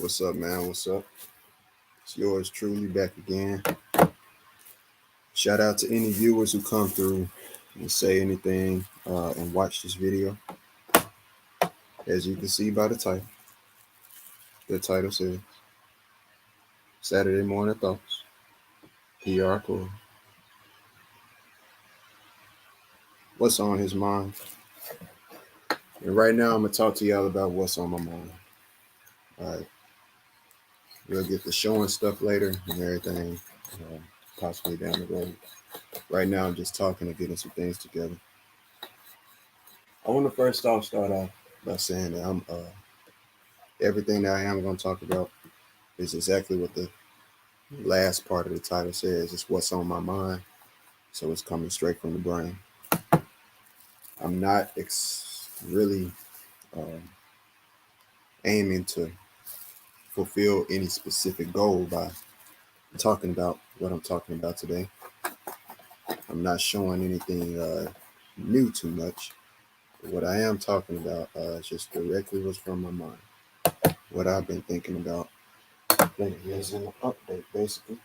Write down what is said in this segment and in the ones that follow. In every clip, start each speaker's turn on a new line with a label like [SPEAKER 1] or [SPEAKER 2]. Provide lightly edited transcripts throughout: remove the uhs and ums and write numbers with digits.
[SPEAKER 1] What's up, man? What's up? It's yours truly back again. Shout out to any viewers who come through and say anything and watch this video. As you can see by the title says Saturday Morning Thoughts. PR Core. What's on his mind? And right now, I'm going to talk to y'all about what's on my mind. All right. We'll get the showing stuff later and everything, possibly down the road. Right now, I'm just talking and getting some things together. I want to first off start off by saying that I'm everything that I am going to talk about is exactly what the last part of the title says. It's what's on my mind, so it's coming straight from the brain. I'm not really aiming to fulfill any specific goal by talking about what I'm talking about today. I'm not showing anything new too much. What I am talking about is just directly what's from my mind, what I've been thinking about. Is an update, basically.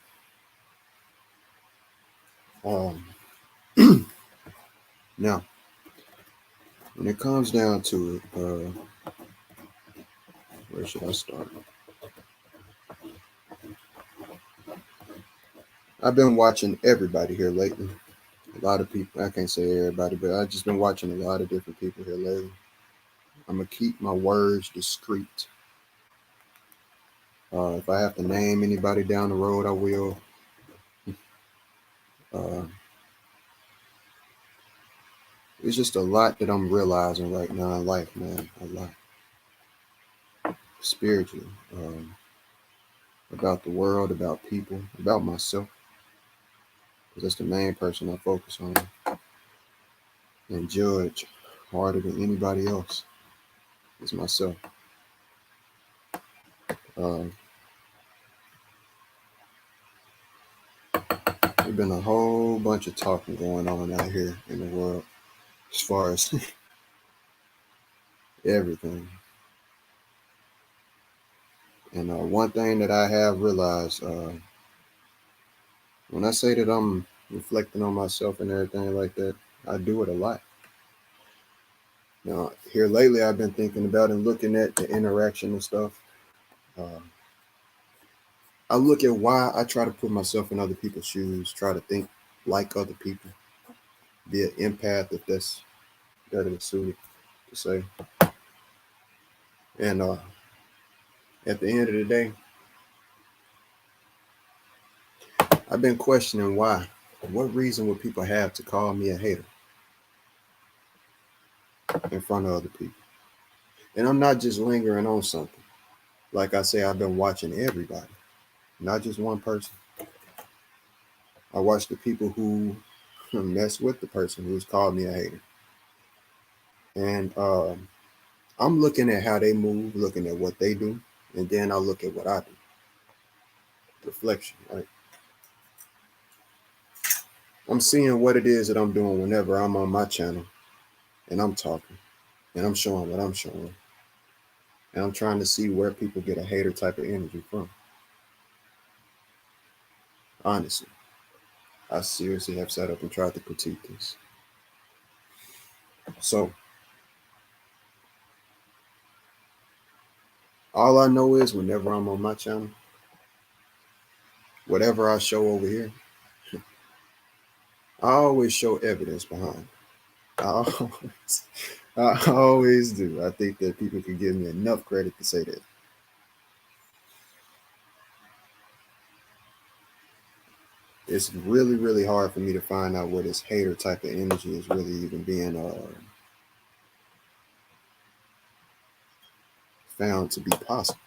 [SPEAKER 1] Now, when it comes down to it, where should I start? I've been watching everybody here lately. A lot of people, I can't say everybody, but I've just been watching a lot of different people here lately. I'm going to keep my words discreet. If I have to name anybody down the road, I will. It's just a lot that I'm realizing right now in life, man. A lot. Spiritually. About the world, about people, about myself. Because that's the main person I focus on and judge harder than anybody else is myself. There's been a whole bunch of talking going on out here in the world as far as everything. And one thing that I have realized, when I say that I'm reflecting on myself and everything like that, I do it a lot. Now, here lately, I've been thinking about and looking at the interaction and stuff. I look at why I try to put myself in other people's shoes, try to think like other people, be an empath if that's better suited to say. And at the end of the day, I've been questioning why. What reason would people have to call me a hater in front of other people? And I'm not just lingering on something. Like I say, I've been watching everybody, not just one person. I watch the people who mess with the person who's called me a hater. And I'm looking at how they move, looking at what they do, and then I look at what I do. Reflection, right? I'm seeing what it is that I'm doing whenever I'm on my channel and I'm talking and I'm showing what I'm showing. And I'm trying to see where people get a hater type of energy from. Honestly, I seriously have sat up and tried to critique this. So, all I know is whenever I'm on my channel, whatever I show over here, I always show evidence behind it. I always do. I think that people can give me enough credit to say that. It's really, really hard for me to find out where this hater type of energy is really even being found to be possible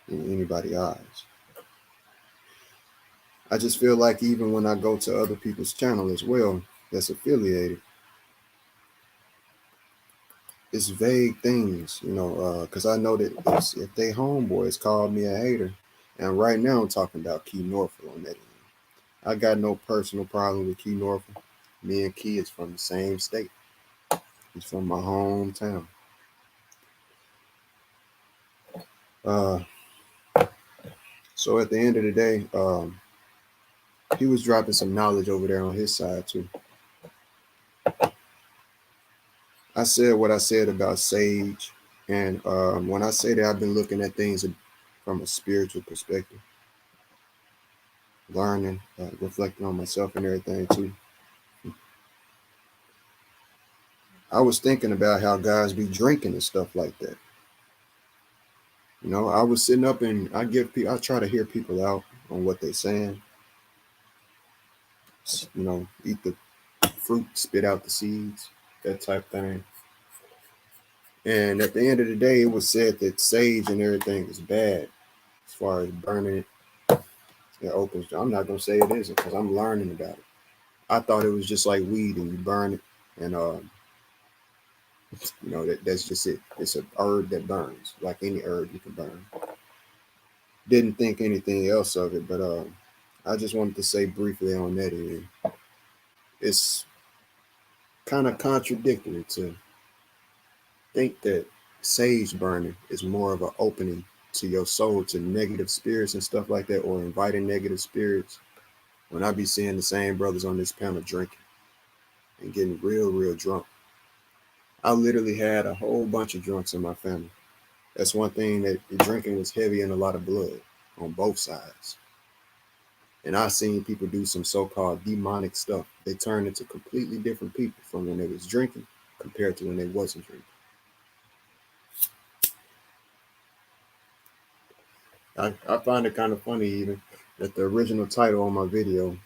[SPEAKER 1] in anybody's eyes. I just feel like even when I go to other people's channel as well that's affiliated, it's vague things, because I know that if they homeboys called me a hater, and right now I'm talking about Key Norfolk on that end. I got no personal problem with Key Norfolk. Me and Key is from the same state. He's from my hometown. So at the end of the day, he was dropping some knowledge over there on his side too. I said what I said about sage, and when I say that, I've been looking at things from a spiritual perspective, learning, reflecting on myself and everything too. I was thinking about how guys be drinking and stuff like that. You know, I was sitting up and I try to hear people out on what they're saying. You know, eat the fruit, spit out the seeds, that type thing. And at the end of the day, it was said that sage and everything is bad as far as burning it. It opens. I'm not gonna say it isn't because I'm learning about it. I thought it was just like weed and you burn it, and you know that's just it. It's a herb that burns, like any herb you can burn. Didn't think anything else of it, but I just wanted to say briefly on that end. It's kind of contradictory to think that sage burning is more of an opening to your soul to negative spirits and stuff like that, or inviting negative spirits. When I be seeing the same brothers on this panel drinking and getting real drunk. I literally had a whole bunch of drunks in my family. That's one thing, that the drinking was heavy and a lot of blood on both sides. And I seen people do some so-called demonic stuff. They turned into completely different people from when they was drinking compared to when they wasn't drinking. I find it kind of funny even that the original title on my video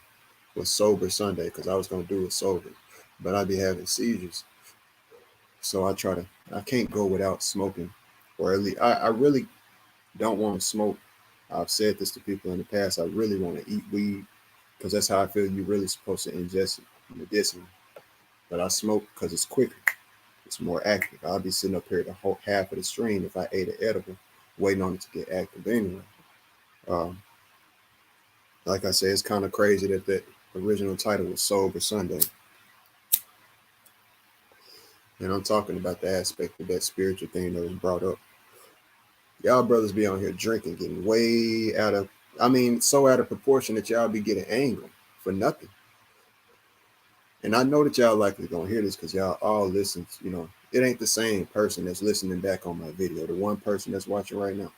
[SPEAKER 1] was Sober Sunday because I was going to do it sober, but I'd be having seizures. So I can't go without smoking, or at least I really don't want to smoke. I've said this to people in the past. I really want to eat weed because that's how I feel you're really supposed to ingest it medicinally. But I smoke because it's quicker. It's more active. I'll be sitting up here the whole half of the stream if I ate an edible, waiting on it to get active anyway. Um, like I said, it's kind of crazy that that original title was Sober Sunday. And I'm talking about the aspect of that spiritual thing that was brought up. Y'all brothers be on here drinking, getting way out of, I mean, so out of proportion that y'all be getting angry for nothing. And I know that y'all likely gonna hear this because y'all all listen. You know, it ain't the same person that's listening back on my video. The one person that's watching right now,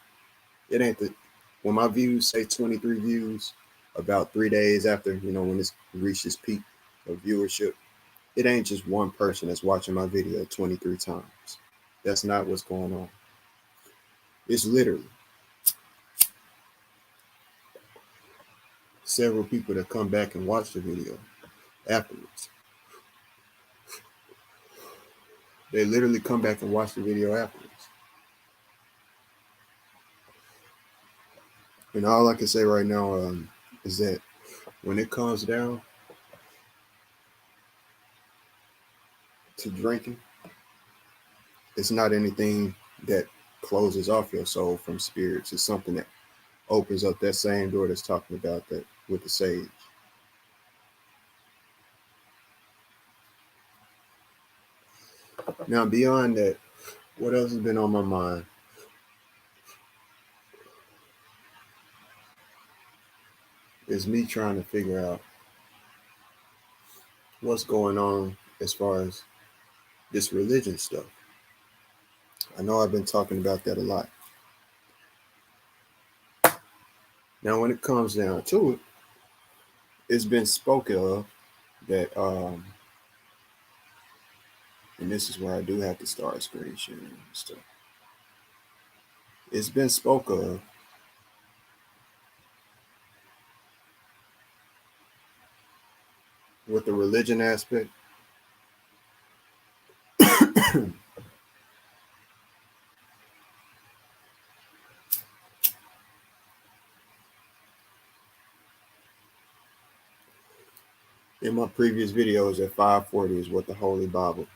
[SPEAKER 1] it ain't the, when my views say 23 views about 3 days after, you know, when it's reached its peak of viewership, it ain't just one person that's watching my video 23 times. That's not what's going on. It's literally several people that come back and watch the video afterwards. They literally come back and watch the video afterwards. And all I can say right now is that when it comes down to drinking, it's not anything that closes off your soul from spirits. It's something that opens up that same door that's talking about that with the sage. Now, beyond that, what else has been on my mind? Is me trying to figure out what's going on as far as this religion stuff. I know I've been talking about that a lot. Now, when it comes down to it, it's been spoken of that, and this is where I do have to start screen sharing and stuff. It's been spoken of with the religion aspect. In my previous videos, at 540 is what the Holy Bible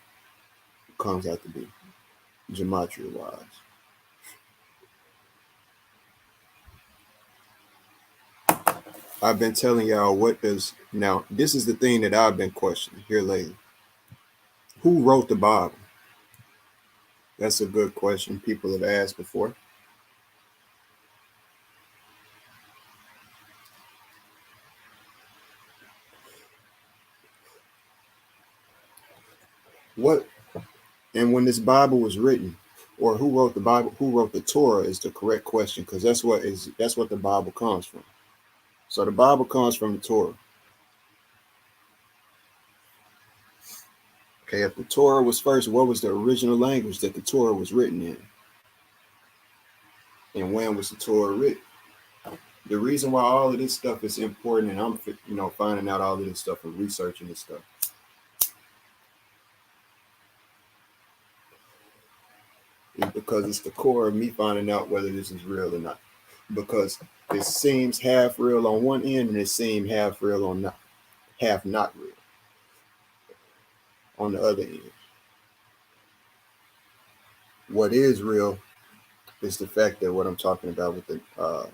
[SPEAKER 1] comes out to be, gematria wise. I've been telling y'all what does, now this is the thing that I've been questioning here lately. Who wrote the Bible? That's a good question people have asked before. What and when this Bible was written, or who wrote the Bible, who wrote the Torah is the correct question, because that's what the Bible comes from. So the Bible comes from the Torah. Okay, if the Torah was first, what was the original language that the Torah was written in? And when was the Torah written? The reason why all of this stuff is important, and I'm finding out all of this stuff and researching this stuff, is because it's the core of me finding out whether this is real or not. Because it seems half real on one end, and it seems half real on half not real on the other end. What is real is the fact that what I'm talking about with the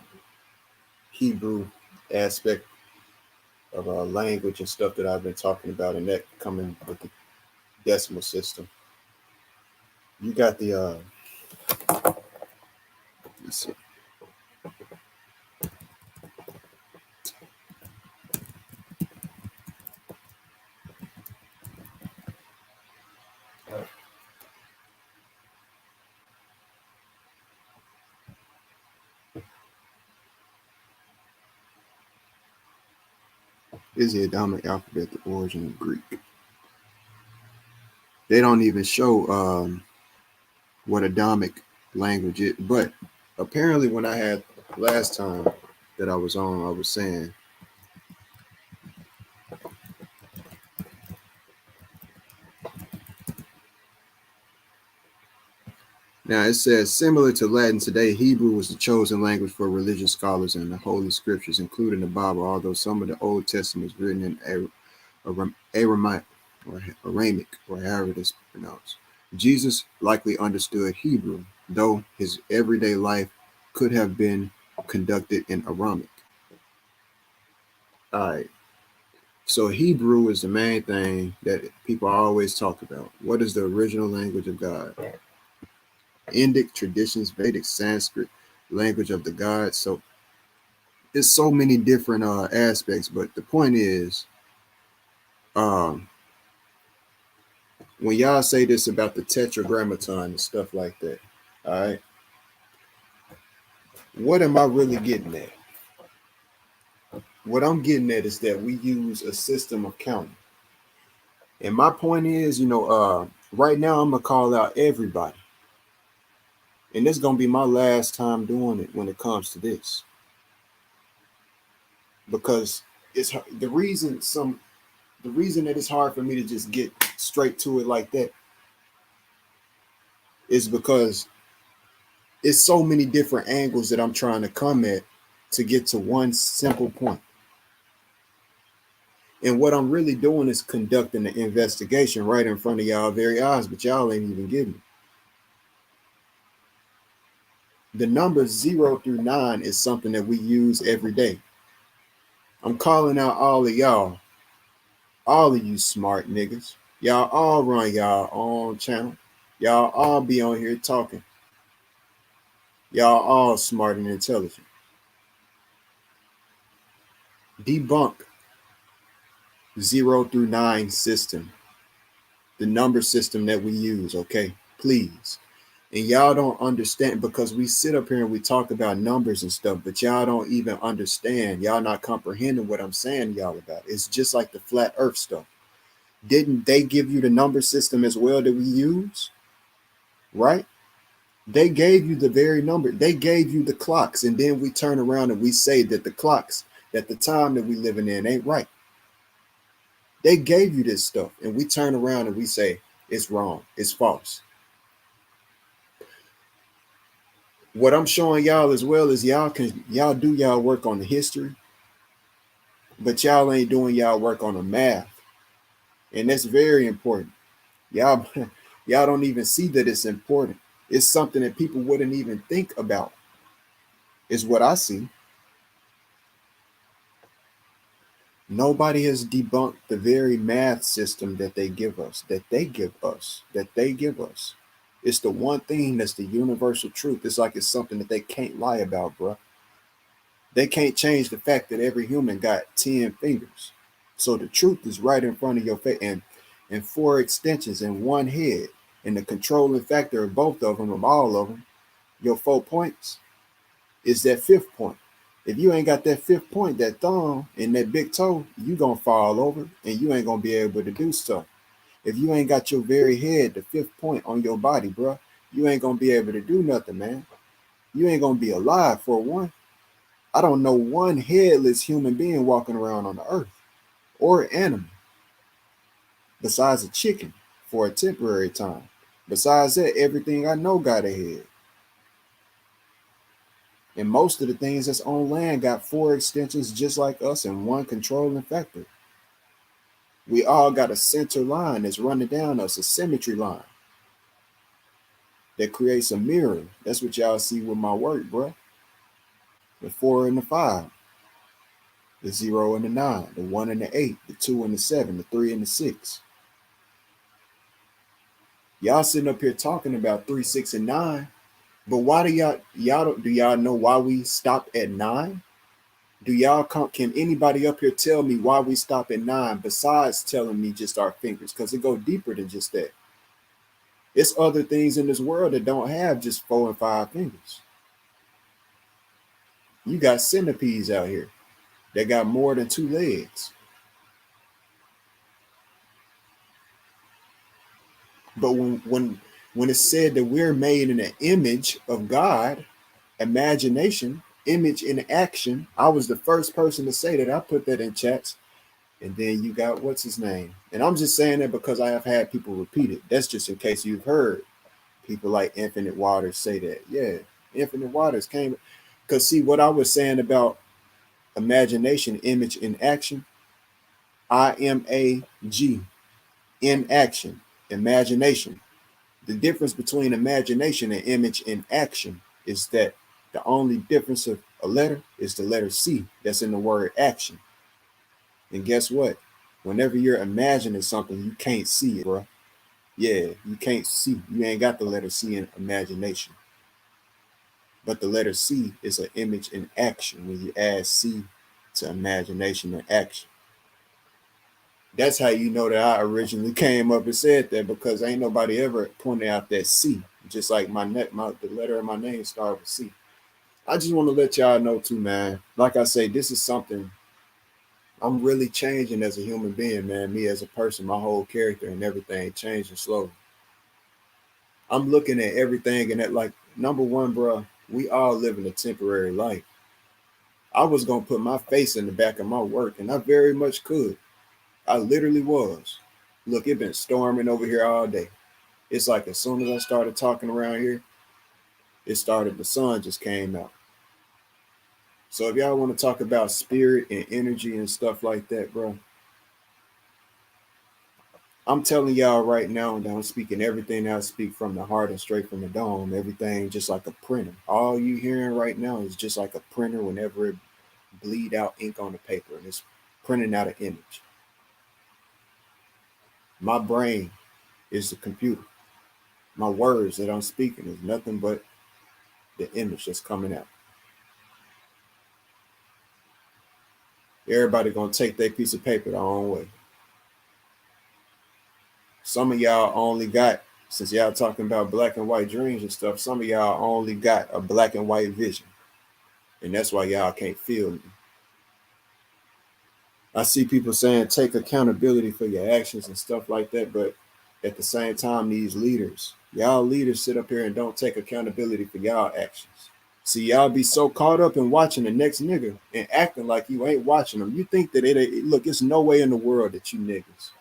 [SPEAKER 1] Hebrew aspect of language and stuff that I've been talking about, and that coming with the decimal system. You got the let's see. Is the Adamic alphabet the origin of Greek? They don't even show what Adamic language is, but apparently when I had last time that I was on, I was saying now it says similar to Latin today, Hebrew was the chosen language for religious scholars and the Holy Scriptures, including the Bible, although some of the Old Testament is written in Aramaic or Aramic, or however it is pronounced. Jesus likely understood Hebrew, though his everyday life could have been conducted in Aramic. All right. So Hebrew is the main thing that people always talk about. What is the original language of God? Indic traditions, Vedic, Sanskrit, language of the gods. So there's so many different aspects, but the point is, um, when y'all say this about the tetragrammaton and stuff like that, all right, what am I really getting at? What I'm getting at is that we use a system of counting. And my point is, right now I'm gonna call out everybody. And this is gonna be my last time doing it when it comes to this. Because it's the reason that it's hard for me to just get straight to it like that is because it's so many different angles that I'm trying to come at to get to one simple point. And what I'm really doing is conducting the investigation right in front of y'all very eyes, but y'all ain't even getting it. The numbers 0 through 9 is something that we use every day. I'm calling out all of you smart niggas. Y'all all run y'all own channel. Y'all all be on here talking. Y'all all smart and intelligent. Debunk 0 through 9 system, the number system that we use, okay? Please. And y'all don't understand, because we sit up here and we talk about numbers and stuff, but y'all don't even understand. Y'all not comprehending what I'm saying to y'all about. It's just like the flat earth stuff. Didn't they give you the number system as well that we use? Right? They gave you the very number. They gave you the clocks. And then we turn around and we say that the clocks, that the time that we living in ain't right. They gave you this stuff. And we turn around and we say it's wrong. It's false. What I'm showing y'all as well is y'all do y'all work on the history, but y'all ain't doing y'all work on the math. And that's very important. Y'all y'all don't even see that it's important. It's something that people wouldn't even think about, is what I see. Nobody has debunked the very math system that they give us, that they give us. It's the one thing that's the universal truth. It's like it's something that they can't lie about, bro. They can't change the fact that every human got 10 fingers. So the truth is right in front of your face. And and 4 extensions and 1 head. And the controlling factor of both of them, of all of them, your 4 points, is that 5th point. If you ain't got that 5th point, that thumb and that big toe, you gonna fall over and you ain't gonna be able to do stuff. If you ain't got your very head, the 5th point on your body, bro, you ain't gonna be able to do nothing, man. You ain't gonna be alive for one. I don't know one headless human being walking around on the earth or animal besides a chicken for a temporary time. Besides that, everything I know got a head. And most of the things that's on land got 4 extensions just like us and 1 controlling factor. We all got a center line that's running down us, a symmetry line that creates a mirror. That's what y'all see with my work, bro. The 4 and the 5, the 0 and the 9, the 1 and the 8, the 2 and the 7, the 3 and the 6. Y'all sitting up here talking about 3, 6, and 9, but why do y'all know why we stop at 9? Do y'all can anybody up here tell me why we stop at 9 besides telling me just our fingers? Because it go deeper than just that. It's other things in this world that don't have just 4 and 5 fingers. You got centipedes out here that got more than 2 legs. But when it's said that we're made in the image of God, imagination, image in action, I was the first person to say that. I put that in chats. And then you got what's his name? And I'm just saying that because I have had people repeat it. That's just in case you've heard people like Infinite Waters say that. Yeah, Infinite Waters came. Because see, what I was saying about imagination, image in action, IMAG, in action, imagination. The difference between imagination and image in action is that the only difference of a letter is the letter C that's in the word action. And guess what? Whenever you're imagining something, you can't see it, bro. Yeah, you can't see. You ain't got the letter C in imagination. But the letter C is an image in action when you add C to imagination and action. That's how you know that I originally came up and said that, because ain't nobody ever pointed out that C. Just like the letter of my name started with C. I just want to let y'all know too, man. Like I say, this is something I'm really changing as a human being, man. Me as a person, my whole character and everything changing slowly. I'm looking at everything and at like, number one, bro, we all live in a temporary life. I was gonna put my face in the back of my work, and I very much could. I literally was. Look, it been storming over here all day. It's like as soon as I started talking around here, the sun just came out. So if y'all want to talk about spirit and energy and stuff like that, bro, I'm telling y'all right now that I'm speaking everything that I speak from the heart and straight from the dome. Everything just like a printer. All you hearing right now is just like a printer whenever it bleed out ink on the paper and it's printing out an image. My brain is the computer. My words that I'm speaking is nothing but the image that's coming out. Everybody gonna take their piece of paper their own way. Some of y'all only got, since y'all talking about black and white dreams and stuff, some of y'all only got a black and white vision. And that's why y'all can't feel me. I see people saying take accountability for your actions and stuff like that, but at the same time, these y'all leaders sit up here and don't take accountability for y'all actions. See, y'all be so caught up in watching the next nigga and acting like you ain't watching them. You think that look, it's no way in the world that you niggas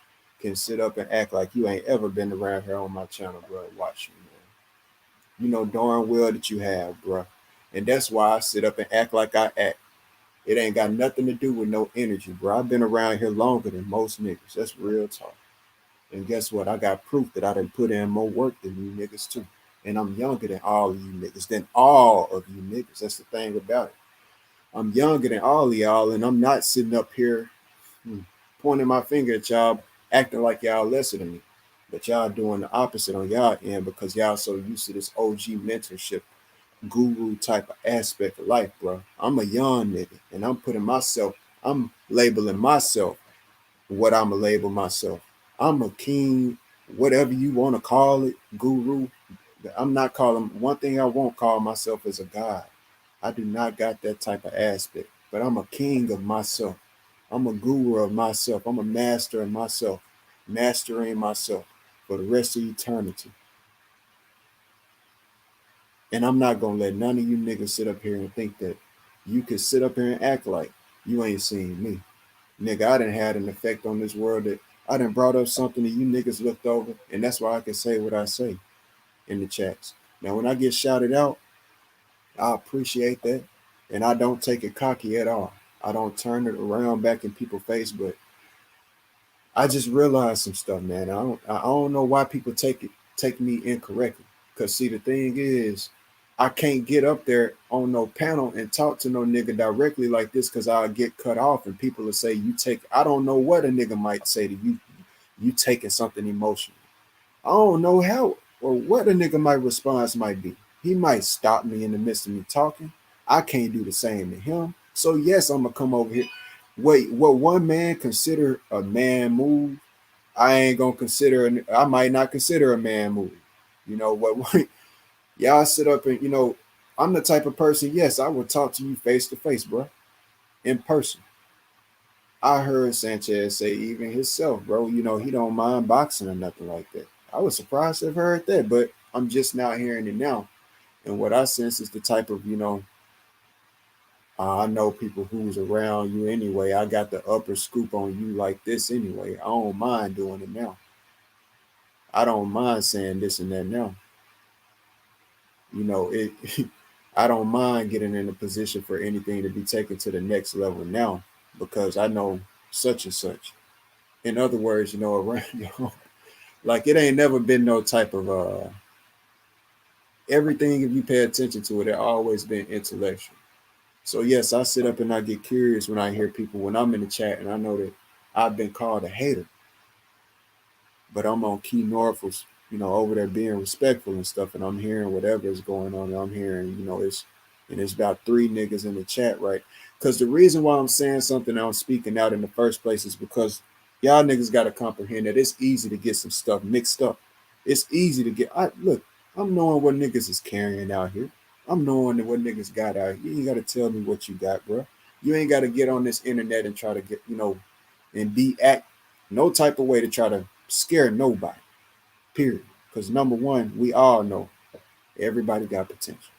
[SPEAKER 1] can sit up and act like you ain't ever been around here on my channel, bro. Watch me, man. You know darn well that you have, bro. And that's why I sit up and act like I act. It ain't got nothing to do with no energy, bro. I've been around here longer than most niggas. That's real talk. And guess what? I got proof that I done put in more work than you niggas too. And I'm younger than all of you niggas, than all of you niggas. That's the thing about it. I'm younger than all of y'all, and I'm not sitting up here pointing my finger at y'all, acting like y'all lesser than me. But y'all doing the opposite on y'all end because y'all so used to this OG mentorship guru type of aspect of life, bro. I'm a young nigga, and I'm labeling myself what I'ma label myself. I'm a king, whatever you want to call it, guru. I'm not calling, one thing I won't call myself is a god. I do not got that type of aspect, but I'm a king of myself. I'm a guru of myself. I'm a master of myself, mastering myself for the rest of eternity. And I'm not gonna let none of you niggas sit up here and think that you can sit up here and act like you ain't seen me. Nigga, I done had an effect on this world that I done brought up something that you niggas looked over, and that's why I can say what I say in the chats. Now, when I get shouted out, I appreciate that, and I don't take it cocky at all. I don't turn it around back in people's face, but I just realized some stuff, man. I don't know why people take me incorrectly. Cause see, the thing is, I can't get up there on no panel and talk to no nigga directly like this because I'll get cut off and people will say you take. I don't know what a nigga might say to you. You taking something emotional. I don't know how or what a nigga might response might be. He might stop me in the midst of me talking. I can't do the same to him. So yes, I'm gonna come over here. Wait, what one man consider a man move, I ain't gonna consider. I might not consider a man move. You know what? Y'all sit up and I'm the type of person. Yes, I would talk to you face to face, bro, in person. I heard Sanchez say even himself, bro. He don't mind boxing or nothing like that. I was surprised to have heard that, but I'm just now hearing it now. And what I sense is the type of I know people who's around you anyway. I got the upper scoop on you like this anyway. I don't mind doing it now. I don't mind saying this and that now. It I don't mind getting in a position for anything to be taken to the next level now because I know such and such. In other words, around like it ain't never been no type of everything if you pay attention to it, it always been intellectual. So yes, I sit up and I get curious when I hear people when I'm in the chat and I know that I've been called a hater, but I'm on Key Norfolk's, over there being respectful and stuff, and I'm hearing whatever is going on. And I'm hearing, it's about three niggas in the chat, right? Because the reason why I'm saying something I'm speaking out in the first place is because y'all niggas got to comprehend that it's easy to get some stuff mixed up. It's easy to get. Look, I'm knowing what niggas is carrying out here. I'm knowing what niggas got out here. You ain't got to tell me what you got, bro. You ain't got to get on this internet and try to get, and be act no type of way to try to scare nobody. Period. Because number one, we all know everybody got potential.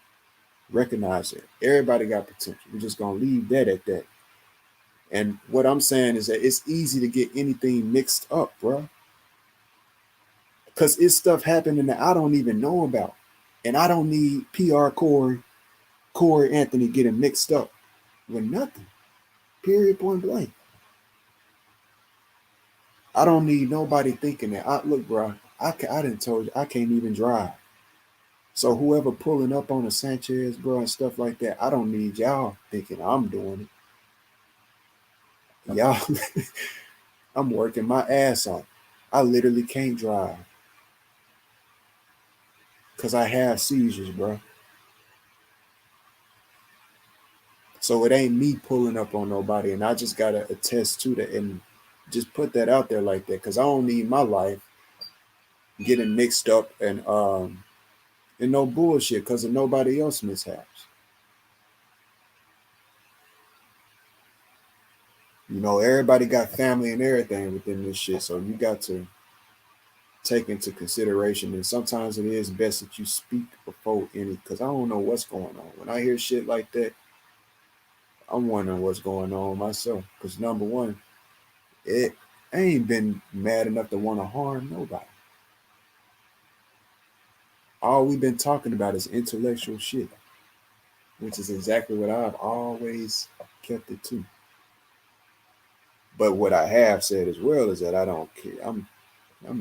[SPEAKER 1] Recognize it. Everybody got potential. We're just gonna leave that at that. And what I'm saying is that it's easy to get anything mixed up, bro. Because it's stuff happening that I don't even know about. And I don't need PR Corey Anthony getting mixed up with nothing. Period, point blank. I don't need nobody thinking that. Look, bro, I didn't told you I can't even drive. So whoever pulling up on a Sanchez, bro, and stuff like that, I don't need y'all thinking I'm doing it. Y'all, I'm working my ass off. I literally can't drive because I have seizures, bro. So it ain't me pulling up on nobody, and I just gotta attest to that and just put that out there like that because I don't need my life getting mixed up and no bullshit because of nobody else mishaps. Everybody got family and everything within this shit, so you got to take into consideration. And sometimes it is best that you speak before any, because I don't know what's going on. When I hear shit like that, I'm wondering what's going on myself. Because number one, it I ain't been mad enough to want to harm nobody. All we've been talking about is intellectual shit, which is exactly what I've always kept it to. But what I have said as well is that I don't care. I'm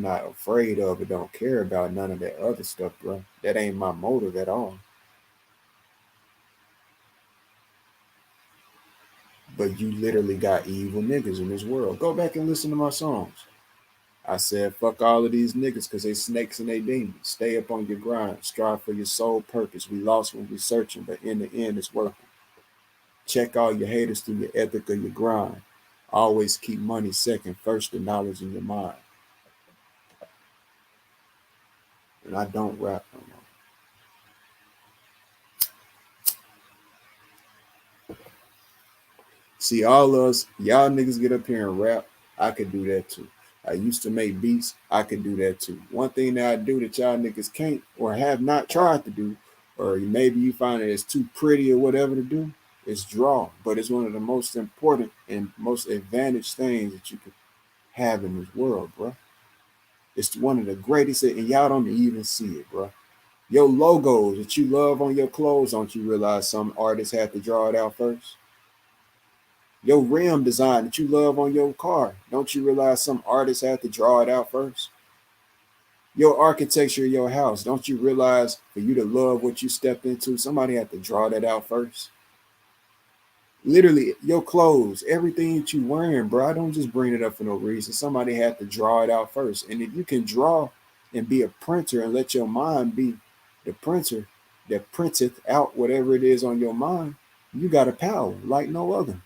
[SPEAKER 1] not afraid of it. Don't care about none of that other stuff, bro. That ain't my motive at all. But you literally got evil niggas in this world. Go back and listen to my songs. I said, fuck all of these niggas because they snakes and they demons. Stay up on your grind. Strive for your sole purpose. We lost when we searching, but in the end, it's working. Check all your haters through your ethic of your grind. Always keep money second, first the knowledge in your mind. and I don't rap no more. See, all us, y'all niggas get up here and rap. I could do that too. I used to make beats. I could do that too. One thing that I do that y'all niggas can't or have not tried to do, or maybe you find it it's too pretty or whatever to do, is draw. But it's one of the most important and most advantaged things that you could have in this world, bro. It's one of the greatest, and y'all don't even see it, bro. Your logos that you love on your clothes, don't you realize some artists had to draw it out first? Your rim design that you love on your car, don't you realize some artists had to draw it out first? Your architecture of your house, don't you realize for you to love what you stepped into, somebody had to draw that out first? Literally, your clothes, everything that you wearing, bro, I don't just bring it up for no reason. Somebody had to draw it out first. And if you can draw and be a printer and let your mind be the printer that printeth out whatever it is on your mind, you got a power like no other.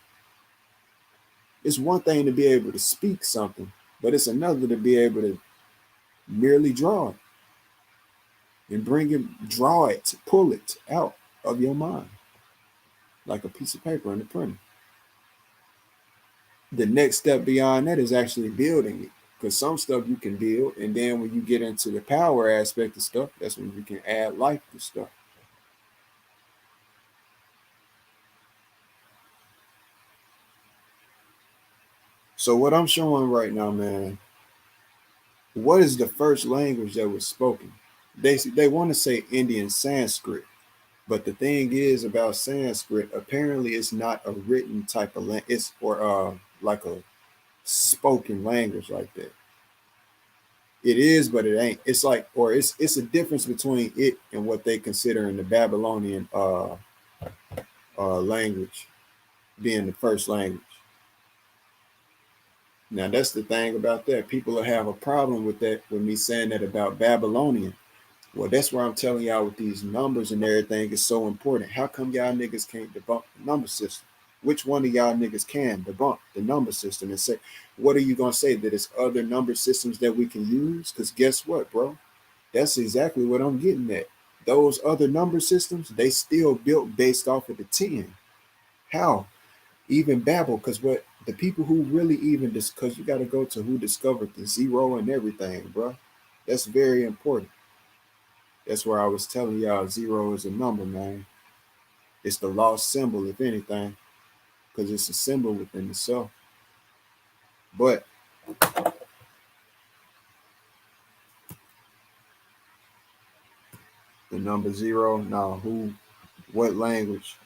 [SPEAKER 1] It's one thing to be able to speak something, but it's another to be able to merely draw it and bring it, draw it, pull it out of your mind like a piece of paper in the printer. The next step beyond that is actually building it, because some stuff you can build, and then when you get into the power aspect of stuff, that's when you can add life to stuff. So what I'm showing right now, man, what is the first language that was spoken? They want to say Indian Sanskrit, but the thing is about Sanskrit, apparently it's not a written type of language, it's or like a spoken language like that. It is, but it ain't. It's like, or it's a difference between it and what they consider in the Babylonian language being the first language. Now that's the thing about that. People will have a problem with that, with me saying that about Babylonian. Well, that's why I'm telling y'all with these numbers and everything is so important. How come y'all niggas can't debunk the number system? Which one of y'all niggas can debunk the number system and say, what are you gonna say? That it's other number systems that we can use? Because guess what, bro? That's exactly what I'm getting at. Those other number systems, they still built based off of the 10. How? Even Babel, because what the people who really even, because you got to go to who discovered the zero and everything, bro. That's very important. That's where I was telling y'all zero is a number, man. It's the lost symbol, if anything, because it's a symbol within itself. But the number zero, now who, what language?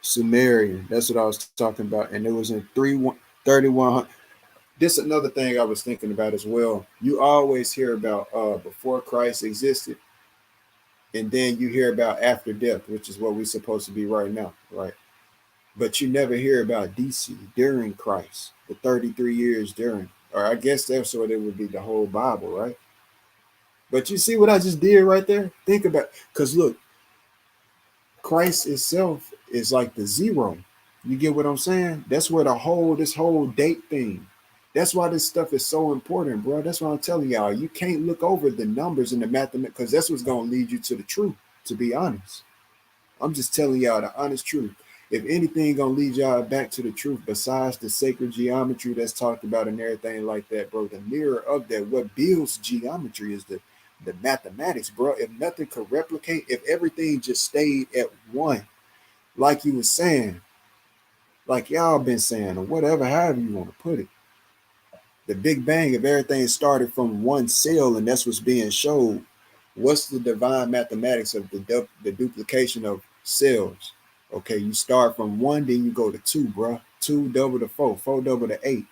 [SPEAKER 1] Sumerian. That's what I was talking about. And it was in 3100. This is another thing I was thinking about as well. You always hear about before Christ existed, and then you hear about after death, which is what we're supposed to be right now, right? But you never hear about DC during Christ, the 33 years during, or I guess that's what it would be the whole Bible, right? But you see what I just did right there? Think about, because look, Christ itself is like the zero. You get what I'm saying? That's where this whole date thing. That's why this stuff is so important, bro. That's why I'm telling y'all. You can't look over the numbers and the mathematics because that's what's gonna lead you to the truth. To be honest, I'm just telling y'all the honest truth. If anything gonna lead y'all back to the truth, besides the sacred geometry that's talked about and everything like that, bro, the mirror of that, what builds geometry is the mathematics, bro. If nothing could replicate, if everything just stayed at one, like you was saying, like y'all been saying, or whatever, however you want to put it, the Big Bang, if everything started from one cell and that's what's being showed, what's the divine mathematics of the duplication of cells? Okay, you start from one, then you go to two, bro. Two double to four, four double to eight.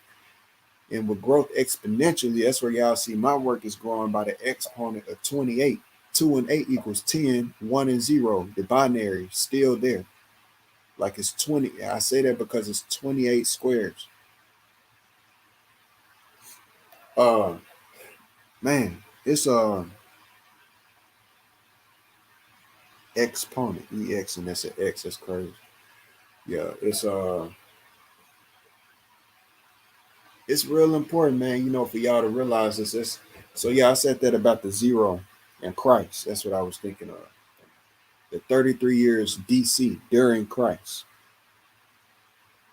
[SPEAKER 1] And with growth exponentially, that's where y'all see my work is growing by the exponent of 28. 2 and 8 equals 10, 1 and 0. The binary still there. Like it's 20. I say that because it's 28 squares. Uh man, it's exponent, EX, and that's an X. That's crazy. Yeah, it's real important, man. You know, for y'all to realize this. So yeah, I said that about the zero and Christ. That's what I was thinking of. The 33 years DC during Christ,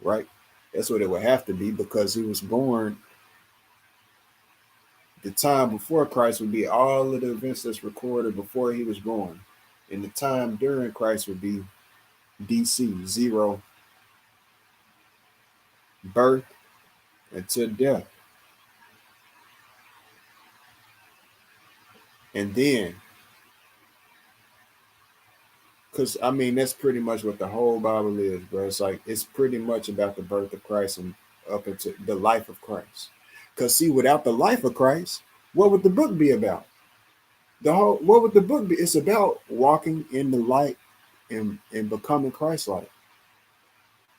[SPEAKER 1] right? That's what it would have to be because he was born. The time before Christ would be all of the events that's recorded before he was born. And the time during Christ would be DC, zero, birth until death. And then, because I mean, that's pretty much what the whole Bible is, bro. It's like, it's pretty much about the birth of Christ and up into the life of Christ. Because, see, without the life of Christ, what would the book be about? What would the book be? It's about walking in the light and becoming Christ-like.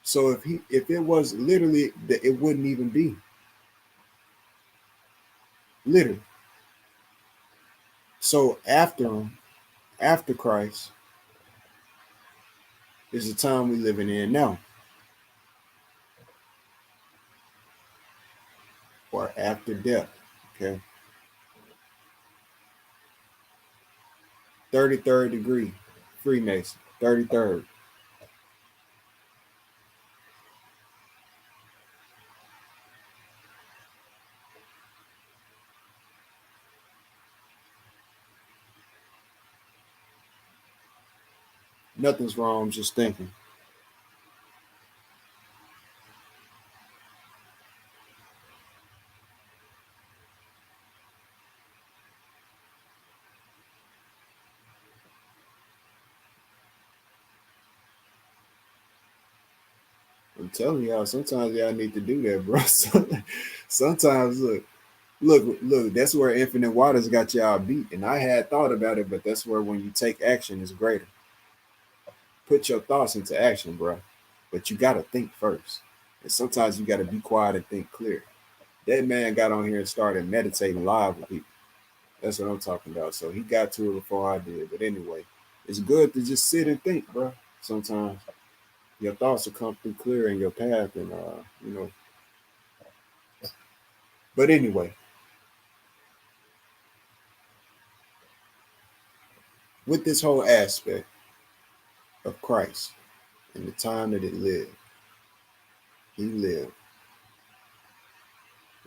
[SPEAKER 1] So if it was literally, it wouldn't even be literally. So after him, after Christ, is the time we living in now, or after death. Okay, 33rd degree, Freemason, 33rd. Nothing's wrong. I'm just thinking. I'm telling y'all, sometimes y'all need to do that, bro. Sometimes, look. That's where infinite waters got y'all beat. And I had thought about it, but that's where when you take action is greater. Put your thoughts into action, bro. But you gotta think first. And sometimes you gotta be quiet and think clear. That man got on here and started meditating live with people. That's what I'm talking about. So he got to it before I did. But anyway, it's good to just sit and think, bro. Sometimes your thoughts will come through clear in your path, and you know. But anyway, with this whole aspect of Christ and the time that it lived, he lived.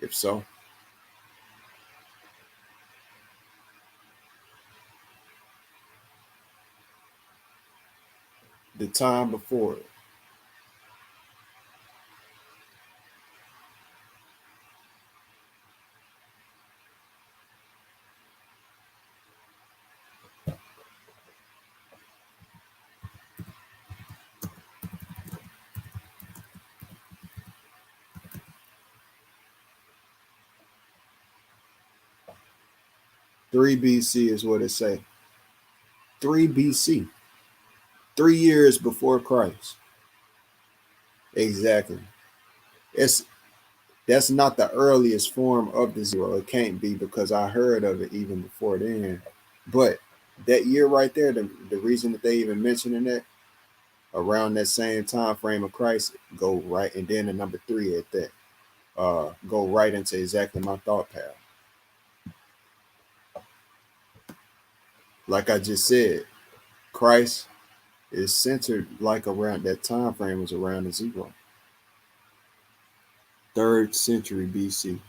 [SPEAKER 1] If so, the time before it, 3 BC is what it say. 3 BC, 3 years before Christ. Exactly. It's That's not the earliest form of the zero. It can't be because I heard of it even before then. But that year right there, the reason that they even mentioning that around that same time frame of Christ, go right, and then the number 3 at that, go right into exactly my thought path. Like I just said, Christ is centered like around that time frame was around the zero. 3rd century BC.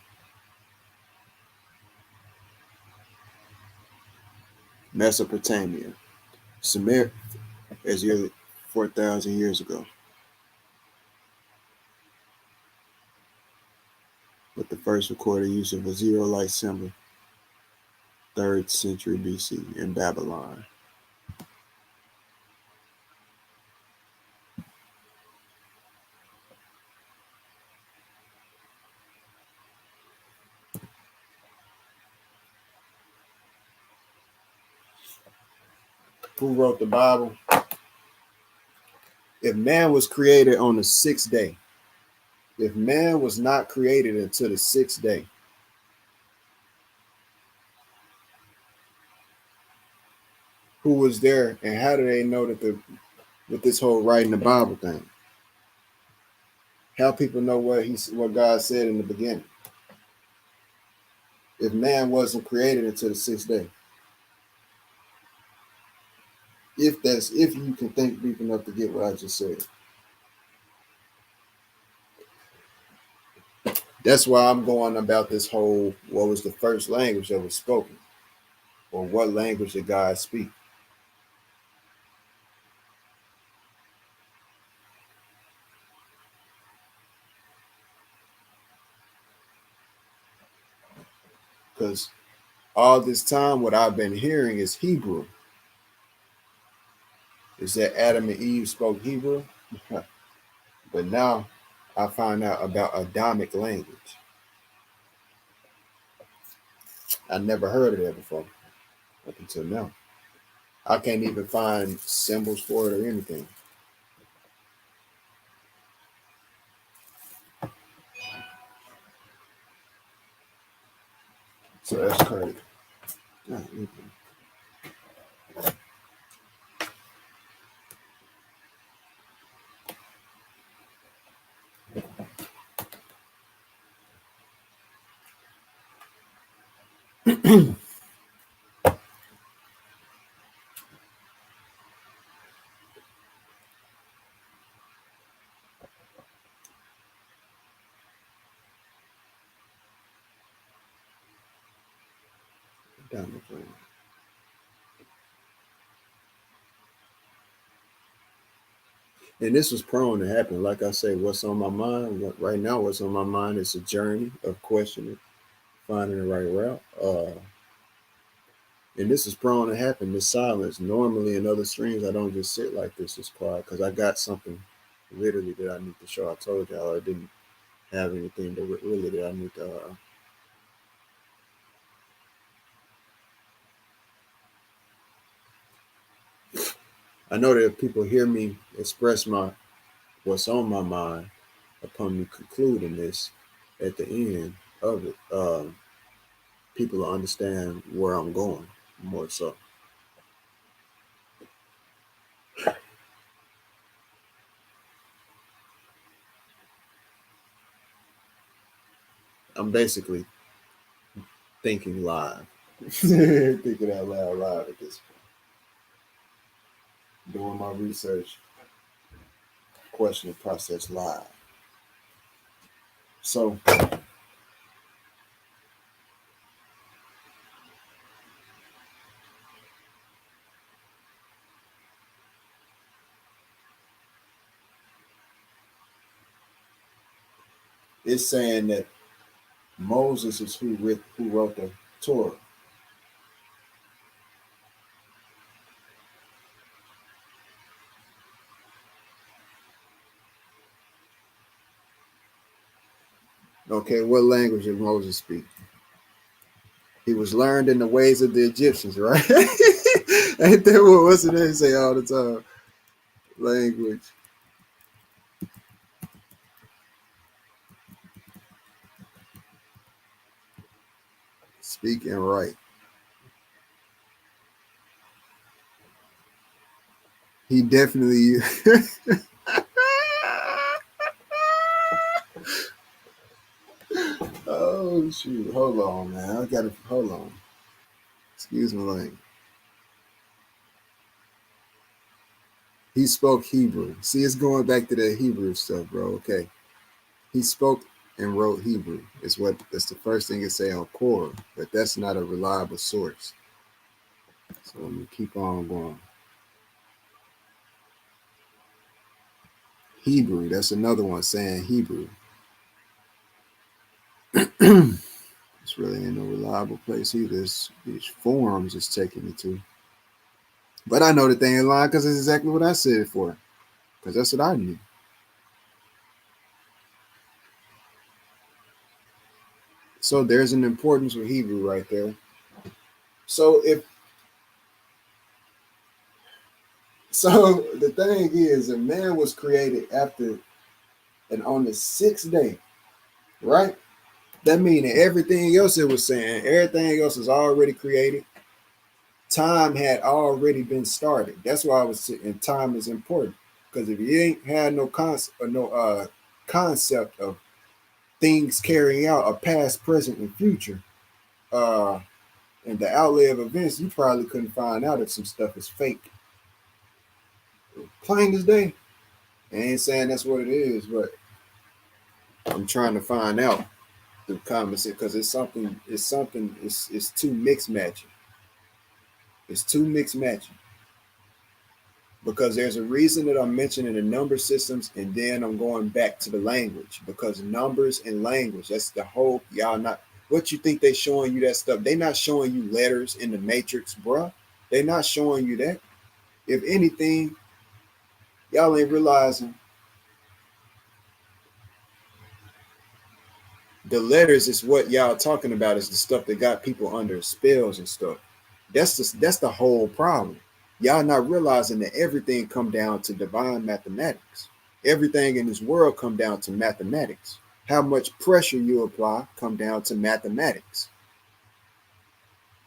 [SPEAKER 1] Mesopotamia. Sumer as nearly 4,000 years ago. With the first recorded use of a zero-like symbol, 3rd century BC in Babylon. Who wrote the Bible? If man was created on the 6th day, if man was not created until the 6th day, who was there, and how do they know that with this whole writing the Bible thing? How people know what God said in the beginning? If man wasn't created until the sixth day. If you can think deep enough to get what I just said. That's why I'm going about this whole, what was the first language that was spoken? Or what language did God speak? Because all this time, what I've been hearing is Hebrew. Is that Adam and Eve spoke Hebrew? But now I find out about Adamic language. I never heard of that before up until now. I can't even find symbols for it or anything. So that's crazy. Adamic language. And this was prone to happen. Like I say, what's on my mind right now? What's on my mind is a journey of questioning, finding the right route. And this is prone to happen. This silence. Normally, in other streams, I don't just sit like this, just quiet, because I got something literally that I need to show. I told y'all I didn't have anything really that I need to. I know that if people hear me express what's on my mind upon me concluding this at the end of it, people will understand where I'm going more so. I'm basically thinking live, thinking out loud live at this point, doing my research, question and process live. So it's saying that Moses is who wrote the Torah. Okay, what language did Moses speak? He was learned in the ways of the Egyptians, right? Ain't that what's it they say all the time? Language. Speak and write. He definitely Oh shoot. Hold on, man. I gotta hold on. Excuse my language. He spoke Hebrew. See, it's going back to that Hebrew stuff, bro. Okay. He spoke and wrote Hebrew. That's the first thing it say on Quora, but that's not a reliable source. So let me keep on going. Hebrew, that's another one saying Hebrew. It's really ain't no reliable place either. These forums is taking me to. But I know the thing in line because it's exactly what I said it for. Because that's what I knew. So there's an importance with Hebrew right there. So the thing is, a man was created after and on the sixth day, right? That means everything else it was saying, everything else is already created. Time had already been started. That's why I was saying time is important. Because if you ain't had no concept of things carrying out a past, present, and future, uh, and the outlay of events, you probably couldn't find out if some stuff is fake. Plain as day. I ain't saying that's what it is, but I'm trying to find out through comments because it's too mixed matching. It's too mixed matching. Because there's a reason that I'm mentioning the number systems and then I'm going back to the language because numbers and language, that's the whole, y'all not, what you think they showing you that stuff? They not showing you letters in the matrix, bruh. They not showing you that. If anything, y'all ain't realizing the letters is what y'all talking about is the stuff that got people under spells and stuff. That's the whole problem. Y'all not realizing that everything come down to divine mathematics. Everything in this world come down to mathematics. How much pressure you apply come down to mathematics.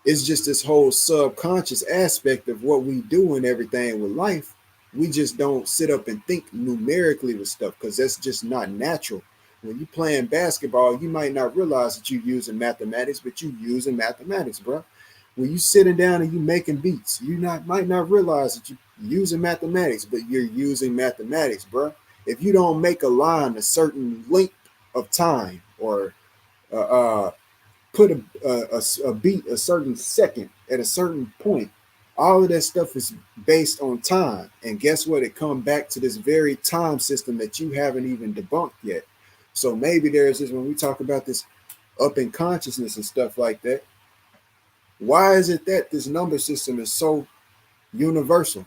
[SPEAKER 1] It's just this whole subconscious aspect of what we do and everything with life. We just don't sit up and think numerically with stuff because that's just not natural. When you playing basketball, you might not realize that you're using mathematics, but you using mathematics, bro. When you sitting down and you making beats, might not realize that you're using mathematics, but you're using mathematics, bro. If you don't make a line a certain length of time or uh, uh, put a beat a certain second at a certain point, all of that stuff is based on time. And guess what? It comes back to this very time system that you haven't even debunked yet. So maybe there's this when we talk about this up in consciousness and stuff like that. Why is it that this number system is so universal?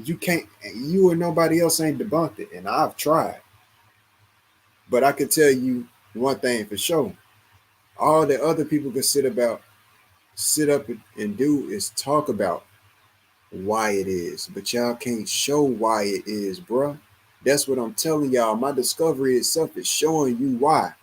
[SPEAKER 1] You or nobody else ain't debunked it, and I've tried. But I can tell you one thing for sure: all that other people can sit up and do is talk about why it is, but y'all can't show why it is, bruh. That's what I'm telling y'all. My discovery itself is showing you why.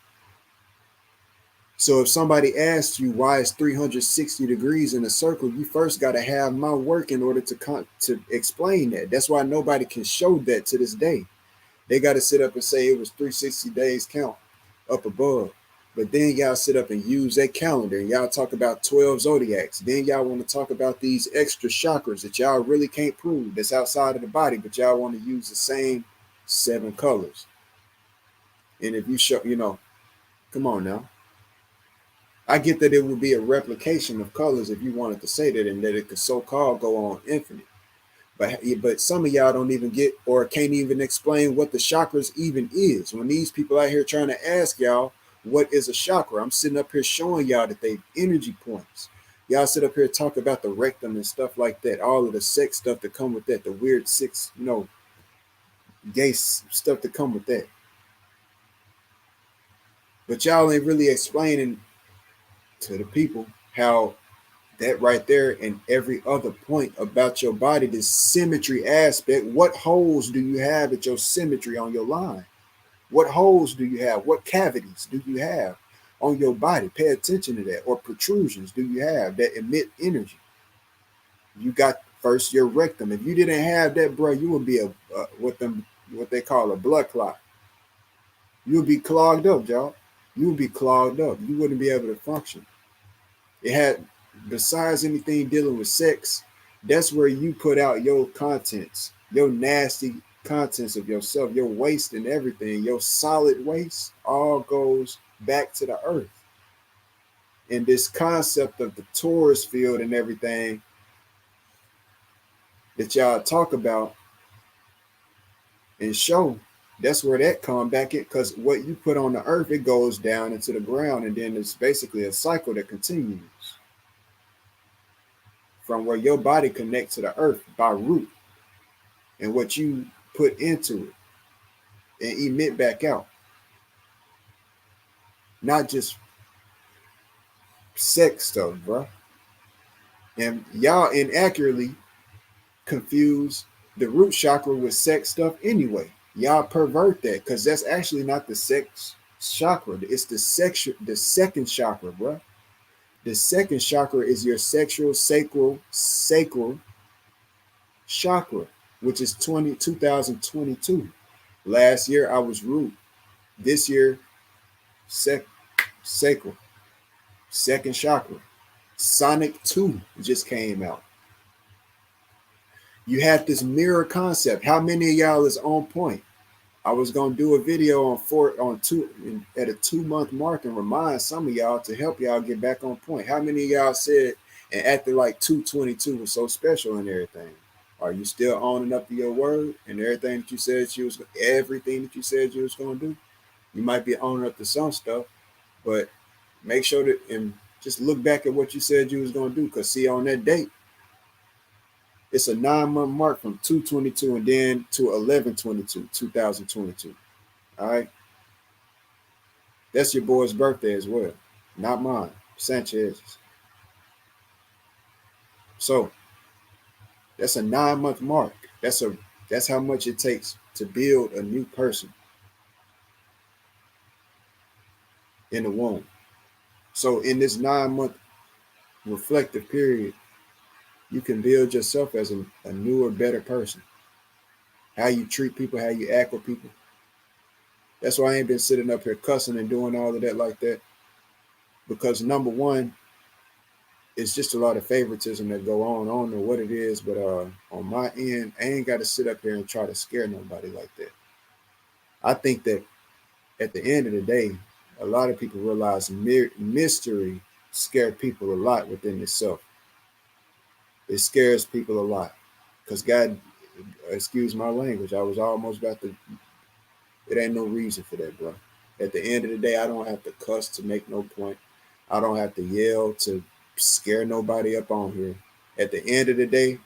[SPEAKER 1] So if somebody asks you why it's 360 degrees in a circle, you first got to have my work in order to explain that. That's why nobody can show that to this day. They got to sit up and say it was 360 days count up above. But then y'all sit up and use that calendar and y'all talk about 12 zodiacs. Then y'all want to talk about these extra chakras that y'all really can't prove that's outside of the body, but y'all want to use the same 7 colors. And if you show, come on now. I get that it would be a replication of colors if you wanted to say that and that it could so-called go on infinite. But some of y'all don't even get or can't even explain what the chakras even is. When these people out here trying to ask y'all what is a chakra, I'm sitting up here showing y'all that they energy points. Y'all sit up here talk about the rectum and stuff like that, all of the sex stuff that come with that, the weird six, gay stuff that come with that. But y'all ain't really explaining to the people how that right there and every other point about your body, this symmetry aspect. What holes do you have at your symmetry on your line? What holes do you have? What cavities do you have on your body? Pay attention to that. Or protrusions do you have that emit energy? You got first your rectum. If you didn't have that, bro, you would be what they call a blood clot. You would be clogged up, y'all. You would be clogged up. You wouldn't be able to function. It had, besides anything dealing with sex, that's where you put out your contents, your nasty contents of yourself, your waste and everything, your solid waste all goes back to the earth. And this concept of the Taurus field and everything that y'all talk about and show, that's where that come back in, because what you put on the earth, it goes down into the ground, and then it's basically a cycle that continues from where your body connects to the earth by root and what you put into it and emit back out. Not just sex stuff, bro. And y'all inaccurately confuse the root chakra with sex stuff anyway. Y'all pervert that because that's actually not the sex chakra. It's the second chakra, bro. The second chakra is your sexual sacral chakra, which is 2022. Last year I was root. This year, sacral, second chakra. Sonic 2 just came out. You have this mirror concept. How many of y'all is on point? I was gonna do a video at a 2 month mark and remind some of y'all to help y'all get back on point. How many of y'all said and acted like 222 was so special and everything? Are you still owning up to your word and everything that you said you was gonna do? You might be owning up to some stuff, but make sure that and just look back at what you said you was gonna do. Cause see, on that date, it's a 9 month mark from 222 and then to 11/22, 2022. All right. That's your boy's birthday as well. Not mine. Sanchez's. So that's a 9 month mark. That's how much it takes to build a new person in the womb. So in this 9 month reflective period, you can build yourself as a newer, better person. How you treat people, how you act with people. That's why I ain't been sitting up here cussing and doing all of that like that. Because number one, it's just a lot of favoritism that go on. I don't know what it is, but on my end, I ain't got to sit up here and try to scare nobody like that. I think that at the end of the day, a lot of people realize mystery scares people a lot within itself. It scares people a lot because God, excuse my language, I was almost about to. It ain't no reason for that, bro. At the end of the day, I don't have to cuss to make no point. I don't have to yell to scare nobody up on here. At the end of the day,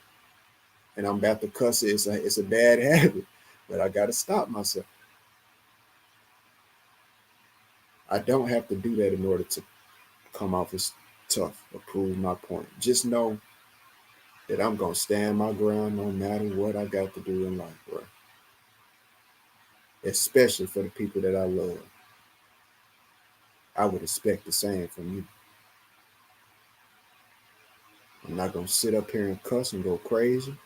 [SPEAKER 1] and I'm about to cuss it, it's a bad habit, but I got to stop myself. I don't have to do that in order to come off as tough or prove my point. Just know that I'm going to stand my ground no matter what I got to do in life, bro. Especially for the people that I love. I would expect the same from you. I'm not going to sit up here and cuss and go crazy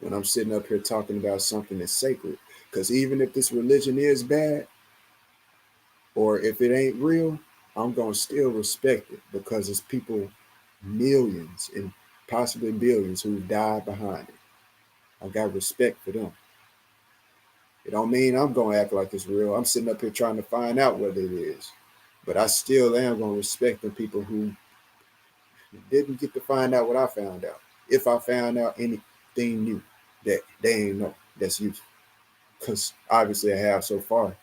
[SPEAKER 1] when I'm sitting up here talking about something that's sacred. Because even if this religion is bad or if it ain't real, I'm going to still respect it because it's people, millions and possibly billions who died behind it. I got respect for them. It don't mean I'm going to act like it's real. I'm sitting up here trying to find out what it is. But I still am going to respect the people who didn't get to find out what I found out. If I found out anything new that they ain't know, that's useful. Because obviously I have so far.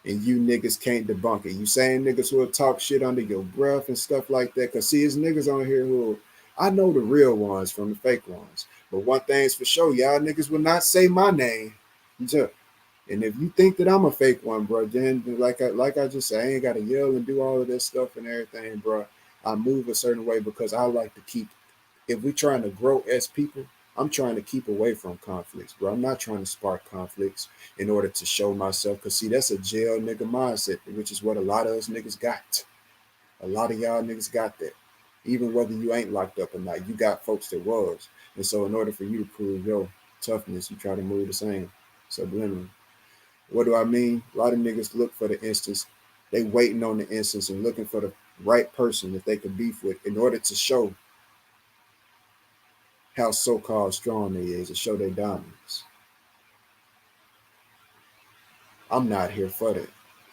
[SPEAKER 1] And you niggas can't debunk it. You same niggas who will talk shit under your breath and stuff like that. Because see, it's niggas on here who, I know the real ones from the fake ones. But one thing's for sure, y'all niggas will not say my name. And if you think that I'm a fake one, bro, then like I just said, I ain't got to yell and do all of this stuff and everything, bro. I move a certain way because I like to keep, if we're trying to grow as people, I'm trying to keep away from conflicts, bro. I'm not trying to spark conflicts in order to show myself. Because, see, that's a jail nigga mindset, which is what a lot of us niggas got. A lot of y'all niggas got that. Even whether you ain't locked up or not, you got folks that was. And so in order for you to prove your toughness, you try to move the same subliminally. What do I mean? A lot of niggas look for the instance. They waiting on the instance and looking for the right person that they could beef with in order to show how so-called strong they is, to show their dominance. I'm not here for that.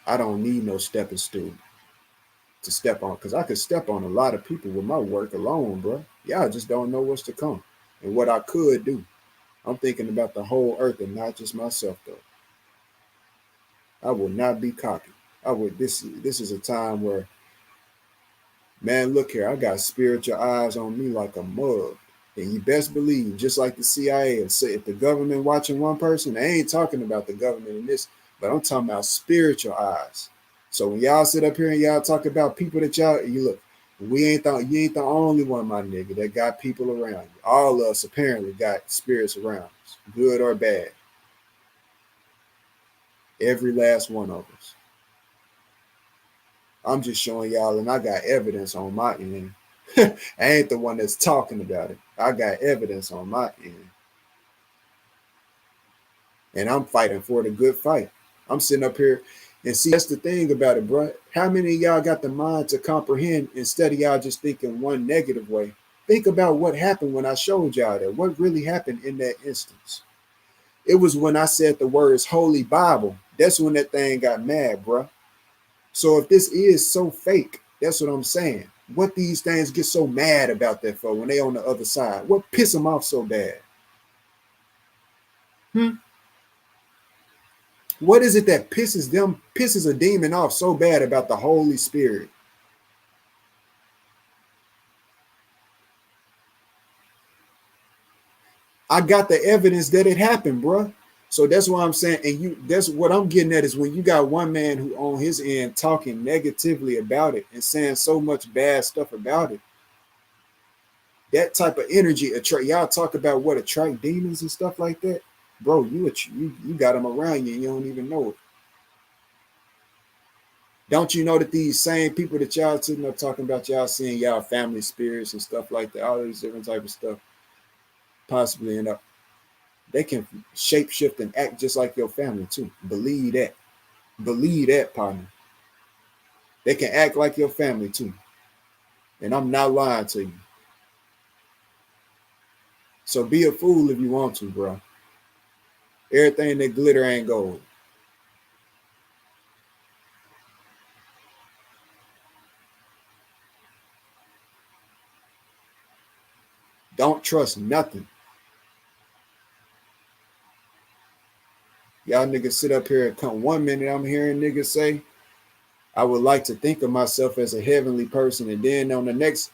[SPEAKER 1] I don't need no stepping stool to step on, because I could step on a lot of people with my work alone, bro. Y'all just don't know what's to come and what I could do. I'm thinking about the whole earth and not just myself, though. I will not be cocky. This is a time where, man, look here, I got spiritual eyes on me like a mug. And you best believe, just like the CIA, and say if the government watching one person, they ain't talking about the government in this, but I'm talking about spiritual eyes. So when y'all sit up here and y'all talk about people that you look, you ain't the only one, my nigga, that got people around you. All of us apparently got spirits around us, good or bad. Every last one of us. I'm just showing y'all, and I got evidence on my end. I ain't the one that's talking about it. I got evidence on my end. And I'm fighting for the good fight. I'm sitting up here and see, that's the thing about it, bro. How many of y'all got the mind to comprehend instead of y'all just thinking one negative way? Think about what happened when I showed y'all that. What really happened in that instance? It was when I said the words Holy Bible. That's when that thing got mad, bro. So if this is so fake, that's what I'm saying. What these things get so mad about that for when they on the other side? What piss them off so bad? What is it that pisses a demon off so bad about the Holy Spirit? I got the evidence that it happened, bro. So that's why I'm saying, and that's what I'm getting at is when you got one man who on his end talking negatively about it and saying so much bad stuff about it. That type of energy attract. Y'all talk about what attract demons and stuff like that, bro. You got them around you and you don't even know it. Don't you know that these same people that y'all sitting up talking about, y'all seeing y'all family spirits and stuff like that, all these different type of stuff, possibly end up, they can shape shift and act just like your family too. Believe that. Believe that, partner. They can act like your family too. And I'm not lying to you. So be a fool if you want to, bro. Everything that glitter ain't gold. Don't trust nothing. Y'all niggas sit up here and come 1 minute I'm hearing niggas say, I would like to think of myself as a heavenly person. And then on the next,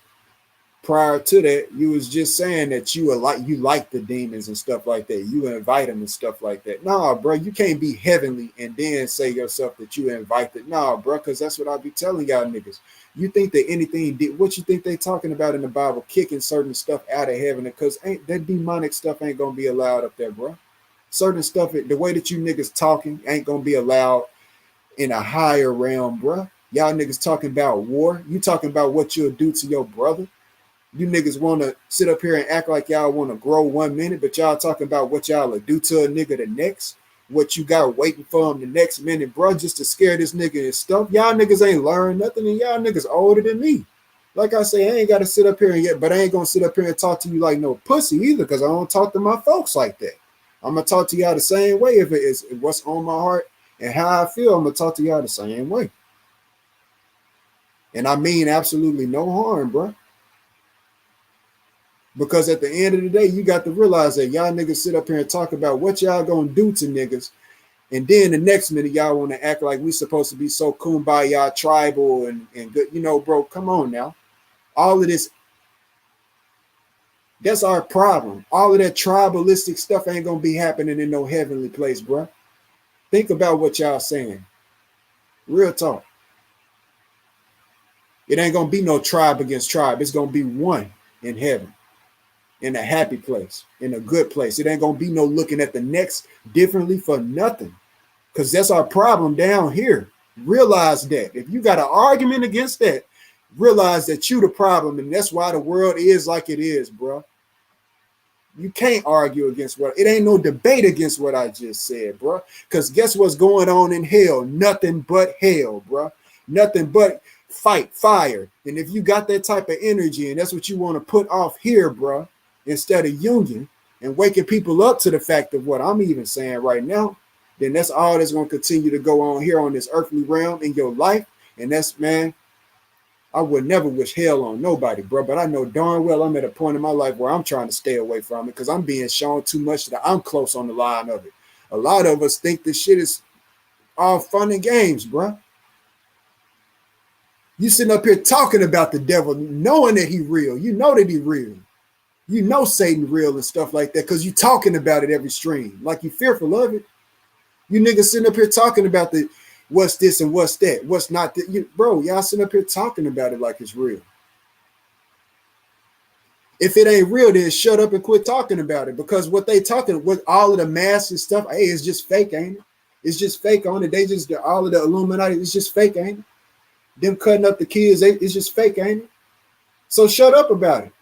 [SPEAKER 1] prior to that, you was just saying that you like the demons and stuff like that. You invite them and stuff like that. Nah, bro, you can't be heavenly and then say yourself that you invite it. Nah, bro, because that's what I be telling y'all niggas. You think that anything did what you think they talking about in the Bible, kicking certain stuff out of heaven, because ain't that demonic stuff ain't gonna be allowed up there, bro. Certain stuff, the way that you niggas talking ain't gonna be allowed in a higher realm, bro. Y'all niggas talking about war. You talking about what you'll do to your brother. You niggas want to sit up here and act like y'all want to grow 1 minute, but y'all talking about what y'all will do to a nigga the next. What you got waiting for him the next minute, bro, just to scare this nigga and stuff. Y'all niggas ain't learned nothing, and y'all niggas older than me. Like I say, I ain't got to sit up here and yet, but I ain't gonna sit up here and talk to you like no pussy either, because I don't talk to my folks like that. I'm gonna talk to y'all the same way if it is what's on my heart and how I feel. I'm gonna talk to y'all the same way, and I mean absolutely no harm, bro. Because at the end of the day, you got to realize that y'all niggas sit up here and talk about what y'all gonna do to niggas, and then the next minute y'all want to act like we supposed to be so kumbaya tribal and good. You know, bro, come on now. All of this, that's our problem. All of that tribalistic stuff ain't gonna be happening in no heavenly place, bro. Think about what y'all saying. Real talk. It ain't gonna be no tribe against tribe. It's gonna be one in heaven, in a happy place, in a good place. It ain't gonna be no looking at the next differently for nothing. Because that's our problem down here. Realize that. If you got an argument against that, realize that you the problem, and that's why the world is like it is, bro. You can't argue against what it ain't no debate against what I just said, bro. Because guess what's going on in hell? Nothing but hell, bro. Nothing but fight, fire. And if you got that type of energy and that's what you want to put off here, bro, instead of union and waking people up to the fact of what I'm even saying right now, then that's all that's going to continue to go on here on this earthly realm in your life. And that's, man, I would never wish hell on nobody, bro. But I know darn well I'm at a point in my life where I'm trying to stay away from it because I'm being shown too much that I'm close on the line of it. A lot of us think this shit is all fun and games, bro. You sitting up here talking about the devil, knowing that he real. You know that he real. You know Satan real and stuff like that because you talking about it every stream. Like you fearful of it. You niggas sitting up here talking about the what's this and what's that, what's not that. Bro, y'all sitting up here talking about it like it's real. If it ain't real, then shut up and quit talking about it. Because what they talking with all of the mass and stuff, hey, it's just fake, ain't it? It's just fake on it. They just all of the Illuminati, it's just fake, ain't it? Them cutting up the kids, it's just fake, ain't it? So shut up about it.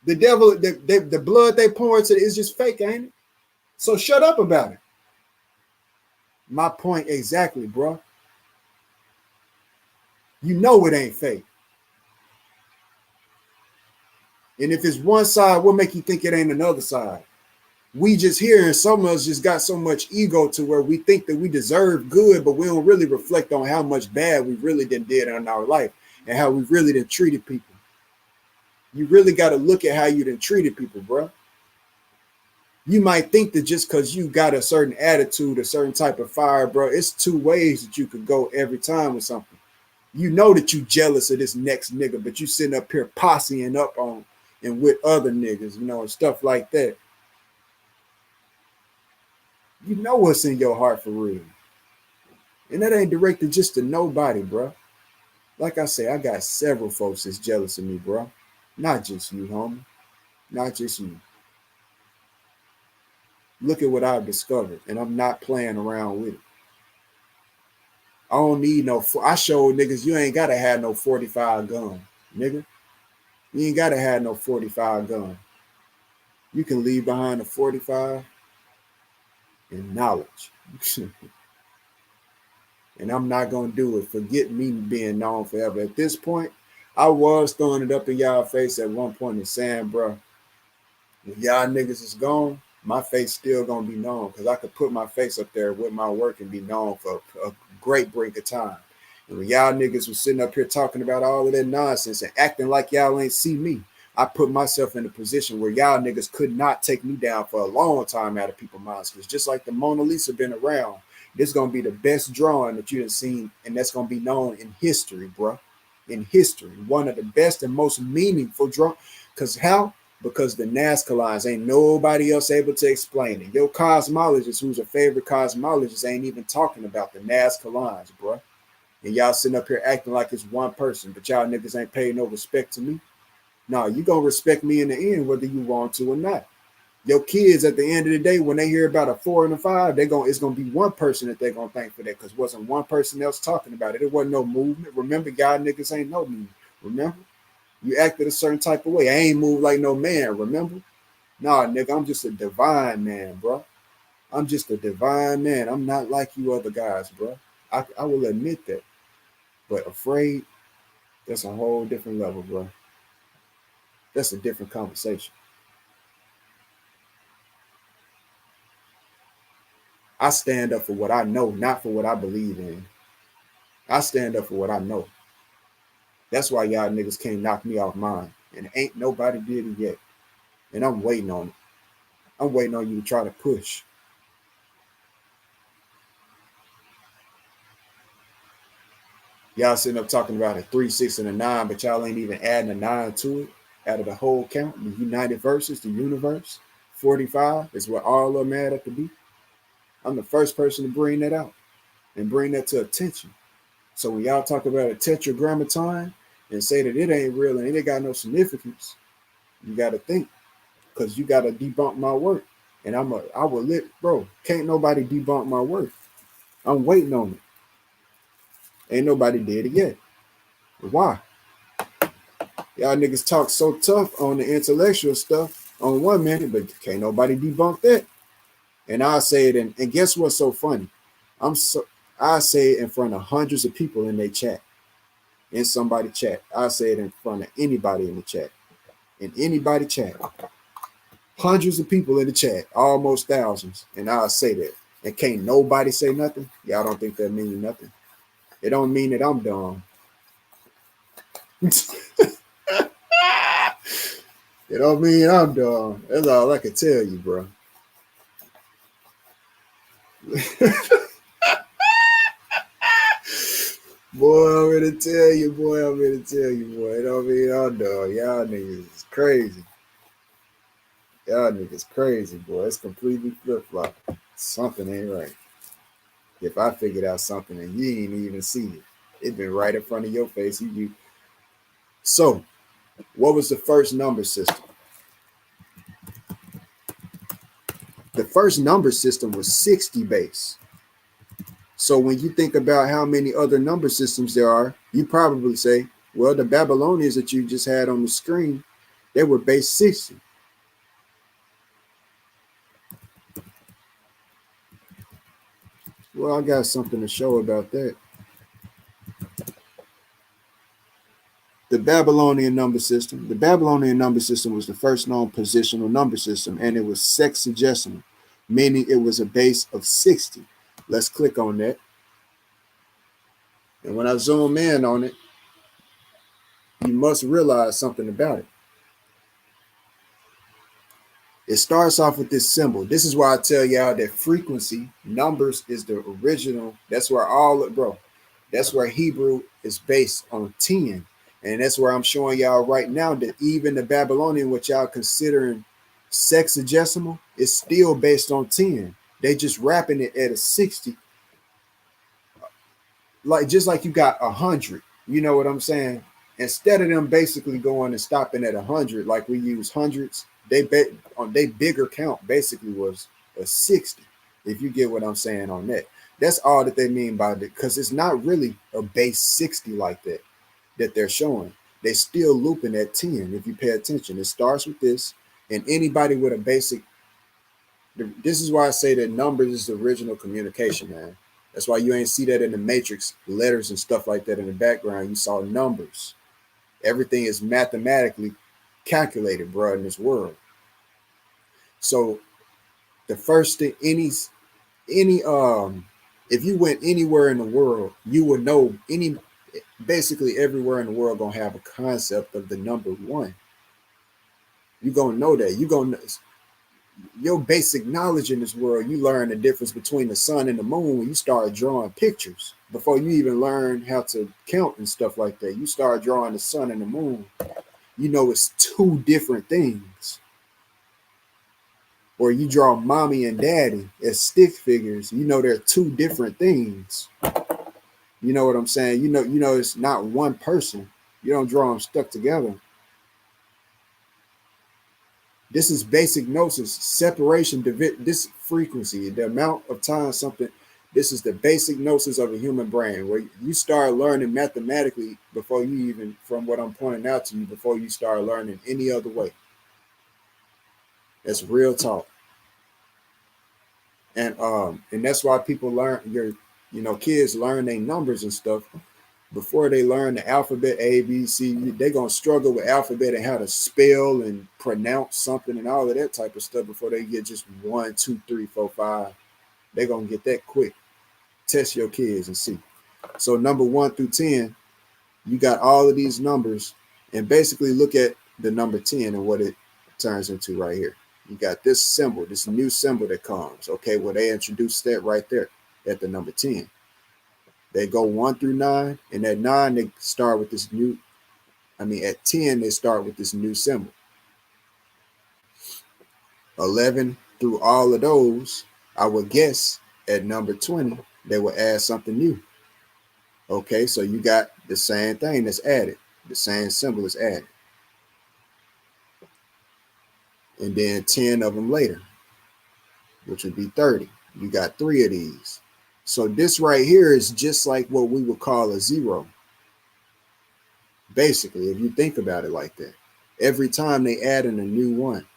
[SPEAKER 1] The devil, the blood they pour into it is just fake, ain't it? So shut up about it. My point exactly, bro. You know it ain't fake. And if it's one side, what make you think it ain't another side? We just here, and some of us just got so much ego to where we think that we deserve good, but we don't really reflect on how much bad we really did in our life and how we really done treated people. You really got to look at how you done treated people, bro. You might think that just because you got a certain attitude, a certain type of fire, bro, it's two ways that you could go every time with something. You know that you jealous of this next nigga, but you sitting up here posseing up on and with other niggas, you know, and stuff like that. You know what's in your heart for real. And that ain't directed just to nobody, bro. Like I say, I got several folks that's jealous of me, bro. Not just you, homie. Not just you. Look at what I've discovered, and I'm not playing around with it. I don't need no. I showed niggas you ain't gotta have no 45 gun, nigga. You ain't gotta have no 45 gun. You can leave behind a 45 in knowledge. And I'm not gonna do it. Forget me being known forever. At this point, I was throwing it up in y'all face at one point and saying, bro, when y'all niggas is gone, my face still gonna be known because I could put my face up there with my work and be known for a great break of time. And when y'all niggas was sitting up here talking about all of that nonsense and acting like y'all ain't see me, I put myself in a position where y'all niggas could not take me down for a long time out of people's minds. Because just like the Mona Lisa been around, this is gonna be the best drawing that you have seen, and that's gonna be known in history, bro. In history, one of the best and most meaningful draw. Because how? Because the Nazca lines ain't nobody else able to explain it. Your cosmologist, who's a favorite cosmologist, ain't even talking about the Nazca lines, bro. And y'all sitting up here acting like it's one person, but y'all niggas ain't paying no respect to me. No, you gonna respect me in the end, whether you want to or not. Your kids at the end of the day, when they hear about a 4 and a 5, it's gonna be one person that they're gonna thank for that, because wasn't one person else talking about it. It wasn't no movement. Remember, y'all niggas ain't no movement. Remember? You acted a certain type of way. I ain't moved like no man, remember? Nah, nigga, I'm just a divine man, bro. I'm just a divine man. I'm not like you other guys, bro. I will admit that. But afraid, that's a whole different level, bro. That's a different conversation. I stand up for what I know, not for what I believe in. I stand up for what I know. That's why y'all niggas can't knock me off mine. And ain't nobody did it yet. And I'm waiting on it. I'm waiting on you to try to push. Y'all sitting up talking about a 3, 6, and a 9, but y'all ain't even adding a 9 to it out of the whole count. The United Verses, the universe, 45 is what all of them add up to be. I'm the first person to bring that out and bring that to attention. So when y'all talk about a tetragrammaton and say that it ain't real and it ain't got no significance, you got to think, because you got to debunk my work. And I will bro, can't nobody debunk my work. I'm waiting on it. Ain't nobody did it yet. Why? Y'all niggas talk so tough on the intellectual stuff on 1 minute, but can't nobody debunk that. And I say it, and guess what's so funny? I say it in front of hundreds of people in their chat. In somebody chat. I say it in front of anybody in the chat. In anybody chat. Hundreds of people in the chat, almost thousands. And I'll say that. And can't nobody say nothing? Y'all don't think that means nothing? It don't mean that I'm dumb. It don't mean I'm dumb. That's all I can tell you, bro. Boy, I'm gonna tell you, boy. It don't mean I'm dumb. Y'all niggas is crazy. Y'all niggas crazy, boy. It's completely flip-flop. Something ain't right. If I figured out something and you ain't even see it, it been right in front of your face. So, what was the first number system? The first number system was 60 base. So when you think about how many other number systems there are, You probably say, well, the Babylonians that you just had on the screen, they were base 60. Well, I got something to show about that. The Babylonian number system. The Babylonian number system was the first known positional number system, and it was sexagesimal, meaning it was a base of 60. Let's click on that. And when I zoom in on it, you must realize something about it. It starts off with this symbol. This is why I tell y'all that frequency, numbers is the original. That's where that's where Hebrew is based on 10. And that's where I'm showing y'all right now that even the Babylonian, what y'all considering sexagesimal, is still based on 10. They just wrapping it at a 60. Like just like you got 100. You know what I'm saying? Instead of them basically going and stopping at 100, like we use hundreds, they on they bigger count basically was a 60. If you get what I'm saying on that, that's all that they mean by it, because it's not really a base 60 like that they're showing. They still looping at 10. If you pay attention, it starts with this, and anybody with a basic. This is why I say that numbers is the original communication, man. That's why you ain't see that in the matrix, letters and stuff like that in the background. You saw numbers. Everything is mathematically calculated, bro, in this world. So the first thing, any if you went anywhere in the world, you would know basically everywhere in the world gonna have a concept of the number one. You gonna know that. You gonna your basic knowledge in this world, you learn the difference between the sun and the moon when you start drawing pictures. Before you even learn how to count and stuff like that, you start drawing the sun and the moon. You know it's two different things. Or you draw mommy and daddy as stick figures, you know they're two different things. You know what I'm saying? You know it's not one person. You don't draw them stuck together. This is basic gnosis, separation, this frequency, the amount of time something. This is the basic gnosis of a human brain, where you start learning mathematically before you even, from what I'm pointing out to you, before you start learning any other way. That's real talk. And that's why people learn kids learn their numbers and stuff before they learn the alphabet A, B, C. They're gonna struggle with alphabet and how to spell and pronounce something and all of that type of stuff before they get just 1, 2, 3, 4, 5. They're gonna get that quick. Test your kids and see. So number 1 through 10, you got all of these numbers, and basically look at the number 10 and what it turns into right here. You got this symbol, this new symbol that comes. Okay, well, they introduced that right there at the number 10. They go 1 through 9, and at 9, they start with this new, at 10, they start with this new symbol. 11 through all of those, I would guess at number 20, they will add something new. Okay, so you got the same thing that's added. The same symbol is added. And then 10 of them later, which would be 30. You got 3 of these. So this right here is just like what we would call a zero. Basically, if you think about it like that. Every time they add in a new one.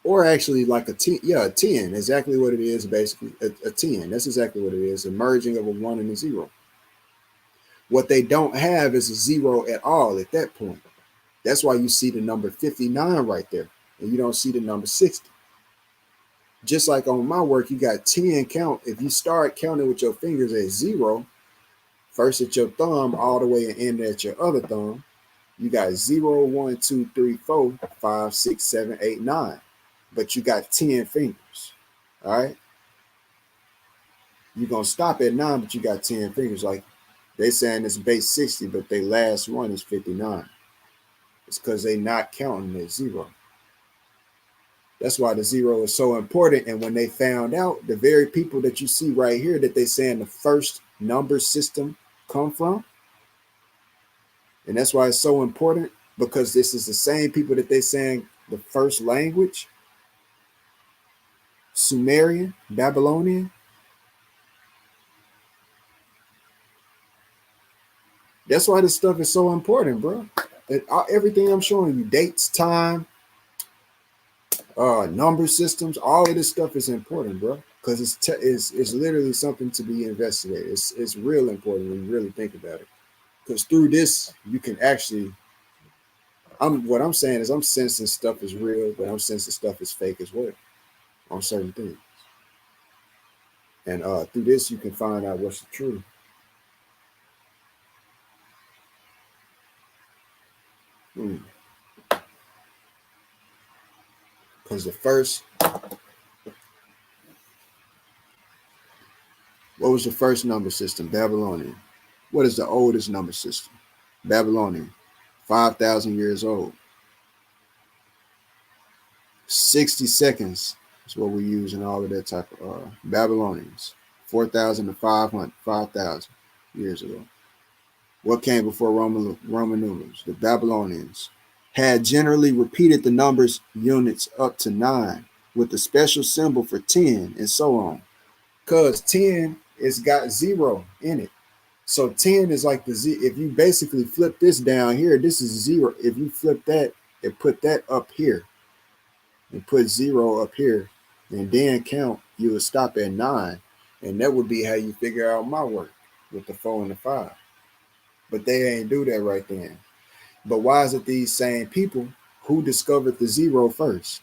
[SPEAKER 1] Or actually like a 10. Yeah, a 10. Exactly what it is, basically. A 10. That's exactly what it is. A merging of a 1 and a 0. What they don't have is a 0 at all at that point. That's why you see the number 59 right there. And you don't see the number 60. Just like on my work, you got 10 count. If you start counting with your fingers at 0, first at your thumb all the way and end at your other thumb, you got 0, 1, 2, 3, 4, 5, 6, 7, 8, 9. But you got 10 fingers. All right. You're going to stop at 9, but you got 10 fingers. Like they saying it's base 60, but their last one is 59. It's because they not counting at 0. That's why the 0 is so important. And when they found out, the very people that you see right here that they saying the first number system come from, and that's why it's so important, because this is the same people that they saying the first language, Sumerian, Babylonian. That's why this stuff is so important, bro. Everything I'm showing you, dates, time, number systems, all of this stuff is important, bro. Because it's literally something to be investigated. It's real important when you really think about it. Because through this, you can actually. What I'm saying is I'm sensing stuff is real, but I'm sensing stuff is fake as well on certain things. And through this, you can find out what's the truth. Because what was the first number system? Babylonian. What is the oldest number system? Babylonian. 5,000 years old. 60 seconds is what we use in all of that type of Babylonians. 4,000 to 5,000 years ago. What came before Roman numerals? The Babylonians had generally repeated the numbers units up to 9 with a special symbol for 10 and so on. Because 10 is got 0 in it. So 10 is like the Z. If you basically flip this down here, this is 0. If you flip that and put that up here and put 0 up here and then count, you would stop at 9. And that would be how you figure out my work with the 4 and the 5. But they ain't do that right then. But why is it these same people who discovered the 0 first?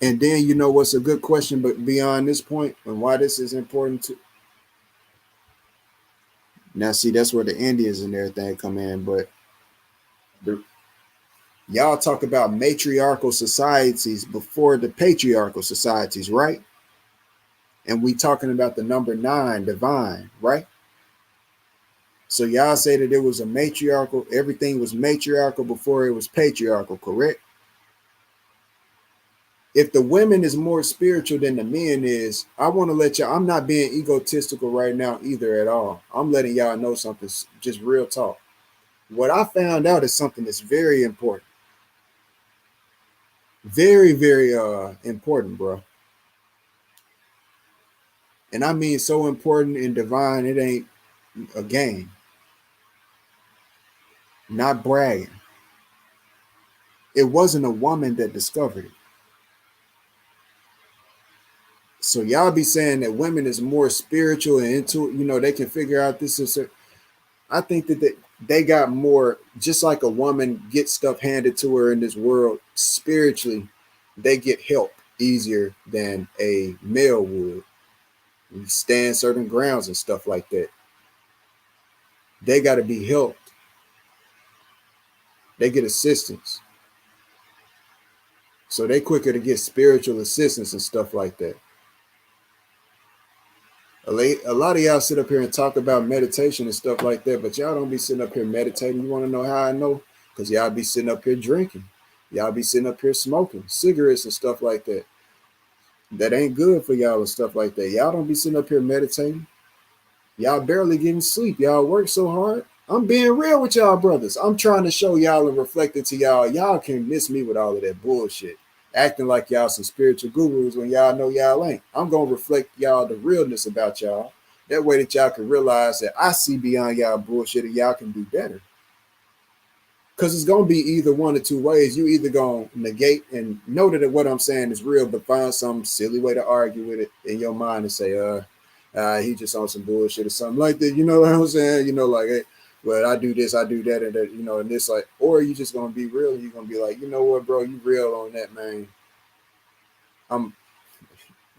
[SPEAKER 1] And then you know what's a good question, but beyond this point and why this is important to now see that's where the Indians and everything come in, but the, y'all talk about matriarchal societies before the patriarchal societies, right? And we talking about the number 9, divine, right? So y'all say that it was a matriarchal, everything was matriarchal before it was patriarchal, correct? If the women is more spiritual than the men is, I want to let y'all, I'm not being egotistical right now either at all. I'm letting y'all know something, just real talk. What I found out is something that's very important. Very, very important, bro. And I mean so important and divine, it ain't a game. Not bragging. It wasn't a woman that discovered it. So y'all be saying that women is more spiritual and into, they can figure out this is I think that they got more, just like a woman gets stuff handed to her in this world spiritually, they get help easier than a male would. You stand certain grounds and stuff like that. They got to be helped. They get assistance. So they quicker to get spiritual assistance and stuff like that. A lot of y'all sit up here and talk about meditation and stuff like that, but y'all don't be sitting up here meditating. You want to know how I know? Because y'all be sitting up here drinking. Y'all be sitting up here smoking cigarettes and stuff like that. That ain't good for y'all and stuff like that. Y'all don't be sitting up here meditating. Y'all barely getting sleep. Y'all work so hard. I'm being real with y'all brothers. I'm trying to show y'all and reflect it to y'all. Y'all can miss me with all of that bullshit. Acting like y'all some spiritual gurus when y'all know y'all ain't. I'm going to reflect y'all the realness about y'all. That way that y'all can realize that I see beyond y'all bullshit and y'all can do better. Because it's going to be either one or two ways. You either going to negate and know that what I'm saying is real, but find some silly way to argue with it in your mind and say, he just on some bullshit or something like that. You know what I'm saying? Like, hey, well, I do this, I do that, and that, and this, like, or you just going to be real and you're going to be like, you know what, bro, you real on that, man.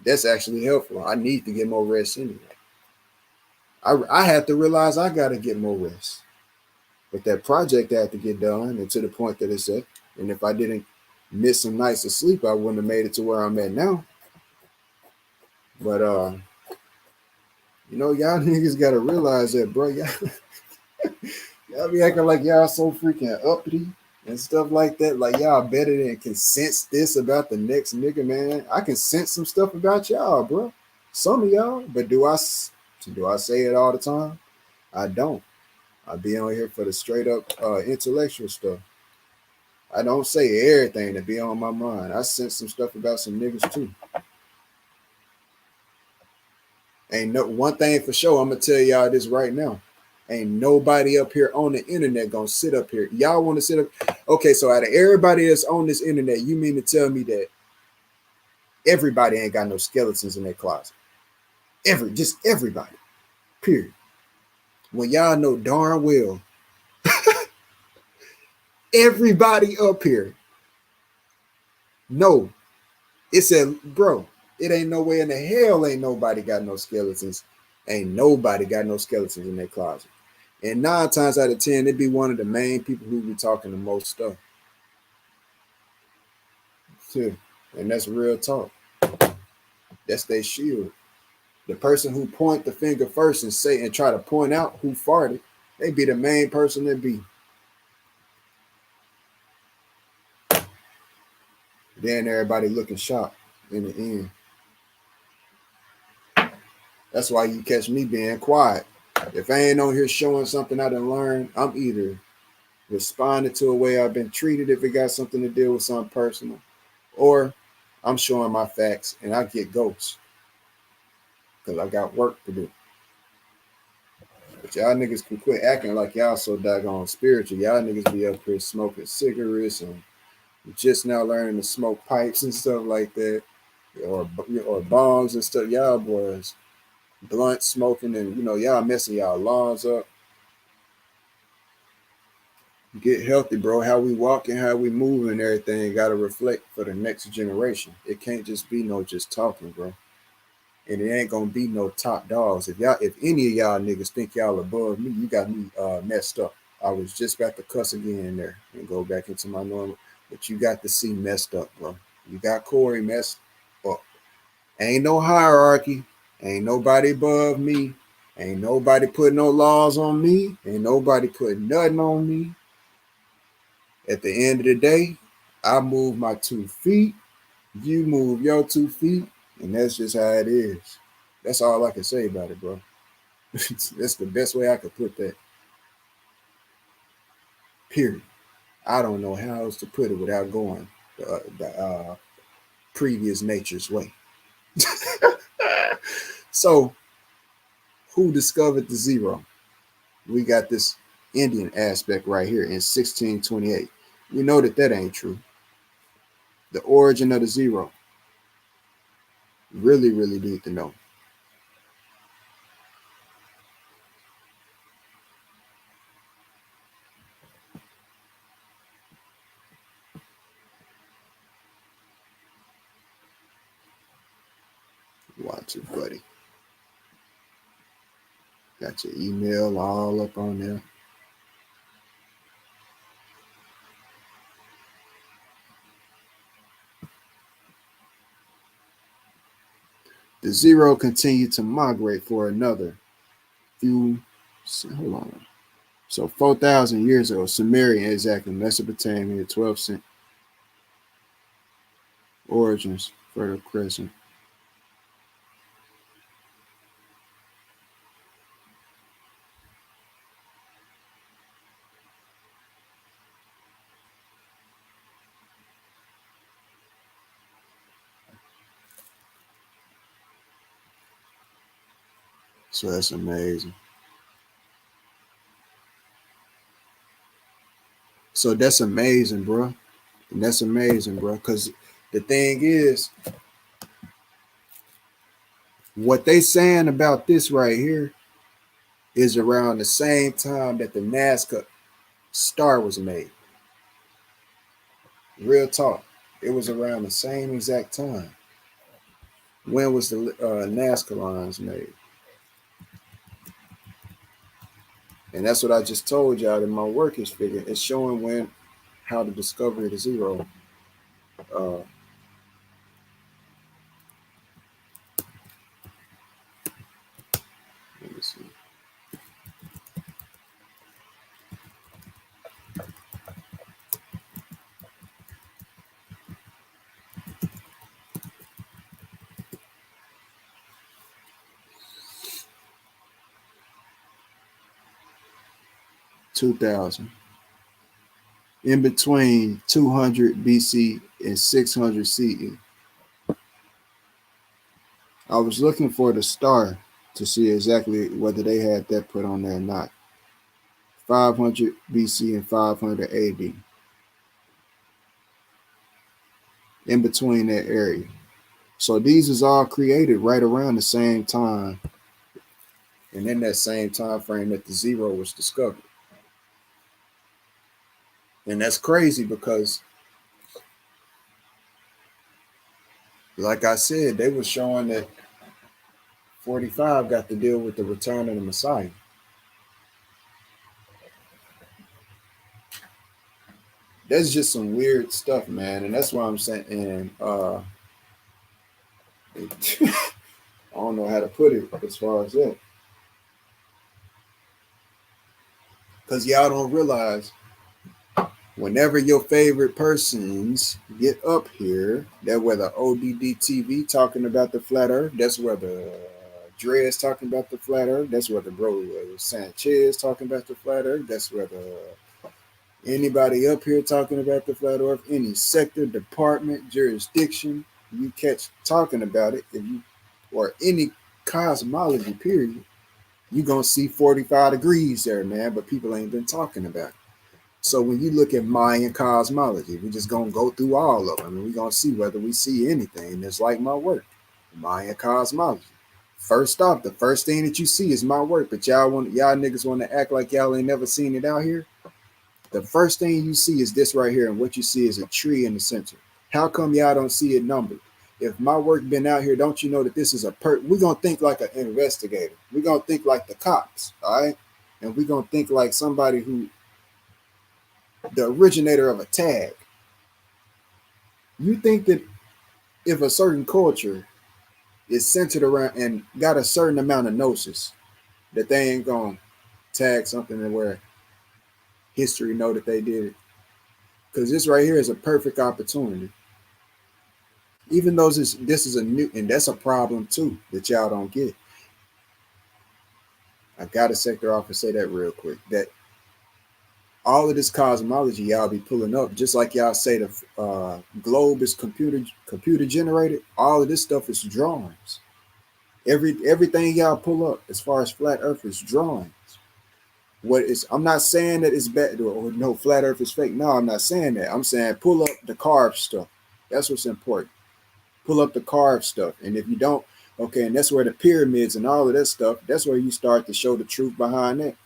[SPEAKER 1] That's actually helpful. I need to get more rest anyway. I have to realize I got to get more rest. But that project had to get done and to the point that it's at. And if I didn't miss some nights of sleep, I wouldn't have made it to where I'm at now. But y'all niggas gotta realize that, bro. Y'all be acting like y'all so freaking uppity and stuff like that. Like y'all better than can sense this about the next nigga, man. I can sense some stuff about y'all, bro. Some of y'all, but do I say it all the time? I don't. I be on here for the straight up intellectual stuff. I don't say everything that be on my mind. I sense some stuff about some niggas too. Ain't no one thing for sure. I'm gonna tell y'all this right now. Ain't nobody up here on the internet gonna sit up here. Y'all want to sit up? Okay, so out of everybody that's on this internet, you mean to tell me that everybody ain't got no skeletons in their closet? Just everybody. Period. When y'all know darn well, everybody up here, no, it said, bro, it ain't no way in the hell ain't nobody got no skeletons. Ain't nobody got no skeletons in their closet. And 9 times out of 10, it be one of the main people who be talking the most stuff. Too. And that's real talk. That's their shield. The person who point the finger first and say and try to point out who farted, they be the main person that be. Then everybody looking shocked in the end. That's why you catch me being quiet. If I ain't on here showing something I done learned, I'm either responding to a way I've been treated if it got something to do with something personal, or I'm showing my facts and I get ghosts because I got work to do. But y'all niggas can quit acting like y'all so daggone spiritual. Y'all niggas be up here smoking cigarettes and just now learning to smoke pipes and stuff like that, or bongs and stuff. Y'all boys blunt smoking and y'all messing y'all lawns up. Get healthy, bro. How we walk and how we move and everything got to reflect for the next generation. It can't just be no just talking, bro. And it ain't gonna be no top dogs. If any of y'all niggas think y'all above me, you got me messed up. I was just about to cuss again in there and go back into my normal, but you got to see messed up, bro. You got Corey messed up. Ain't no hierarchy. Ain't nobody above me. Ain't nobody putting no laws on me. Ain't nobody putting nothing on me. At the end of the day, I move my 2 feet. You move your 2 feet, and that's just how it is. That's all I can say about it, bro. That's the best way I could put that. Period. I don't know how else to put it without going the previous nature's way. So, who discovered the zero? We got this Indian aspect right here in 1628. We know that ain't true. The origin of the zero. Really, really need to know. Watch it, buddy. Got your email all up on there. The zero continued to migrate for another few. Hold on. So 4,000 years ago, Sumerian, exactly, Mesopotamia, 12th century origins, Fertile Crescent. So that's amazing. So that's amazing, bro. And that's amazing, bro. Because the thing is, what they saying about this right here is around the same time that the Nazca star was made. Real talk. It was around the same exact time. When was the Nazca lines made? And that's what I just told y'all that my work is figuring. It's showing how the discovery of the zero. Uh, let me see. 2000. In between 200 BC and 600 CE. I was looking for the star to see exactly whether they had that put on there or not. 500 BC and 500 AD, in between that area. So these is all created right around the same time, and in that same time frame that the zero was discovered. And that's crazy because, like I said, they were showing that 45 got to deal with the return of the Messiah. That's just some weird stuff, man. And that's why I'm saying, and I don't know how to put it as far as that. Because y'all don't realize whenever your favorite persons get up here, that whether ODD TV talking about the flat earth, that's whether Dre's talking about the flat earth, that's whether bro Sanchez talking about the flat earth, that's whether anybody up here talking about the flat earth, any sector, department, jurisdiction, you catch talking about it, if you or any cosmology period, you gonna see 45 degrees there, man. But people ain't been talking about it. So when you look at Mayan cosmology, we're just gonna go through all of them, and we're gonna see whether we see anything that's like my work, Mayan cosmology. First off, the first thing that you see is my work, but y'all niggas want to act like y'all ain't never seen it out here. The first thing you see is this right here, and what you see is a tree in the center. How come y'all don't see it numbered? If my work been out here, don't you know that this is we're gonna think like an investigator. We're gonna think like the cops, all right? And we're gonna think like somebody who the originator of a tag. You think that if a certain culture is centered around and got a certain amount of gnosis, that they ain't gonna tag something where history know that they did it? Because this right here is a perfect opportunity. Even though this is a new, and that's a problem too that y'all don't get. I got to sector off and say that real quick. That all of this cosmology y'all be pulling up, just like y'all say the globe is computer generated. All of this stuff is drawings. Everything y'all pull up as far as flat Earth is drawings. What is? I'm not saying that it's bad or no flat Earth is fake. No, I'm not saying that. I'm saying pull up the carved stuff. That's what's important. Pull up the carved stuff, and if you don't, okay, and that's where the pyramids and all of that stuff. That's where you start to show the truth behind that.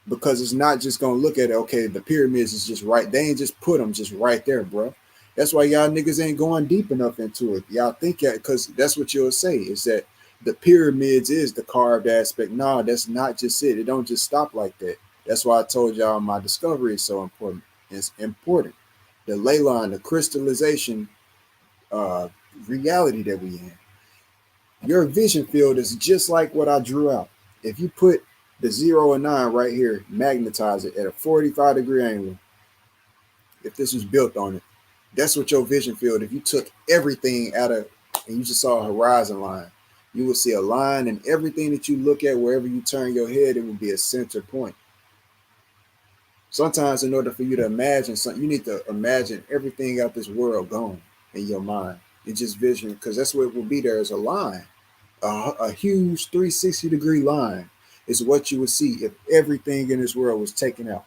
[SPEAKER 1] Because it's not just gonna look at it, okay, the pyramids is just right. They ain't just put them just right there, bro. That's why y'all niggas ain't going deep enough into it. Y'all think that because that's what you'll say is that the pyramids is the carved aspect. No, that's not just it. It don't just stop like that. That's why I told y'all my discovery is so important. It's important. The ley line, the crystallization uh reality that we in. Your vision field is just like what I drew out. If you put the 0 and 9 right here, magnetize it at a 45-degree angle, if this was built on it, that's what your vision field, if you took everything out of, and you just saw a horizon line, you would see a line, and everything that you look at, wherever you turn your head, it would be a center point. Sometimes in order for you to imagine something, you need to imagine everything out this world gone in your mind. It's just vision, because that's what it will be there as a line. A huge 360-degree line is what you would see if everything in this world was taken out.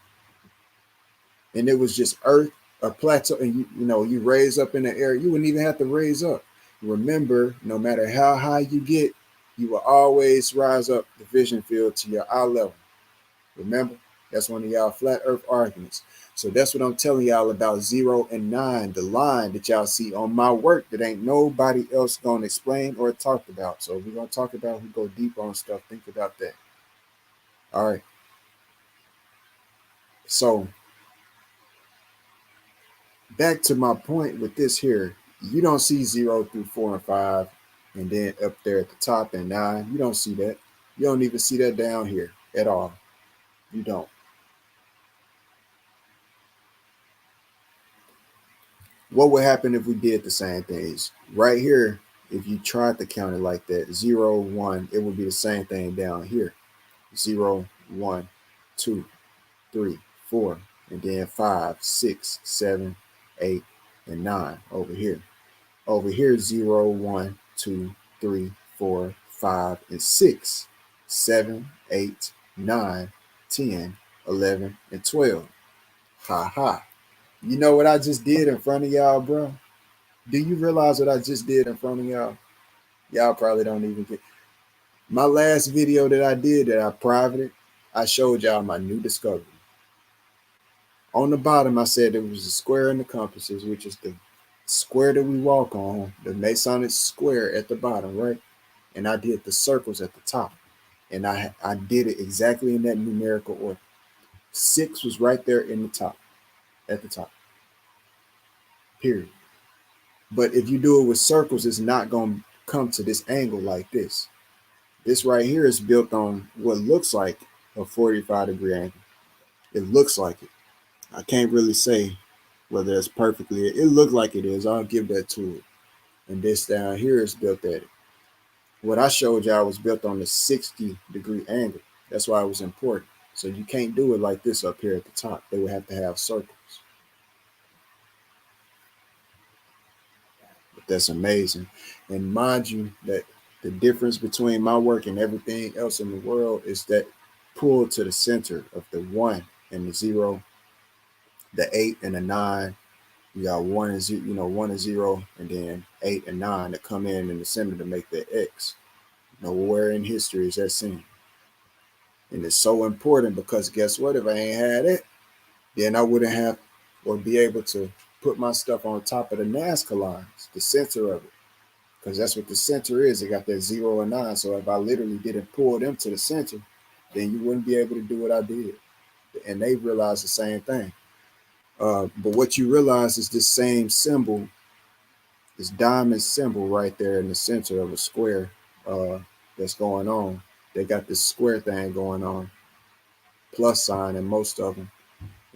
[SPEAKER 1] And it was just earth, a plateau, and you raise up in the air. You wouldn't even have to raise up. Remember, no matter how high you get, you will always rise up the vision field to your eye level. Remember, that's one of y'all flat earth arguments. So that's what I'm telling y'all about 0 and 9, the line that y'all see on my work that ain't nobody else gonna explain or talk about. So we're gonna talk about, we go deep on stuff. Think about that. All right. So back to my point with this here, you don't see 0 through 4 and 5, and then up there at the top and 9. You don't see that. You don't even see that down here at all. You don't. What would happen if we did the same things? Right here, if you tried to count it like that, 0, 1, it would be the same thing down here. 0, 1, 2, 3, 4, and then 5, 6, 7, 8, and 9 over here. Over here, 0, 1, 2, 3, 4, 5, and 6, 7, 8, 9, 10, 11, and 12. Ha ha. You know what I just did in front of y'all, bro? Do you realize what I just did in front of y'all? Y'all probably don't even get. My last video that I did that I privated, I showed y'all my new discovery. On the bottom, I said there was a square in the compasses, which is the square that we walk on, the Masonic square at the bottom, right? And I did the circles at the top. And I did it exactly in that numerical order. 6 was right there in the top, at the top, period. But if you do it with circles, it's not going to come to this angle like this. This right here is built on what looks like a 45-degree angle. It looks like it. I can't really say whether it's perfectly. It looked like it is. I'll give that to it. And this down here is built at it. What I showed y'all was built on the 60-degree angle. That's why it was important. So you can't do it like this up here at the top. They would have to have circles. But that's amazing. And mind you that the difference between my work and everything else in the world is that pull to the center of the 1 and the 0, the 8 and the 9. You got 1 and 0, 1 and 0, and then 8 and 9 that come in the center to make that X. Nowhere in history is that seen. And it's so important because guess what? If I ain't had it, then I wouldn't have or be able to put my stuff on top of the Nazca lines, the center of it. Because that's what the center is. It got that 0 and 9. So if I literally didn't pull them to the center, then you wouldn't be able to do what I did. And they realized the same thing. But what you realize is this same symbol, this diamond symbol right there in the center of a square that's going on. They got this square thing going on, plus sign in most of them.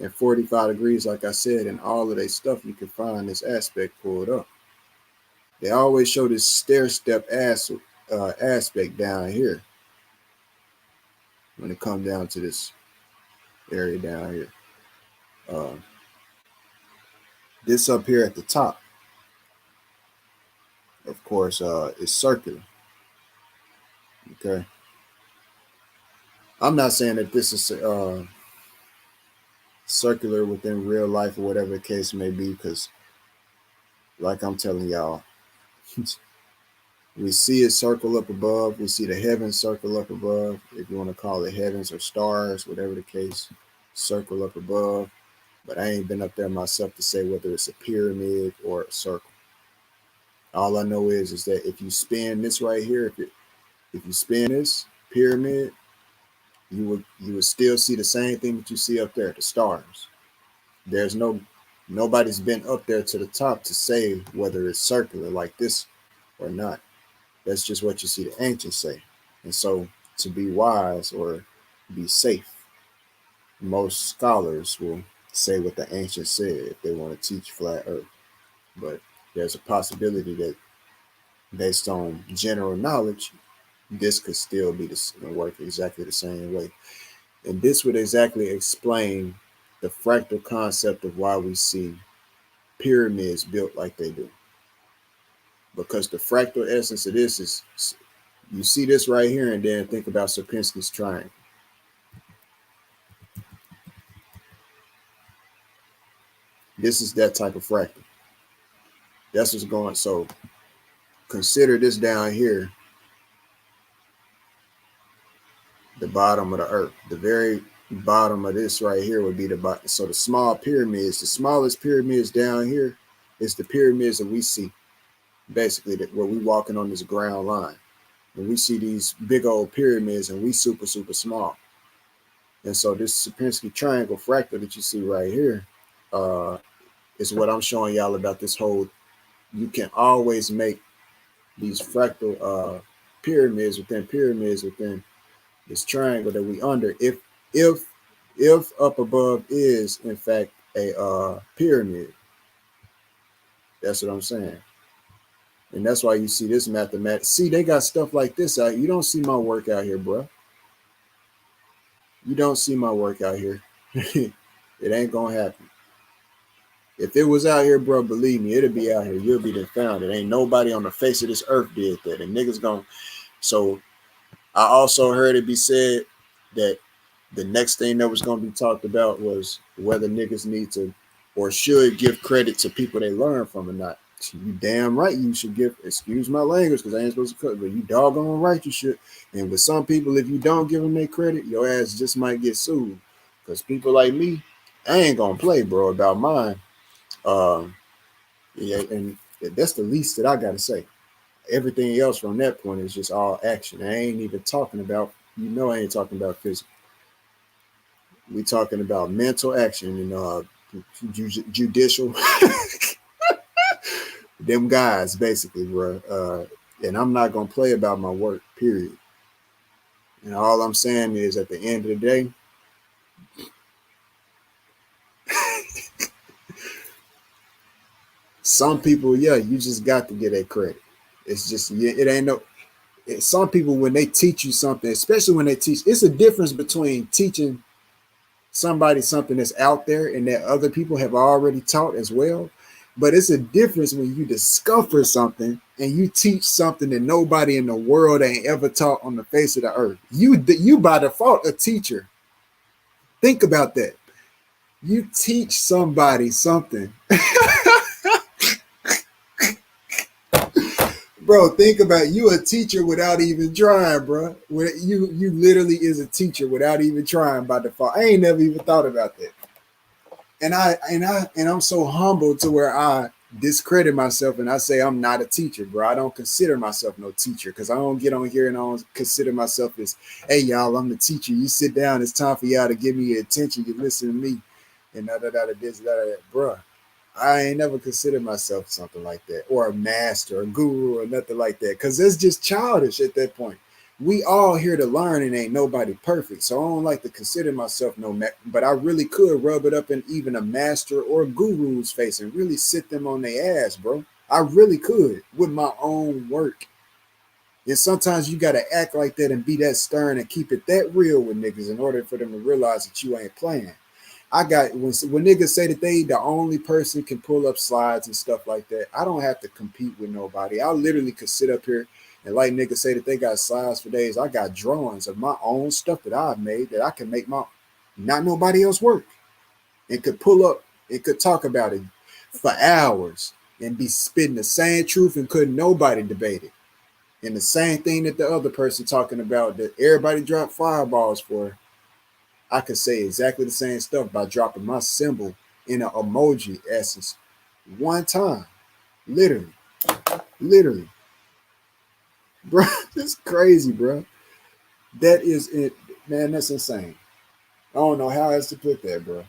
[SPEAKER 1] And 45 degrees, like I said, in all of their stuff, you can find this aspect pulled up. They always show this stair-step aspect down here when it comes down to this area down here. This up here at the top, of course, is circular. Okay. I'm not saying that this is circular within real life or whatever the case may be, because like I'm telling y'all, we see it circle up above. We see the heavens circle up above, if you want to call it heavens or stars, whatever the case, circle up above. But I ain't been up there myself to say whether it's a pyramid or a circle. All I know is that if you spin this right here, if you spin this pyramid, you would still see the same thing that you see up there, the stars. There's nobody's been up there to the top to say whether it's circular like this or not. That's just what you see the ancients say. And so to be wise or be safe, most scholars will say what the ancients said if they want to teach flat earth. But there's a possibility that based on general knowledge, this could still be work exactly the same way. And this would exactly explain the fractal concept of why we see pyramids built like they do. Because the fractal essence of this is, you see this right here and then think about Sierpinski's triangle. This is that type of fractal. That's what's going. So consider this down here, the bottom of the earth. The very bottom of this right here would be the bottom. So the small pyramids, the smallest pyramids down here is the pyramids that we see. Basically, that where we walking on this ground line. And we see these big old pyramids and we super, super small. And so this Sierpinski triangle fractal that you see right here is what I'm showing y'all about this whole, you can always make these fractal pyramids within this triangle that we under, if up above is in fact a pyramid. That's what I'm saying. And that's why you see this mathematics. See, they got stuff like this out. You don't see my work out here, bro. You don't see my work out here. It ain't gonna happen. If it was out here, bro, believe me, it'll be out here. You'll be found. It ain't nobody on the face of this earth did that. And niggas gonna So I also heard it be said that the next thing that was going to be talked about was whether niggas need to or should give credit to people they learn from or not. You damn right you should give, excuse my language because I ain't supposed to cut, but you doggone right you should. And with some people, if you don't give them their credit, your ass just might get sued. Because people like me, I ain't going to play, bro, about mine. Yeah, and that's the least that I got to say. Everything else from that point is just all action. I ain't even talking about, I ain't talking about physical. We talking about mental action and judicial, them guys basically, bro. And I'm not gonna play about my work, period. And all I'm saying is, at the end of the day, some people, yeah, you just got to get that credit. It's just, yeah, it ain't no. Some people, when they teach you something, especially when they teach, it's a difference between teaching somebody something that's out there and that other people have already taught as well. But it's a difference when you discover something and you teach something that nobody in the world ain't ever taught on the face of the earth. You by default a teacher. Think about that. You teach somebody something. Bro, think about it. You a teacher without even trying, bro. You literally is a teacher without even trying by default. I ain't never even thought about that. And I'm so humble to where I discredit myself and I say I'm not a teacher, bro. I don't consider myself no teacher because I don't get on here and I don't consider myself as, hey y'all, I'm the teacher. You sit down, it's time for y'all to give me your attention. You listen to me, and this, that, bro. I ain't never considered myself something like that, or a master, or a guru, or nothing like that, because it's just childish at that point. We all here to learn, and ain't nobody perfect. So I don't like to consider myself but I really could rub it up in even a master or guru's face and really sit them on their ass, bro. I really could with my own work. And sometimes you gotta act like that and be that stern and keep it that real with niggas in order for them to realize that you ain't playing. I got when niggas say that they the only person can pull up slides and stuff like that, I don't have to compete with nobody. I literally could sit up here and like niggas say that they got slides for days. I got drawings of my own stuff that I've made that I can make my not nobody else work and could pull up and could talk about it for hours and be spitting the same truth and couldn't nobody debate it. And the same thing that the other person talking about that everybody dropped fireballs for, I could say exactly the same stuff by dropping my symbol in an emoji essence one time. Literally. Literally. Bro, that's crazy, bro. That is it. Man, that's insane. I don't know how else to put that, bro.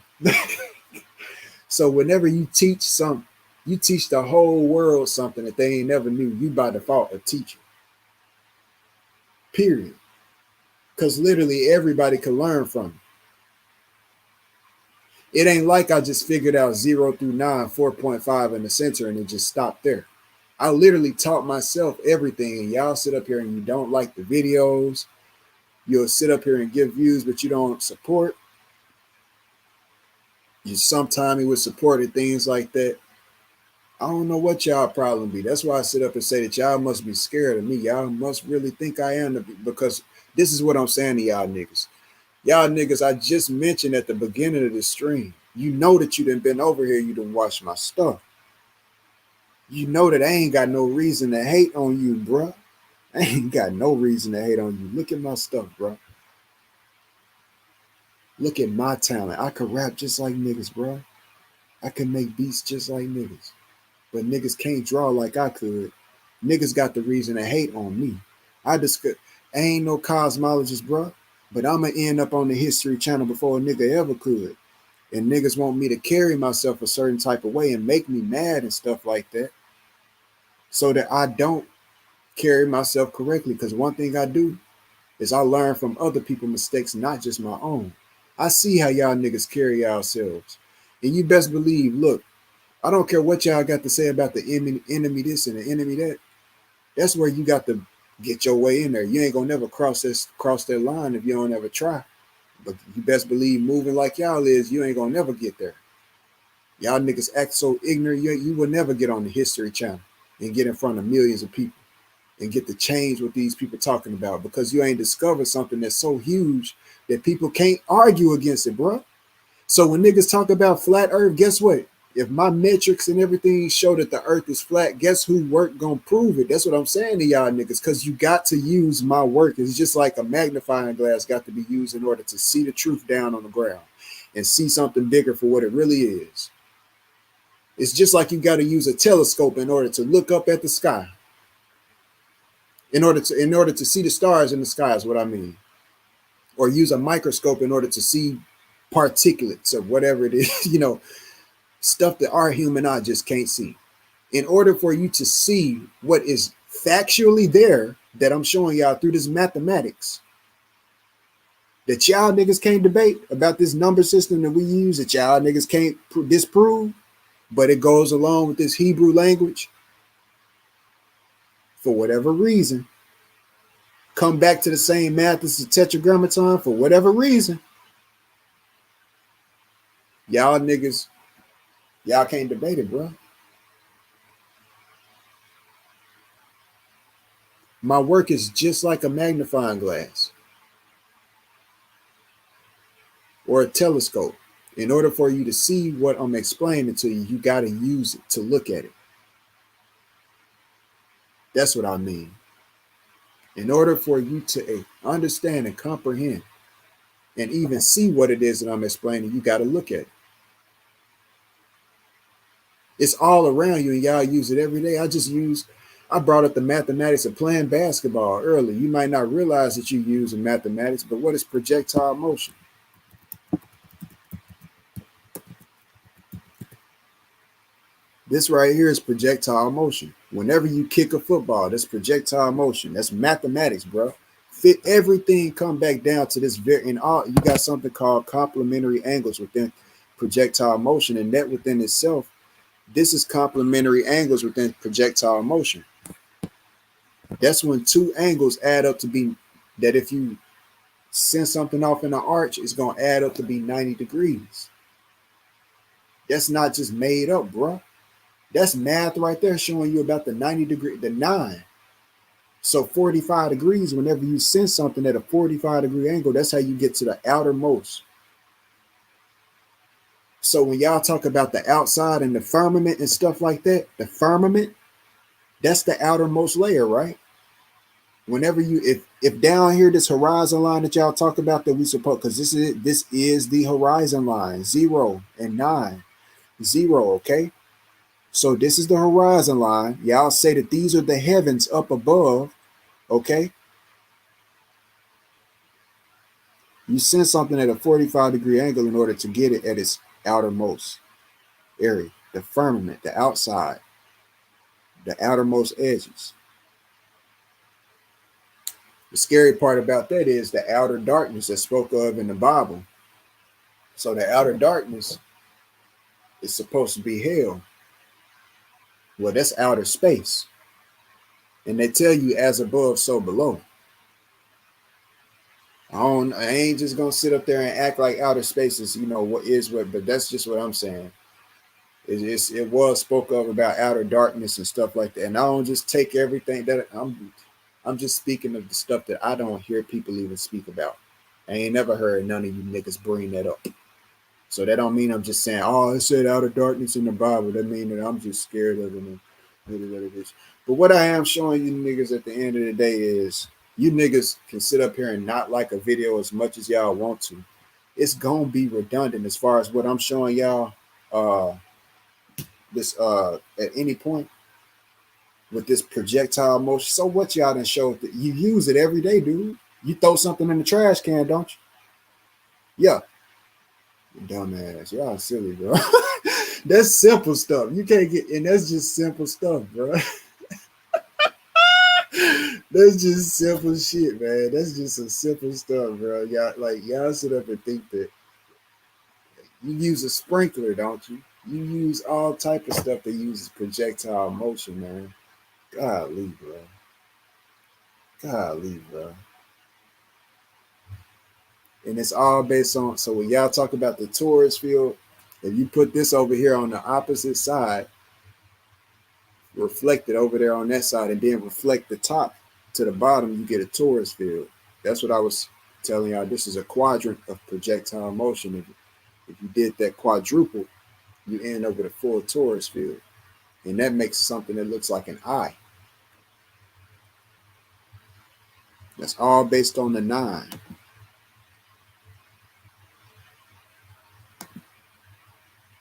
[SPEAKER 1] So whenever you teach something, you teach the whole world something that they ain't never knew. You by default a teacher. Period. Because literally everybody can learn from it. It ain't like I just figured out 0 through 9, 4.5 in the center and it just stopped there. I literally taught myself everything, and y'all sit up here and you don't like the videos. You'll sit up here and give views, but you don't support. You sometime would support and things like that. I don't know what y'all problem be. That's why I sit up and say that y'all must be scared of me. Y'all must really think I am, because this is what I'm saying to y'all niggas. Y'all niggas, I just mentioned at the beginning of the stream, you know that you done been over here, you done watched my stuff. You know that I ain't got no reason to hate on you, bruh. I ain't got no reason to hate on you. Look at my stuff, bro. Look at my talent. I could rap just like niggas, bro. I can make beats just like niggas. But niggas can't draw like I could. Niggas got the reason to hate on me. I ain't no cosmologist, bro. But I'ma end up on the History Channel before a nigga ever could. And niggas want me to carry myself a certain type of way and make me mad and stuff like that. So that I don't carry myself correctly. Because one thing I do is I learn from other people's mistakes, not just my own. I see how y'all niggas carry yourselves. And you best believe, look, I don't care what y'all got to say about the enemy this and the enemy that. That's where you got to get your way in there. You ain't gonna never cross that line if you don't ever try. But you best believe moving like y'all is, you ain't gonna never get there. Y'all niggas act so ignorant, you will never get on the History Channel and get in front of millions of people. and get to change what these people talking about, because you ain't discovered something that's so huge that people can't argue against it, bro. So when niggas talk about flat earth, guess what? If my metrics and everything show that the earth is flat, guess who work gonna prove it? That's what I'm saying to y'all niggas, because you got to use my work. It's just like a magnifying glass got to be used in order to see the truth down on the ground and see something bigger for what it really is. It's just like you got to use a telescope in order to look up at the sky. In order to see the stars in the sky is what I mean. Or use a microscope in order to see particulates or whatever it is, stuff that our human eye just can't see. In order for you to see what is factually there that I'm showing y'all through this mathematics that y'all niggas can't debate about, this number system that we use that y'all niggas can't disprove, but it goes along with this Hebrew language, for whatever reason, come back to the same math as the tetragrammaton for whatever reason, y'all niggas, y'all can't debate it, bro. My work is just like a magnifying glass or a telescope. In order for you to see what I'm explaining to you, you got to use it to look at it. That's what I mean. In order for you to understand and comprehend and even see what it is that I'm explaining, you got to look at it. It's all around you and y'all use it every day. I brought up the mathematics of playing basketball early. You might not realize that you're using mathematics, but what is projectile motion? This right here is projectile motion. Whenever you kick a football, that's projectile motion. That's mathematics, bro. Fit everything come back down to this you got something called complementary angles within projectile motion, and that within itself, this is complementary angles within projectile motion. That's when two angles add up to be, that if you send something off in an arch, it's gonna add up to be 90 degrees. That's not just made up, bro. That's math right there showing you about the 90 degree, the 9. So 45 degrees, whenever you send something at a 45-degree angle, that's how you get to the outermost. So when y'all talk about the outside and the firmament and stuff like that, the firmament, that's the outermost layer, right? Whenever if down here, this horizon line that y'all talk about that we suppose, because this is the horizon line, 0 and 9, 0, okay? So this is the horizon line. Y'all say that these are the heavens up above, okay? You send something at a 45-degree angle in order to get it at its outermost area, the firmament, the outside, the outermost edges. The scary part about that is the outer darkness that's spoke of in the Bible. So the outer darkness is supposed to be hell. Well, that's outer space. And they tell you as above, so below. I ain't just gonna sit up there and act like outer space is, but that's just what I'm saying. It was spoke of about outer darkness and stuff like that. And I don't just take everything that I'm just speaking of the stuff that I don't hear people even speak about. I ain't never heard none of you niggas bring that up. So that don't mean I'm just saying, oh, it said outer darkness in the Bible. That mean that I'm just scared of it. But what I am showing you niggas at the end of the day is, you niggas can sit up here and not like a video as much as y'all want to. It's gonna be redundant as far as what I'm showing y'all at any point with this projectile motion. So what y'all done showed that you use it every day, dude. You throw something in the trash can, don't you? Yeah. Dumbass. Y'all silly, bro. That's simple stuff. You can't get, and that's just simple stuff, bro. That's just simple shit, man. That's just some simple stuff, bro. Y'all sit up and think that you use a sprinkler, don't you? You use all type of stuff that uses projectile motion, man. Golly, bro. Golly, bro. And it's all based on, so when y'all talk about the torus field, if you put this over here on the opposite side, reflect it over there on that side, and then reflect the top to the bottom, you get a torus field. That's what I was telling y'all. This is a quadrant of projectile motion. If you did that quadruple, you end up with a full torus field. And that makes something that looks like an eye. That's all based on the 9.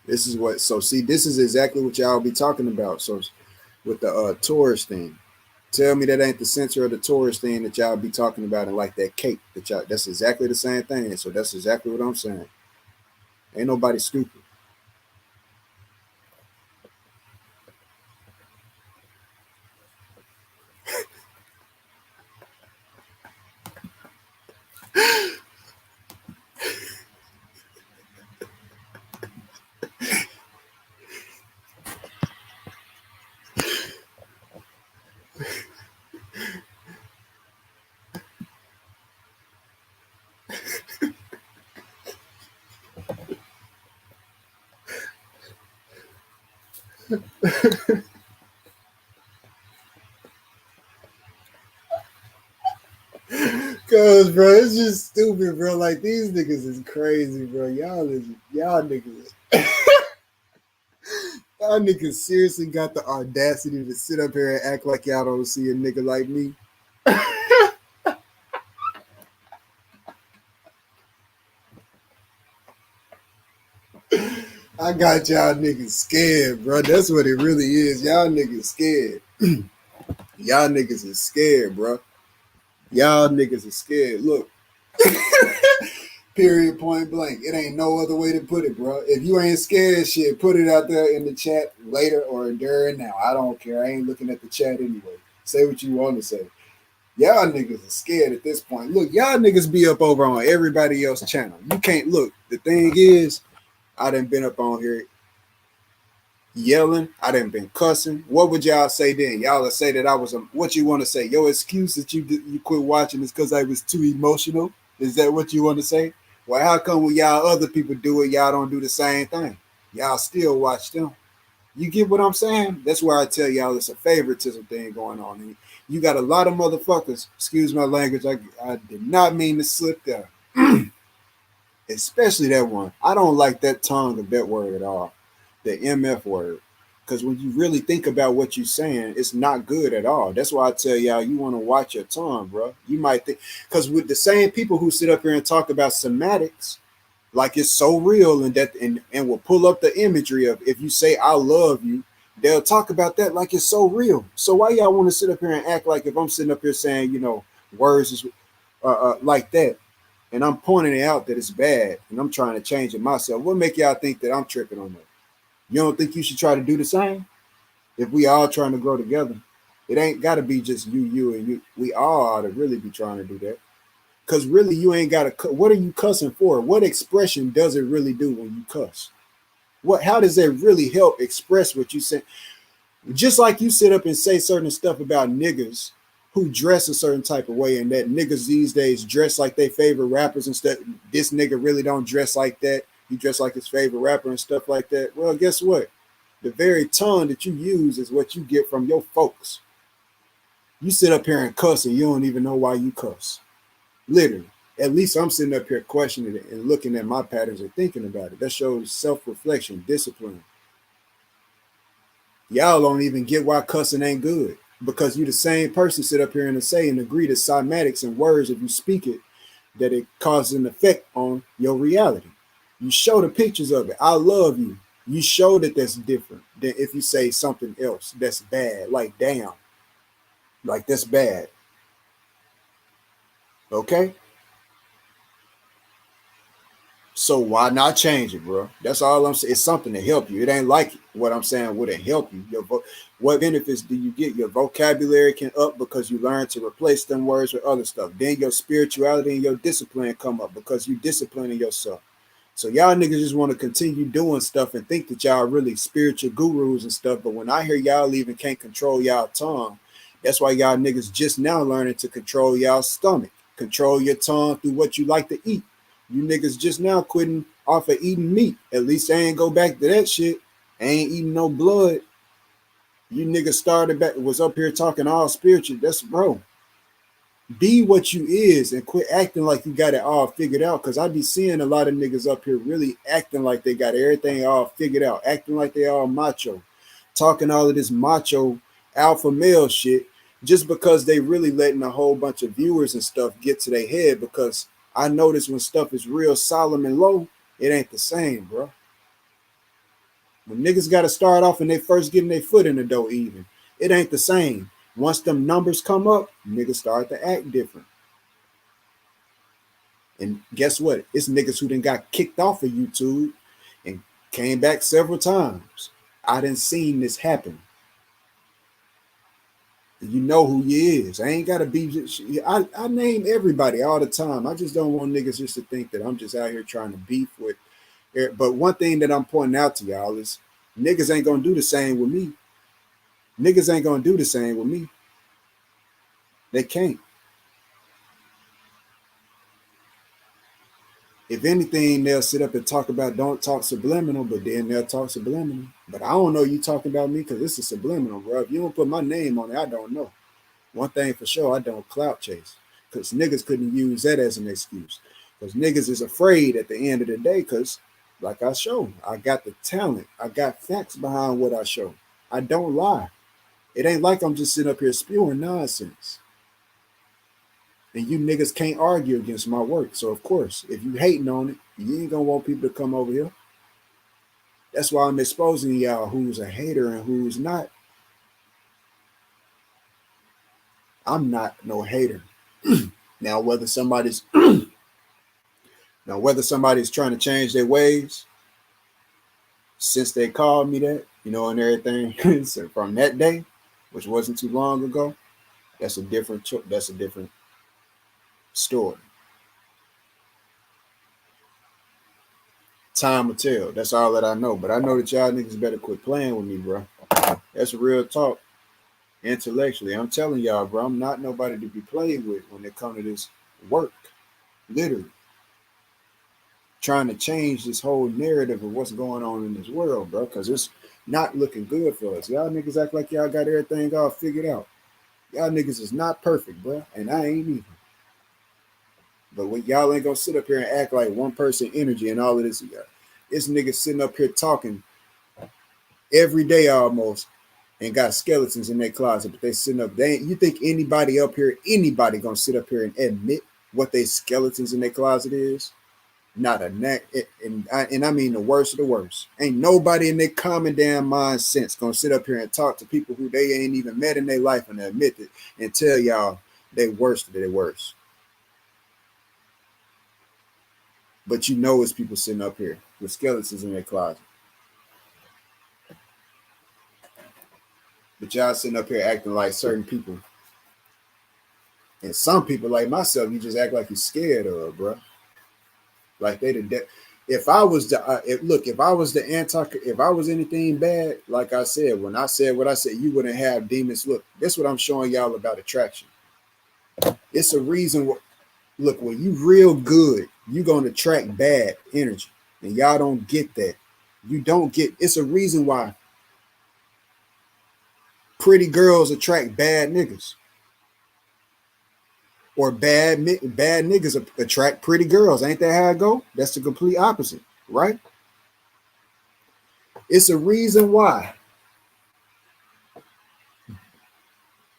[SPEAKER 1] This is what, so see, this is exactly what y'all be talking about. So with the torus thing, tell me that ain't the center of the torus thing that y'all be talking about, and like that cake that y'all, that's exactly the same thing. So that's exactly what I'm saying. Ain't nobody stupid. Cause bro, it's just stupid, bro. Like these niggas is crazy, bro. Y'all niggas, y'all niggas seriously got the audacity to sit up here and act like y'all don't see a nigga like me. I got y'all niggas scared, bro. That's what it really is. Y'all niggas scared. Y'all niggas is scared, bro. Y'all niggas is scared. Look. Period, point blank. It ain't no other way to put it, bro. If you ain't scared, shit, put it out there in the chat later or during now. I don't care. I ain't looking at the chat anyway. Say what you want to say. Y'all niggas are scared at this point. Look, y'all niggas be up over on everybody else's channel. You can't look. The thing is, I done been up on here yelling. I done been cussing. What would y'all say then? Y'all would say that I was what you want to say? Your excuse that you quit watching is because I was too emotional? Is that what you want to say? Well, how come when y'all other people do it, y'all don't do the same thing? Y'all still watch them. You get what I'm saying? That's where I tell y'all it's a favoritism thing going on. And you got a lot of motherfuckers, excuse my language, I did not mean to slip there. Especially that one. I don't like that tongue of that word at all. The MF word. Because when you really think about what you're saying, it's not good at all. That's why I tell y'all, you want to watch your tongue, bro. You might think, because with the same people who sit up here and talk about semantics, like it's so real, and will pull up the imagery of if you say I love you, they'll talk about that like it's so real. So why y'all want to sit up here and act like if I'm sitting up here saying, words is like that, and I'm pointing it out that it's bad, and I'm trying to change it myself? What make y'all think that I'm tripping on that? You don't think you should try to do the same? If we all trying to grow together, it ain't got to be just you, and you. We all ought to really be trying to do that. Because really, you ain't got to. What are you cussing for? What expression does it really do when you cuss? How does that really help express what you say? Just like you sit up and say certain stuff about niggas who dress a certain type of way, and that niggas these days dress like they favorite rappers and stuff. This nigga really don't dress like that. He dress like his favorite rapper and stuff like that. Well, guess what? The very tone that you use is what you get from your folks. You sit up here and cuss and you don't even know why you cuss. Literally. At least I'm sitting up here questioning it and looking at my patterns and thinking about it. That shows self-reflection, discipline. Y'all don't even get why cussing ain't good. Because you the same person sit up here and say and agree to cymatics and words, if you speak it, that it causes an effect on your reality. You show the pictures of it. I love you. You show that that's different than if you say something else that's bad, like damn. Like that's bad. Okay? So why not change it, bro? That's all I'm saying. It's something to help you. It ain't like what I'm saying wouldn't help you. What benefits do you get? Your vocabulary can up because you learn to replace them words with other stuff. Then your spirituality and your discipline come up because you disciplining yourself. So y'all niggas just want to continue doing stuff and think that y'all really spiritual gurus and stuff. But when I hear y'all even can't control y'all tongue, that's why y'all niggas just now learning to control y'all stomach. Control your tongue through what you like to eat. You niggas just now quitting off of eating meat. At least I ain't go back to that shit. I ain't eating no blood. You niggas started back, was up here talking all spiritual. That's bro. Be what you is and quit acting like you got it all figured out. Cause I be seeing a lot of niggas up here really acting like they got everything all figured out, acting like they all macho, talking all of this macho alpha male shit, just because they really letting a whole bunch of viewers and stuff get to their head. Because I notice when stuff is real solemn and low, it ain't the same, bro. When niggas got to start off and they first getting their foot in the door, even it ain't the same. Once them numbers come up, niggas start to act different. And guess what? It's niggas who then got kicked off of YouTube and came back several times. I done seen this happen. You know who you is. I ain't gotta be. I name everybody all the time. I just don't want niggas just to think that I'm just out here trying to beef with. But one thing that I'm pointing out to y'all is niggas ain't gonna do the same with me. Niggas ain't gonna do the same with me. They can't. If anything, they'll sit up and talk about don't talk subliminal, but then they'll talk subliminal. But I don't know you talking about me because this is subliminal, bro. If you don't put my name on it, I don't know. One thing for sure, I don't clout chase because niggas couldn't use that as an excuse. Because niggas is afraid at the end of the day because, like I show, I got the talent. I got facts behind what I show. I don't lie. It ain't like I'm just sitting up here spewing nonsense. And you niggas can't argue against my work. So, of course, if you hating on it, you ain't going to want people to come over here. That's why I'm exposing y'all who's a hater and who's not. I'm not no hater. Now, whether somebody's trying to change their ways since they called me that, and everything so from that day, which wasn't too long ago, that's a different story. Time will tell. That's all that I know. But I know that y'all niggas better quit playing with me, bro. That's real talk. Intellectually, I'm telling y'all, bro, I'm not nobody to be played with when it comes to this work. Literally. Trying to change this whole narrative of what's going on in this world, bro, because it's not looking good for us. Y'all niggas act like y'all got everything all figured out. Y'all niggas is not perfect, bro, and I ain't either. But when y'all ain't gonna sit up here and act like one person energy and all of this, this nigga sitting up here talking every day almost and got skeletons in their closet, but they sitting up. You think anybody gonna sit up here and admit what they skeletons in their closet is? Not a neck, and I mean the worst of the worst. Ain't nobody in their common damn mind sense gonna sit up here and talk to people who they ain't even met in their life and admit it and tell y'all they worst of their worst. But it's people sitting up here with skeletons in their closet. But y'all sitting up here acting like certain people. And some people like myself, you just act like you're scared of, bro. Like they the if I was the if I was anything bad, like I said, when I said what I said, you wouldn't have demons. Look, that's what I'm showing y'all about attraction. It's a reason. Look, when you real good, you gonna attract bad energy, and y'all don't get that. You don't get. It's a reason why pretty girls attract bad niggas, or bad niggas attract pretty girls. Ain't that how it go? That's the complete opposite, right? It's a reason why,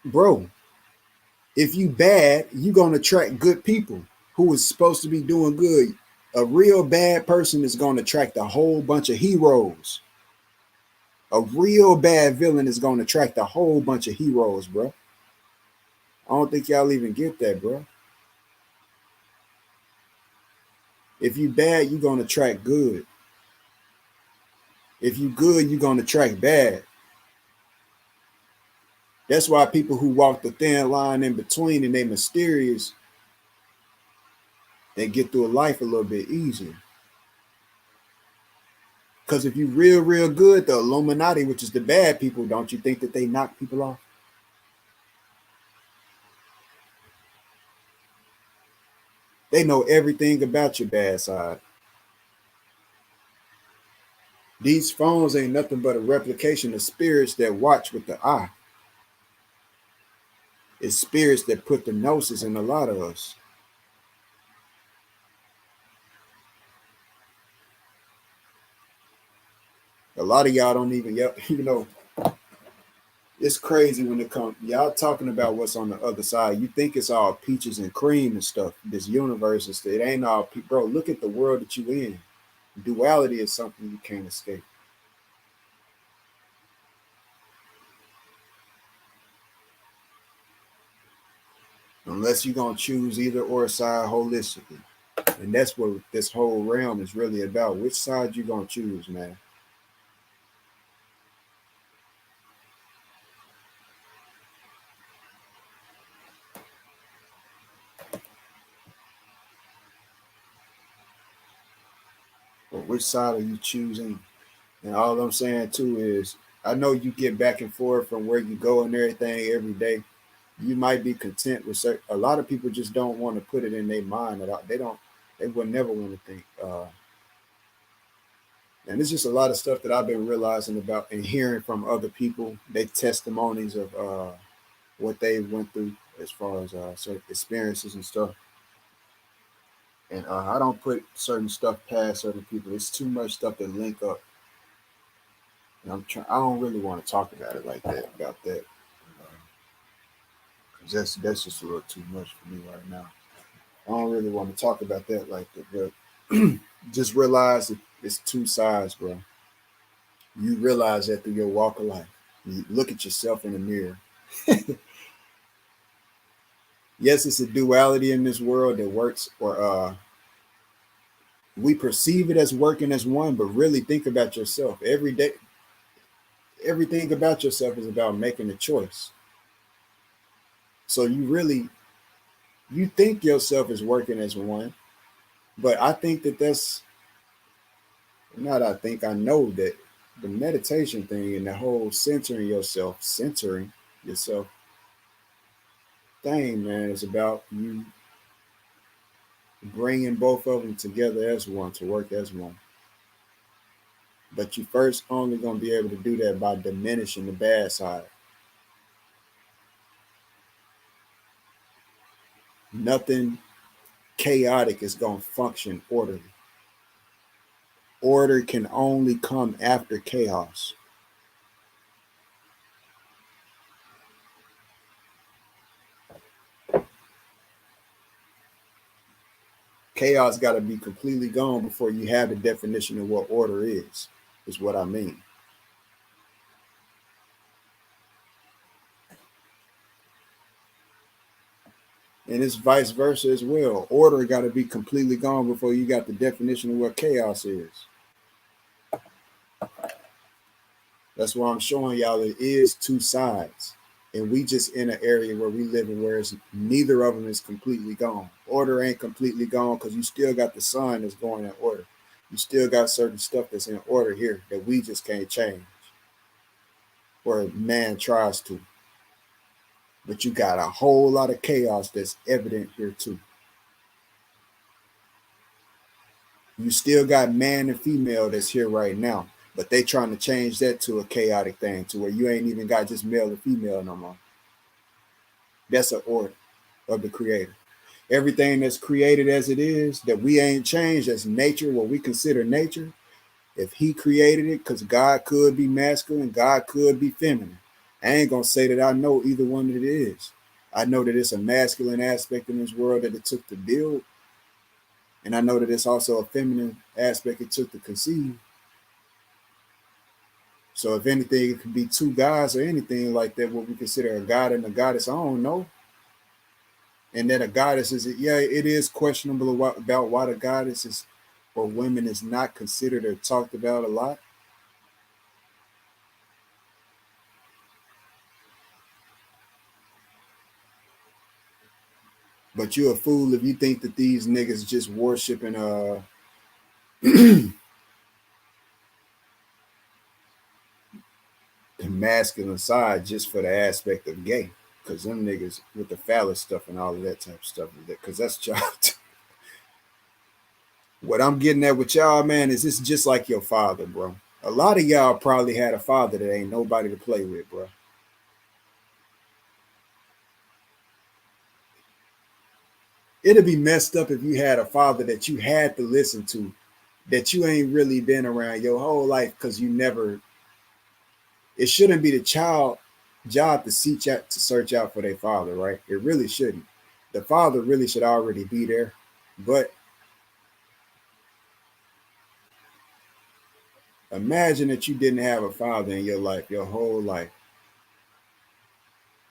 [SPEAKER 1] bro. If you bad, you gonna attract good people who is supposed to be doing good. A real bad person is gonna attract a whole bunch of heroes. A real bad villain is gonna attract a whole bunch of heroes, bro. I don't think y'all even get that, bro. If you bad, you gonna attract good. If you good, you gonna attract bad. That's why people who walk the thin line in between and they mysterious, they get through a life a little bit easier. Because if you real good, the Illuminati, which is the bad people, don't you think that they knock people off? They know everything about your bad side. These phones ain't nothing but a replication of spirits that watch with the eye. It's spirits that put the gnosis in a lot of us. A lot of y'all don't even, it's crazy when it comes, y'all talking about what's on the other side. You think it's all peaches and cream and stuff. This universe is, it ain't all, bro, look at the world that you in. Duality is something you can't escape. Unless you're going to choose either or side holistically. And that's what this whole realm is really about. Which side you going to choose, man? Or which side are you choosing? And all I'm saying too is, I know you get back and forth from where you go and everything every day. You might be content with certain. A lot of people just don't want to put it in their mind at all. They don't. They would never want to think. And it's just a lot of stuff that I've been realizing about and hearing from other people. Their testimonies of what they went through as far as certain experiences and stuff. And I don't put certain stuff past certain people. It's too much stuff that link up. And I'm trying. I don't really want to talk about it like that. About that. 'Cause that's just a little too much for me right now. I don't really want to talk about that like that, but just realize that it's two sides, bro. You realize that through your walk of life. You look at yourself in the mirror. Yes, it's a duality in this world that works, or we perceive it as working as one, but really think about yourself every day. Everything about yourself is about making a choice. So you think yourself is working as one, but I think that that's not. I know that the meditation thing and the whole centering yourself thing, man, is about you bringing both of them together as one to work as one. But you first only gonna be able to do that by diminishing the bad side. Nothing chaotic is gonna function orderly. Order can only come after chaos. Chaos got to be completely gone before you have a definition of what order is what I mean. And it's vice versa as well. Order got to be completely gone before you got the definition of what chaos is. That's why I'm showing y'all it is two sides. And we just in an area where we live in where it's, neither of them is completely gone. Order ain't completely gone because you still got the sun that's going in order. You still got certain stuff that's in order here that we just can't change. Or man tries to. But you got a whole lot of chaos that's evident here too. You still got man and female that's here right now, but they trying to change that to a chaotic thing to where you ain't even got just male and female no more. That's an order of the creator. Everything that's created as it is that we ain't changed, as nature, what we consider nature. If he created it, because God could be masculine, God could be feminine. I ain't gonna say that I know either one that it is. I know that it's a masculine aspect in this world that it took to build, and I know that it's also a feminine aspect it took to conceive. So if anything, it could be two guys or anything like that, what we consider a god and a goddess. I don't know. And then a goddess is, yeah, it is questionable about why the goddess is or women is not considered or talked about a lot. But you're a fool if you think that these niggas just worshiping the masculine side just for the aspect of gay. Cause them niggas with the phallus stuff and all of that type of stuff, because that's child. What I'm getting at with y'all, man, is this just like your father, bro. A lot of y'all probably had a father that ain't nobody to play with, bro. It'd be messed up if you had a father that you had to listen to, that you ain't really been around your whole life because you never. It shouldn't be the child job to search out for their father, right? It really shouldn't. The father really should already be there. But imagine that you didn't have a father in your life, your whole life,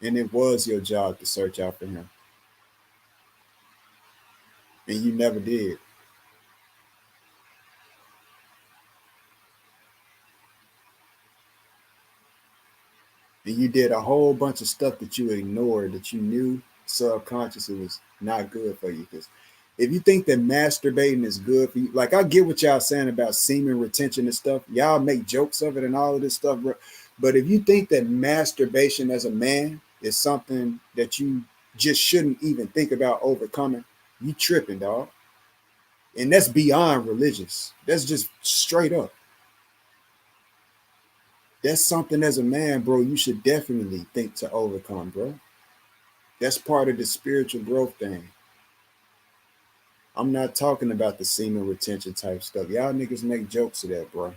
[SPEAKER 1] and it was your job to search out for him, and you never did. And you did a whole bunch of stuff that you ignored, that you knew subconsciously was not good for you. Because if you think that masturbating is good for you, like I get what y'all saying about semen retention and stuff, y'all make jokes of it and all of this stuff, bro. But if you think that masturbation as a man is something that you just shouldn't even think about overcoming, you tripping, dog. And that's beyond religious. That's just straight up. That's something as a man, bro, you should definitely think to overcome, bro. That's part of the spiritual growth thing. I'm not talking about the semen retention type stuff. Y'all niggas make jokes of that, bro.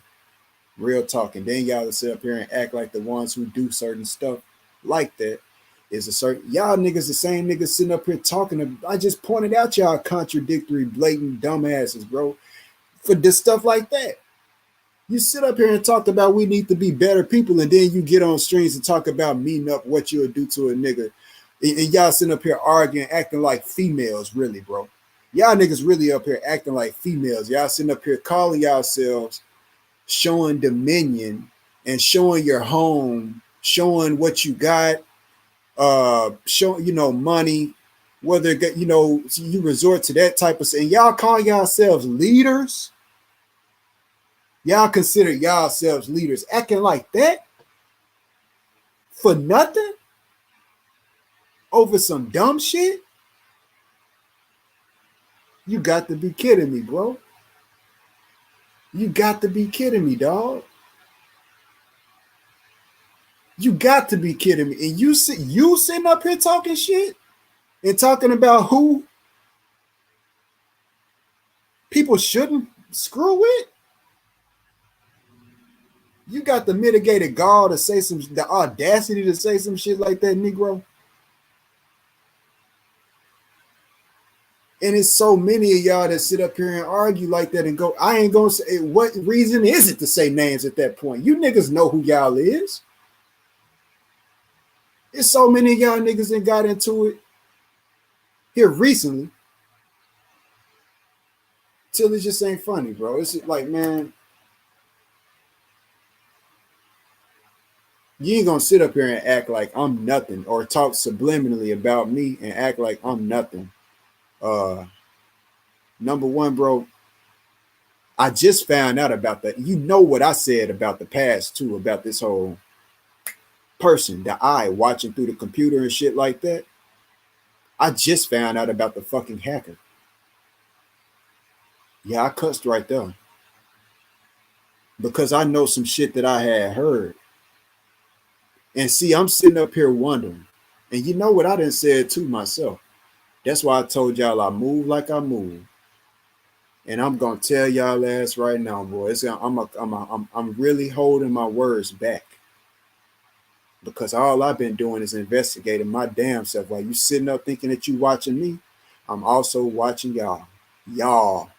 [SPEAKER 1] Real talk. And then y'all sit up here and act like the ones who do certain stuff like that is a certain. Y'all niggas the same niggas sitting up here talking. I just pointed out y'all contradictory, blatant dumbasses, bro, for this stuff like that. You sit up here and talk about we need to be better people, and then you get on streams and talk about meeting up what you'll do to a nigga. And y'all sitting up here arguing, acting like females, really, bro. Y'all niggas really up here acting like females. Y'all sitting up here calling yourselves, showing dominion and showing your home, showing what you got, showing, money, whether, you resort to that type of thing. Y'all call yourselves leaders. Y'all consider yourselves leaders, acting like that for nothing over some dumb shit. You got to be kidding me, bro. You got to be kidding me, dog. You got to be kidding me. And you sitting up here talking shit and talking about who people shouldn't screw with. You got the mitigated gall to say the audacity to say some shit like that, Negro. And it's so many of y'all that sit up here and argue like that and go, I ain't gonna say, what reason is it to say names at that point? You niggas know who y'all is. It's so many of y'all niggas that got into it here recently till it just ain't funny, bro. It's like, man, you ain't gonna sit up here and act like I'm nothing or talk subliminally about me and act like I'm nothing. Number one, bro, I just found out about that. You know what I said about the past too, about this whole person, the eye watching through the computer and shit like that. I just found out about the fucking hacker. Yeah, I cussed right there. Because I know some shit that I had heard. And see, I'm sitting up here wondering. And you know what I done said to myself. That's why I told y'all I move like I move. And I'm gonna tell y'all ass right now, boys. I'm really holding my words back. Because all I've been doing is investigating my damn self. While you sitting up thinking that you watching me, I'm also watching y'all. Y'all.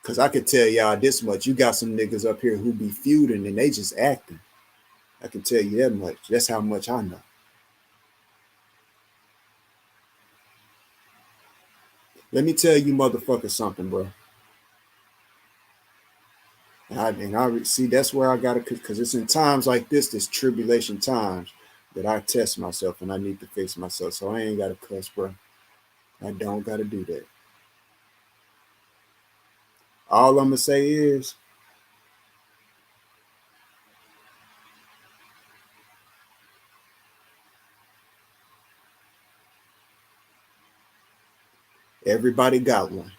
[SPEAKER 1] Because I could tell y'all this much. You got some niggas up here who be feuding and they just acting. I can tell you that much. That's how much I know. Let me tell you motherfuckers something, bro. And I see that's where I gotta, because it's in times like this tribulation times, that I test myself and I need to fix myself. So I ain't gotta cuss, bro. I don't gotta do that. All I'm gonna say is, everybody got one.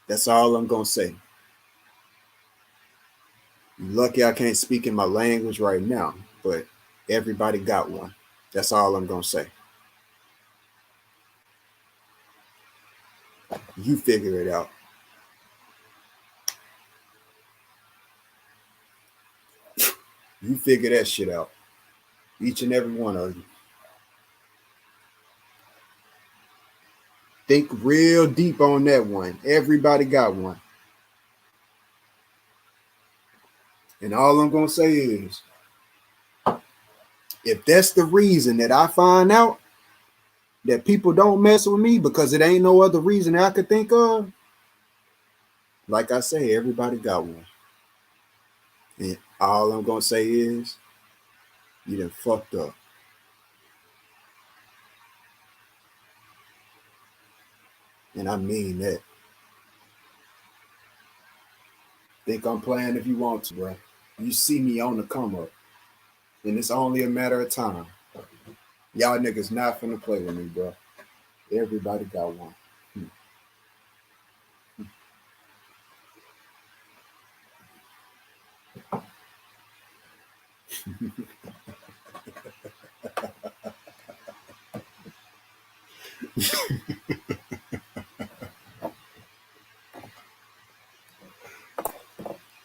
[SPEAKER 1] That's all I'm gonna say. You lucky I can't speak in my language right now, but everybody got one. That's all I'm gonna say. You figure it out. You figure that shit out. Each and every one of you. Think real deep on that one. Everybody got one. And all I'm gonna say is, if that's the reason that I find out that people don't mess with me because it ain't no other reason I could think of, like I say, everybody got one. And all I'm gonna say is, you done fucked up. And I mean that. Think I'm playing if you want to, bro. You see me on the come up. And it's only a matter of time. Y'all niggas not finna play with me, bro. Everybody got one.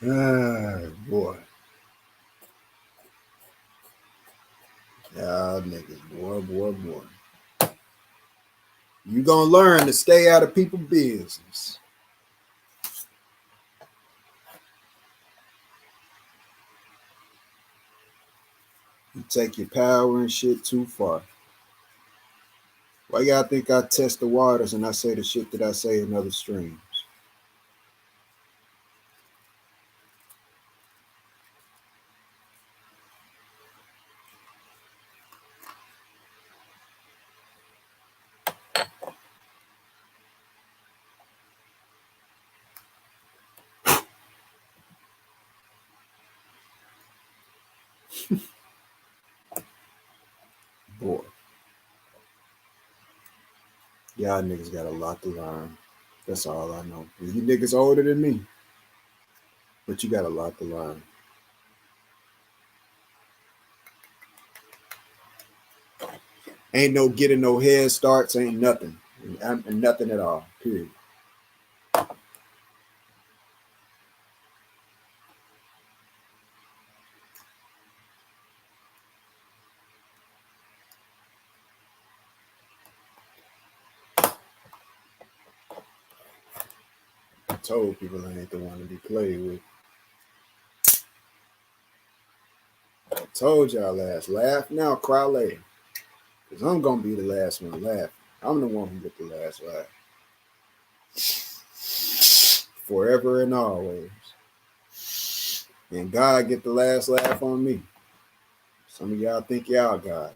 [SPEAKER 1] Ah, boy. Y'all niggas, boy. You gonna learn to stay out of people's business. You take your power and shit too far. Why y'all think I test the waters and I say the shit that I say in other streams? Boy, y'all niggas got a lot to learn. That's all I know. You niggas older than me, but you got a lot to learn. Ain't no getting no head starts, ain't nothing. Nothing at all, period. I told people I ain't the one to be played with. I told y'all last. Laugh now, cry later. Because I'm going to be the last one to laugh. I'm the one who get the last laugh. Forever and always. And God get the last laugh on me. Some of y'all think y'all God.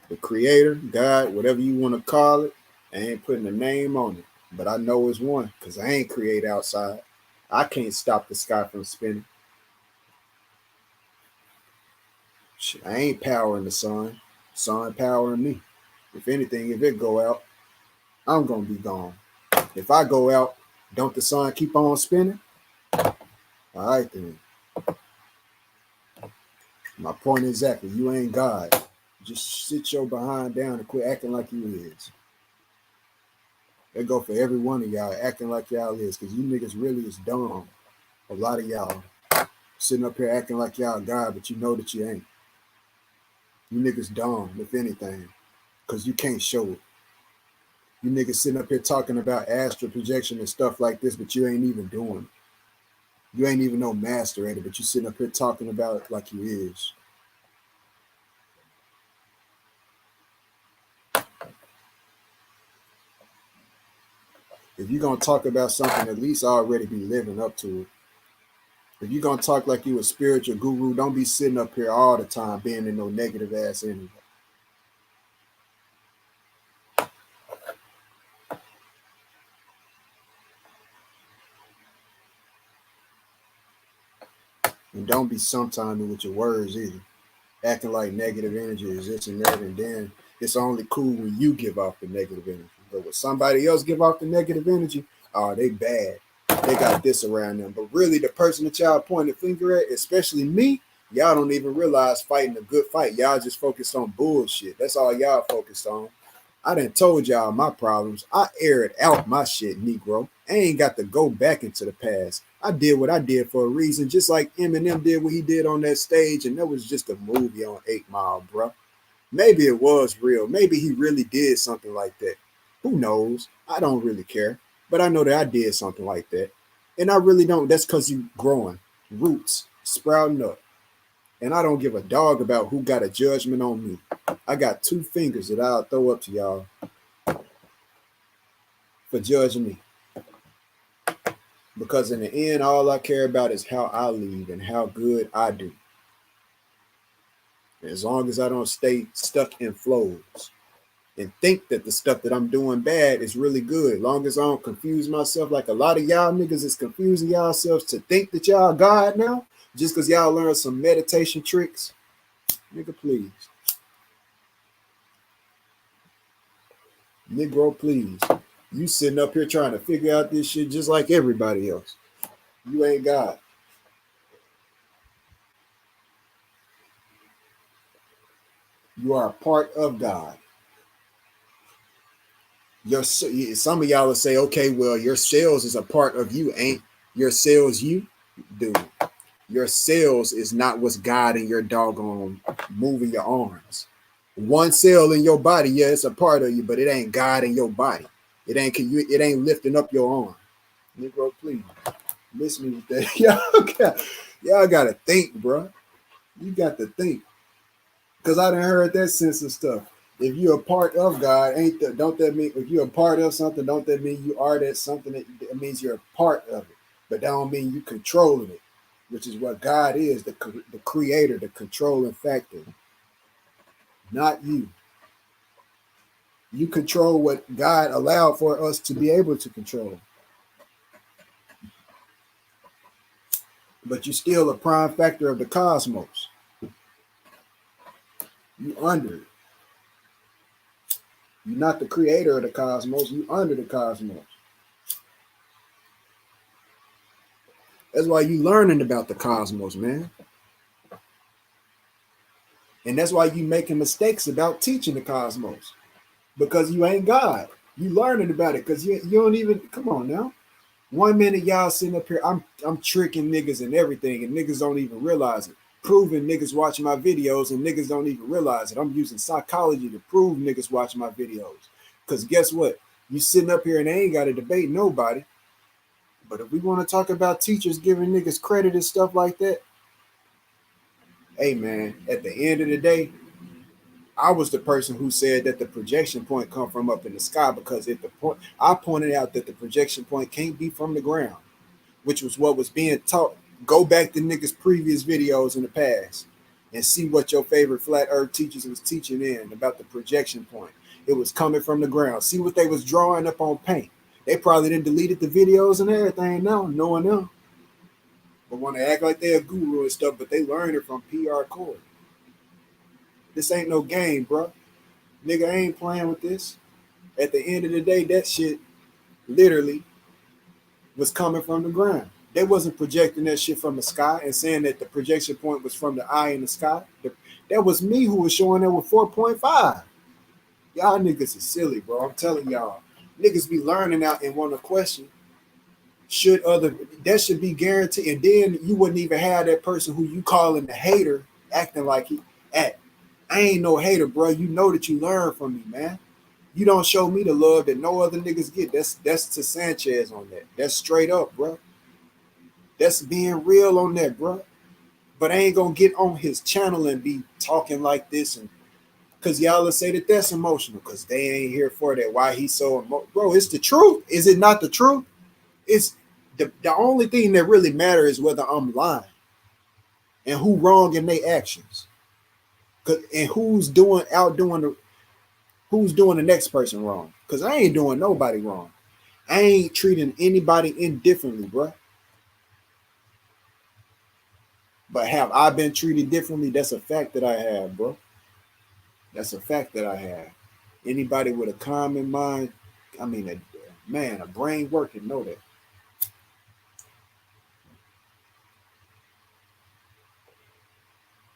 [SPEAKER 1] The creator, God, whatever you want to call it, I ain't putting a name on it. But I know it's one because I ain't create outside. I can't stop the sky from spinning. Shit, I ain't powering the sun. Sun powering me. If anything, if it go out, I'm going to be gone. If I go out, don't the sun keep on spinning? All right, then. My point exactly. You ain't God. Just sit your behind down and quit acting like you is. That go for every one of y'all acting like y'all is, because you niggas really is dumb. A lot of y'all sitting up here acting like y'all God, but you know that you ain't. You niggas dumb, if anything, because you can't show it. You niggas sitting up here talking about astral projection and stuff like this, but you ain't even doing it. You ain't even no master at it, but you sitting up here talking about it like you is. If you're going to talk about something, at least already be living up to it. If you're going to talk like you a spiritual guru, don't be sitting up here all the time being in no negative ass energy. And don't be sometime with your words either. Acting like negative energy is this and that, and then it's only cool when you give off the negative energy. But when somebody else give off the negative energy, oh, they bad. they got this around them. But really, the person that y'all point the finger at, especially me, y'all don't even realize fighting a good fight. Y'all just focused on bullshit. That's all y'all focused on. I done told y'all my problems. I aired out my shit, Negro. I ain't got to go back into the past. I did what I did for a reason, just like Eminem did what he did on that stage, and that was just a movie on 8 Mile, bro. Maybe it was real. Maybe he really did something like that. Who knows? I don't really care. But I know that I did something like that. And I really don't. That's because you growing, roots, sprouting up. And I don't give a dog about who got a judgment on me. I got 2 fingers that I'll throw up to y'all for judging me. Because in the end, all I care about is how I lead and how good I do. As long as I don't stay stuck in flows and think that the stuff that I'm doing bad is really good. As long as I don't confuse myself like a lot of y'all niggas is confusing yourselves to think that y'all God now, just because y'all learn some meditation tricks. Nigga, please. Negro, please. You sitting up here trying to figure out this shit just like everybody else. You ain't God. You are a part of God. Some of y'all will say, okay, well, your cells is a part of you. Ain't your cells you? Dude, your cells is not what's guiding your doggone moving your arms. One cell in your body, yeah, it's a part of you, but it ain't guiding your body. It ain't lifting up your arm. Negro, please. Listen with that. Y'all gotta think, bro. You got to think. Because I done heard that sense of stuff. If you're a part of God, don't that mean if you're a part of something, don't that mean you are that something? It means you're a part of it. But that don't mean you controlling it, which is what God is, the creator, the controlling factor. Not you. You control what God allowed for us to be able to control. But you're still a prime factor of the cosmos. You under it. You're not the creator of the cosmos. You under the cosmos. That's why you learning about the cosmos, man. And that's why you making mistakes about teaching the cosmos. Because you ain't God. You learning about it because you don't even come on now. 1 minute y'all sitting up here, I'm tricking niggas and everything, and niggas don't even realize it. Proving niggas watching my videos and niggas don't even realize it. I'm using psychology to prove niggas watching my videos. Because guess what? You sitting up here and they ain't got to debate nobody. But if we want to talk about teachers giving niggas credit and stuff like that, hey man, at the end of the day, I was the person who said that the projection point come from up in the sky because at the point I pointed out that the projection point can't be from the ground, which was what was being taught. Go back to niggas' previous videos in the past and see what your favorite flat earth teachers was teaching in about the projection point. It was coming from the ground. See what they was drawing up on paint. They probably didn't deleted the videos and everything now, knowing them. But want to act like they're a guru and stuff, but they learned it from PR Core. This ain't no game, bro. Nigga, I ain't playing with this. At the end of the day, that shit literally was coming from the ground. They wasn't projecting that shit from the sky and saying that the projection point was from the eye in the sky. That was me who was showing that with 4.5. Y'all niggas is silly, bro. I'm telling y'all. Niggas be learning out and want to question. That should be guaranteed. And then you wouldn't even have that person who you calling the hater acting like he act. I ain't no hater, bro. You know that you learn from me, man. You don't show me the love that no other niggas get. That's to Sanchez on that. That's straight up, bro. That's being real on that, bro. But I ain't gonna get on his channel and be talking like this, and because y'all will say that that's emotional, because they ain't here for that. Why he so emotional, bro? It's the truth. Is it not the truth? It's the only thing that really matters is whether I'm lying and who wrong in their actions, and who's doing the next person wrong. Because I ain't doing nobody wrong. I ain't treating anybody indifferently, bro. But have I been treated differently? That's a fact that I have, bro. That's a fact that I have. Anybody with a common mind, I mean, a brain working, know that.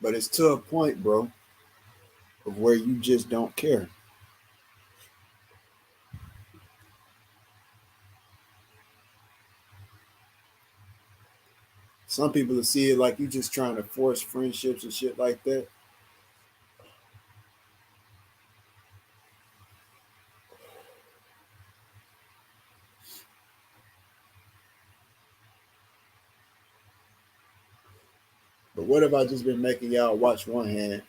[SPEAKER 1] But it's to a point, bro, of where you just don't care. Some people will see it like you just trying to force friendships and shit like that. But what if I just been making y'all watch one hand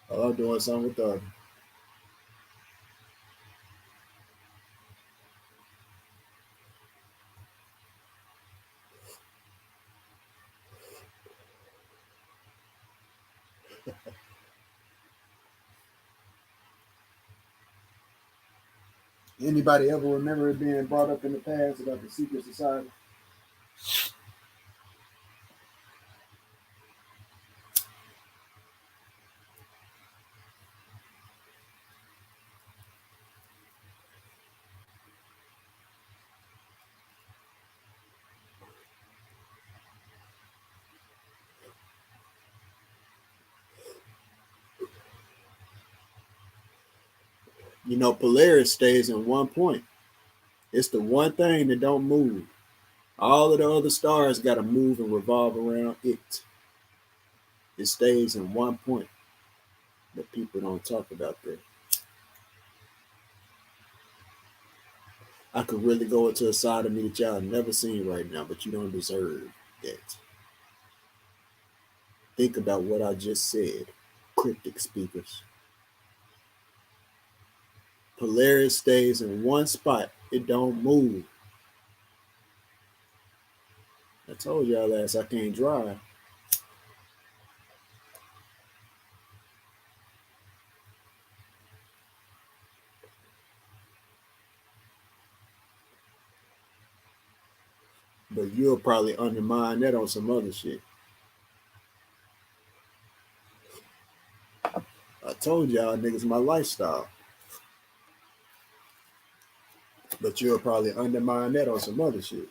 [SPEAKER 1] while I'm doing something with the other? Anybody ever remember it being brought up in the past about the secret society? You know, Polaris stays in one point. It's the one thing that don't move. All of the other stars got to move and revolve around it. It stays in one point, but people don't talk about that. I could really go into a side of me that y'all never seen right now, but you don't deserve that. Think about what I just said. Cryptic speakers. Polaris stays in one spot. It don't move. I told y'all last I can't drive. But you'll probably undermine that on some other shit. I told y'all niggas my lifestyle. But you'll probably undermine that on some other shit.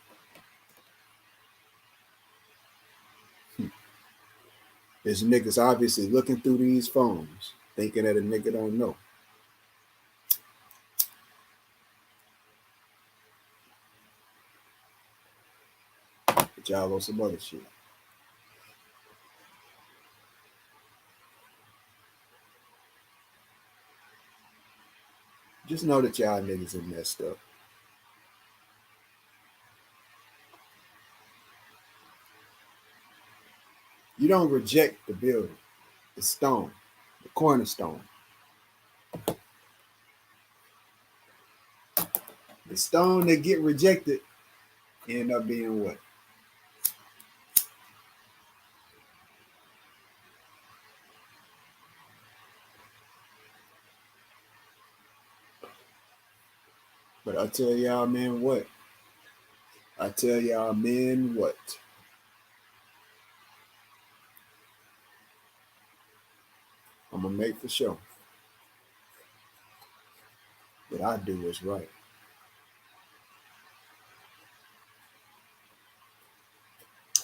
[SPEAKER 1] There's niggas obviously looking through these phones, thinking that a nigga don't know. But y'all on some other shit. Just know that y'all niggas are messed up. You don't reject the building, the stone, the cornerstone. The stone that get rejected end up being what? But I tell y'all, man, what? I tell y'all, men, what? I'm gonna make for sure that I do what's right.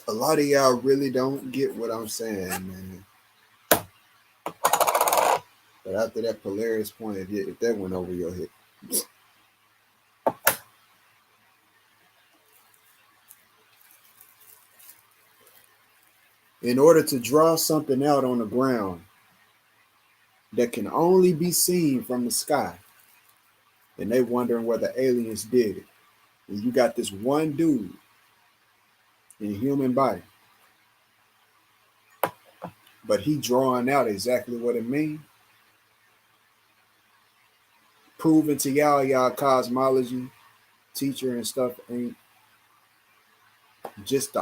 [SPEAKER 1] A lot of y'all really don't get what I'm saying, man. But after that Polaris point, if that went over your head, in order to draw something out on the ground that can only be seen from the sky, and they wondering whether aliens did it. And you got this one dude in a human body, but he drawing out exactly what it means, proving to y'all cosmology teacher and stuff ain't just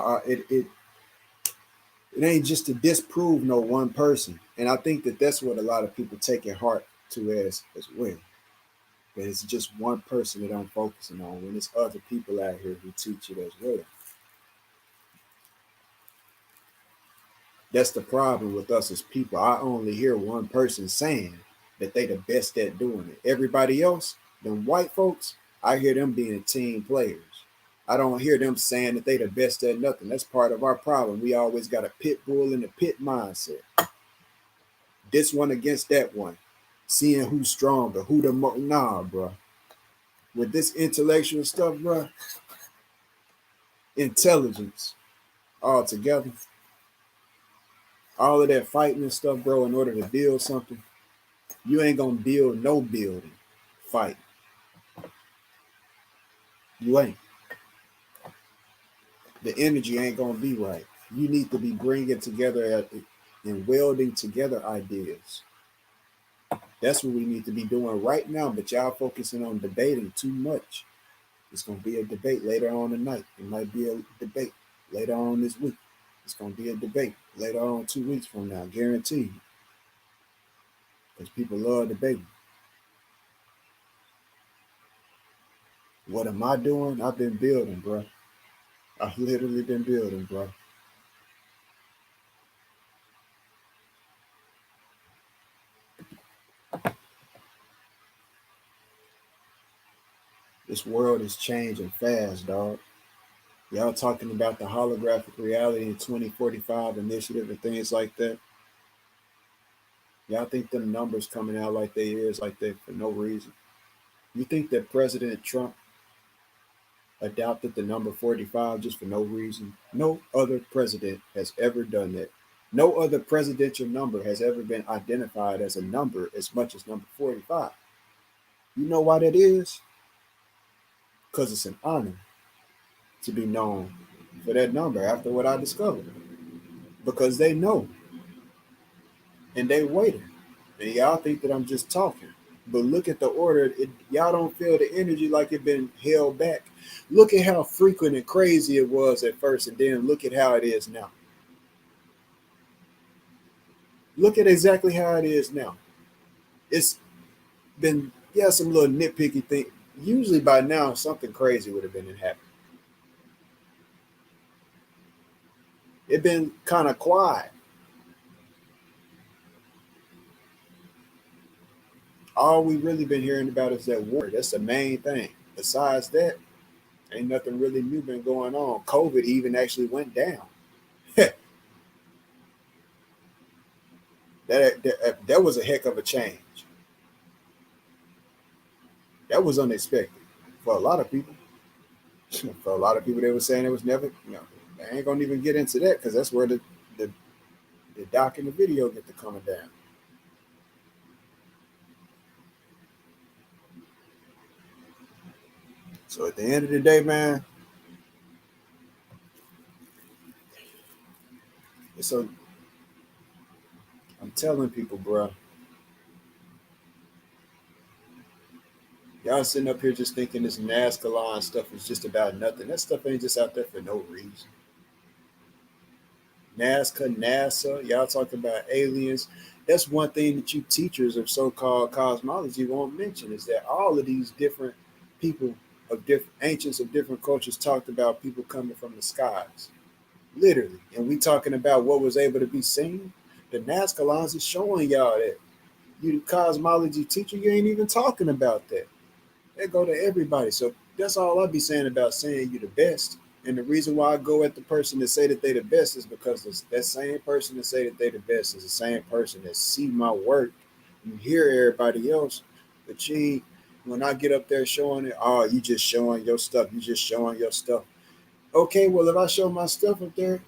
[SPEAKER 1] it ain't just to disprove no one person. And I think that that's what a lot of people take it heart to as well. That it's just one person that I'm focusing on when there's other people out here who teach it as well. That's the problem with us as people. I only hear one person saying that they the best at doing it. Everybody else, them white folks, I hear them being team players. I don't hear them saying that they the best at nothing. That's part of our problem. We always got a pit bull in the pit mindset. This one against that one. Seeing who's stronger, who the more. Nah, bro. With this intellectual stuff, bro, intelligence altogether, all of that fighting and stuff, bro, in order to build something, you ain't gonna build no building. Fight. You ain't. The energy ain't gonna be right. You need to be bringing together and welding together ideas. That's what we need to be doing right now. But y'all focusing on debating too much. It's gonna be a debate later on tonight. It might be a debate later on this week. It's gonna be a debate later on 2 weeks from now, guaranteed. Because people love debating. What am I doing? I've been building, bro. I've literally been building, bro. This world is changing fast, dog. Y'all talking about the holographic reality in 2045 initiative and things like that. Y'all think them numbers coming out like they is like that for no reason. You think that President Trump adopted the number 45 just for no reason? No other president has ever done that. No other presidential number has ever been identified as a number as much as number 45. You know why that is? Because it's an honor to be known for that number after what I discovered. Because they know and they waiting. And y'all think that I'm just talking. But look at the order. Y'all don't feel the energy like it been held back. Look at how frequent and crazy it was at first, and then look at how it is now. Look at exactly how it is now. It's been, yeah, some little nitpicky thing. Usually by now, something crazy would have been happening. It been kind of quiet. All we really been hearing about is that war. That's the main thing. Besides that, ain't nothing really new been going on. COVID even actually went down. That was a heck of a change. That was unexpected for a lot of people. For a lot of people, they were saying it was never. I ain't gonna even get into that because that's where the the doc and the video get to coming down. So at the end of the day, man, so I'm telling people, bro, y'all sitting up here just thinking this NASCAR stuff is just about nothing. That stuff ain't just out there for no reason. NASCAR, NASA, y'all talking about aliens. That's one thing that you teachers of so-called cosmology won't mention is that all of these different people of different ancients of different cultures talked about people coming from the skies, literally. And we talking about what was able to be seen. The NASCAR lines is showing y'all that. You cosmology teacher, you ain't even talking about that. That go to everybody. So that's all I be saying about saying you the best. And the reason why I go at the person that say that they the best is because that same person that say that they the best is the same person that see my work and hear everybody else. But when I get up there showing it, oh, you just showing your stuff. You just showing your stuff. Okay, well, if I show my stuff up there,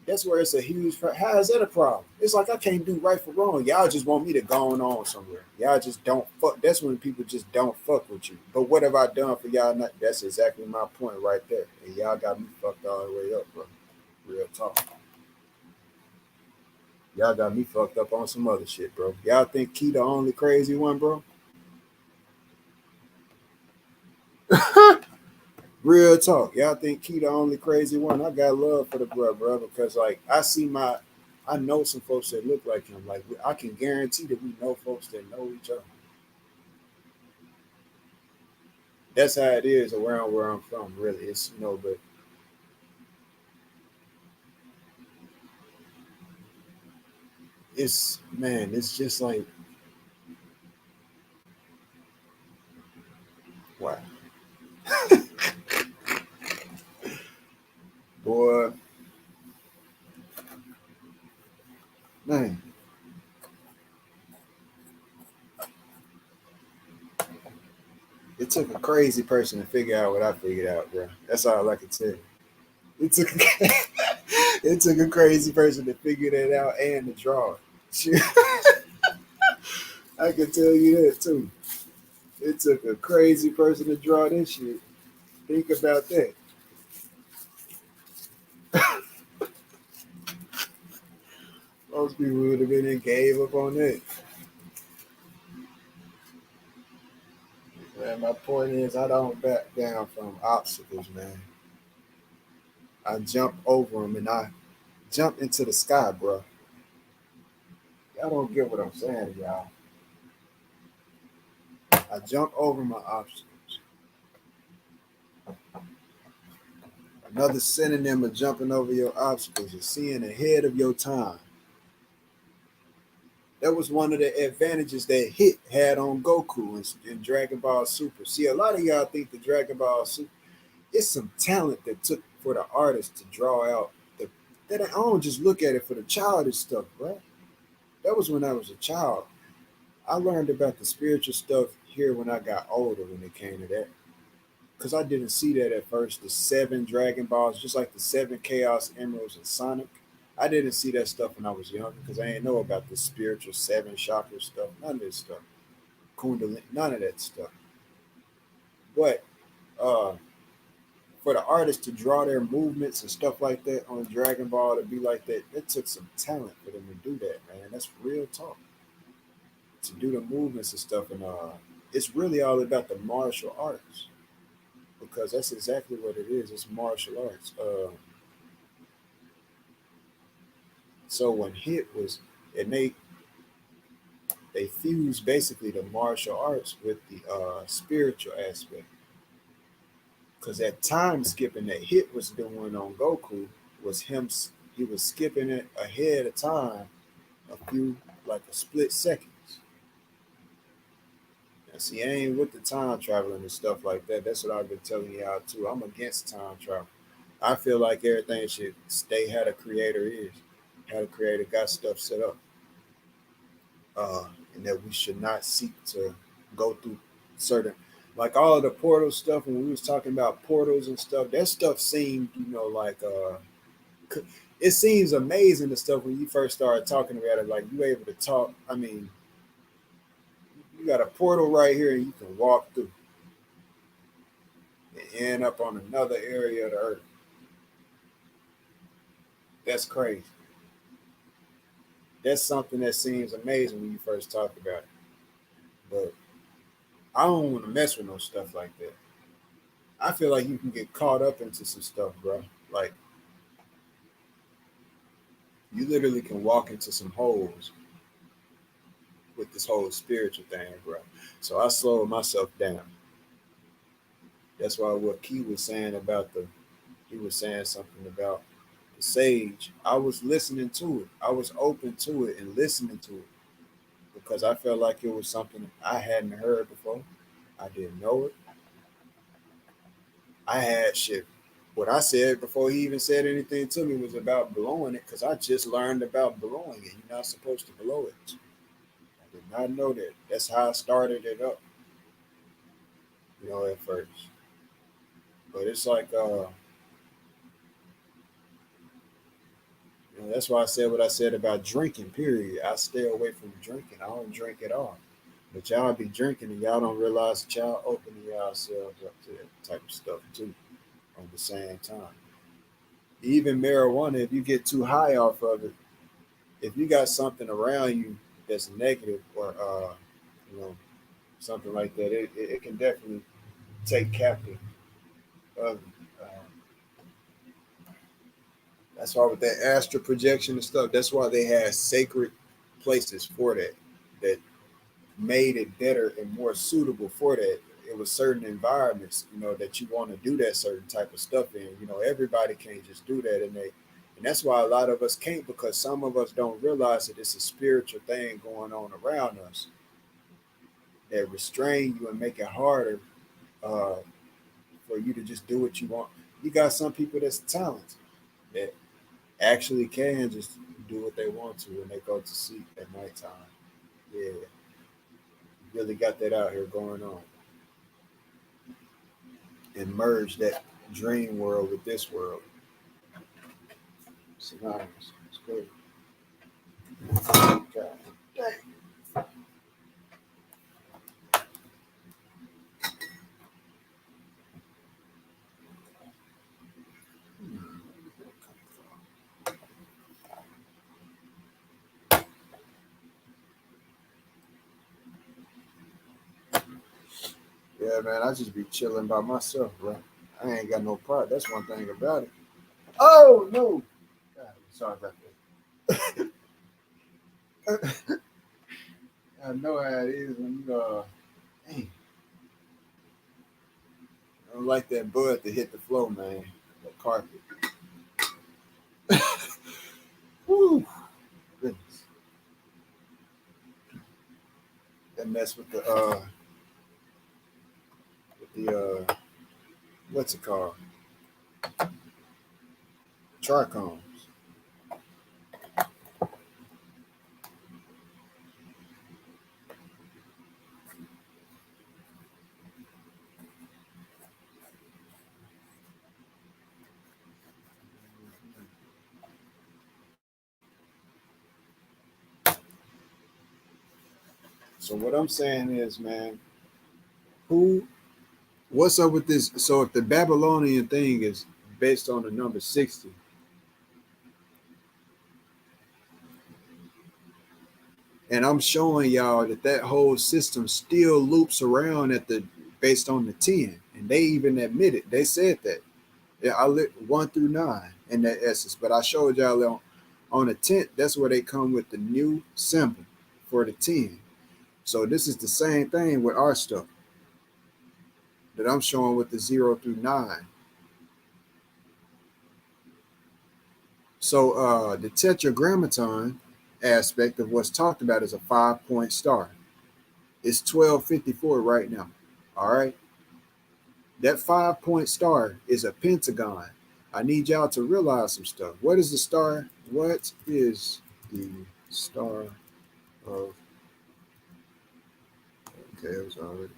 [SPEAKER 1] that's where it's a huge. How is that a problem? It's like I can't do right for wrong. Y'all just want me to go on somewhere. Y'all just don't fuck. That's when people just don't fuck with you. But what have I done for y'all? Not, that's exactly my point right there. And y'all got me fucked all the way up, bro. Real talk. Y'all got me fucked up on some other shit, bro. Y'all think Key the only crazy one, bro? Real talk. Y'all think Key the only crazy one? I got love for the bro, because like I know some folks that look like him. Like I can guarantee that we know folks that know each other. That's how it is around where I'm from. Really, it's but it's man, it's just like wow. Man, it took a crazy person to figure out what I figured out, bro. That's all I can tell you. It took it took a crazy person to figure that out and to draw it. Shit, I can tell you that too. It took a crazy person to draw this shit. Think about that. Most people would have been and gave up on that. Man, my point is, I don't back down from obstacles, man. I jump over them and I jump into the sky, bro. Y'all don't get what I'm saying, y'all. I jump over my obstacles. Another synonym of jumping over your obstacles is seeing ahead of your time. That was one of the advantages that Hit had on Goku in Dragon Ball Super. See, a lot of y'all think the Dragon Ball Super, it's some talent that took for the artist to draw out the. That I don't just look at it for the childish stuff, bro. That was when I was a child. I learned about the spiritual stuff here when I got older when it came to that. Because I didn't see that at first. The seven Dragon Balls, just like the seven Chaos Emeralds and Sonic. I didn't see that stuff when I was younger because I didn't know about the spiritual seven chakra stuff. None of this stuff. Kundalini, none of that stuff. But uh, for the artists to draw their movements and stuff like that on Dragon Ball to be like that, it took some talent for them to do that, man. That's real talk. To do the movements and stuff, and it's really all about the martial arts because that's exactly what it is. It's martial arts. So when Hit was, and they fused basically the martial arts with the spiritual aspect. Because that time skipping that Hit was doing on Goku was him. He was skipping it ahead of time, a few like a split seconds. Now, see, I ain't with the time traveling and stuff like that. That's what I've been telling y'all too. I'm against time travel. I feel like everything should stay how the creator is, how the creator got stuff set up, and that we should not seek to go through certain, like all of the portal stuff. When we was talking about portals and stuff, that stuff seemed, like it seems amazing the stuff when you first started talking about it. Like you able to talk. I mean, you got a portal right here, and you can walk through and end up on another area of the earth. That's crazy. That's something that seems amazing when you first talk about it. But I don't want to mess with no stuff like that. I feel like you can get caught up into some stuff, bro. Like you literally can walk into some holes with this whole spiritual thing, bro. So I slowed myself down. That's why what Key was saying about he was saying something about the sage. I was listening to it. I was open to it and listening to it because I felt like it was something I hadn't heard before. I didn't know it. I had shit. What I said before he even said anything to me was about blowing it because I just learned about blowing it. You're not supposed to blow it. I did not know that. That's how I started it up, at first. But it's like, that's why I said what I said about drinking, period. I stay away from drinking. I don't drink at all. But y'all be drinking and y'all don't realize that y'all opening yourselves up to that type of stuff too at the same time. Even marijuana, if you get too high off of it, if you got something around you that's negative or you know something like that, it can definitely take captive of you. That's why with that astral projection and stuff, that's why they had sacred places for that, that made it better and more suitable for that. It was certain environments, that you want to do that certain type of stuff in. Everybody can't just do that, and that's why a lot of us can't because some of us don't realize that it's a spiritual thing going on around us that restrain you and make it harder uh, for you to just do what you want. You got some people that's talented that actually can just do what they want to when they go to sleep at nighttime. Yeah, really got that out here going on. And merge that dream world with this world. Synonymous. It's good. God dang. Yeah, man, I just be chilling by myself, bro. I ain't got no part. That's one thing about it. Oh no! God, sorry about that. I know how it is when you dang, I don't like that bud to hit the floor, man. The carpet. Whew, goodness. That mess with the what's it called? Charcones. So what I'm saying is, man, who what's up with this? So if the Babylonian thing is based on the number 60, and I'm showing y'all that that whole system still loops around at the based on the 10, and they even admitted they said that. Yeah, I lit 1 through 9 in that essence, but I showed y'all on the 10th. That's where they come with the new symbol for the 10. So this is the same thing with our stuff that I'm showing with the 0 through 9. So the tetragrammaton aspect of what's talked about is a 5-point star. It's 1254 right now. All right. That 5-point star is a pentagon. I need y'all to realize some stuff. What is the star? What is the star of? Okay, it was already.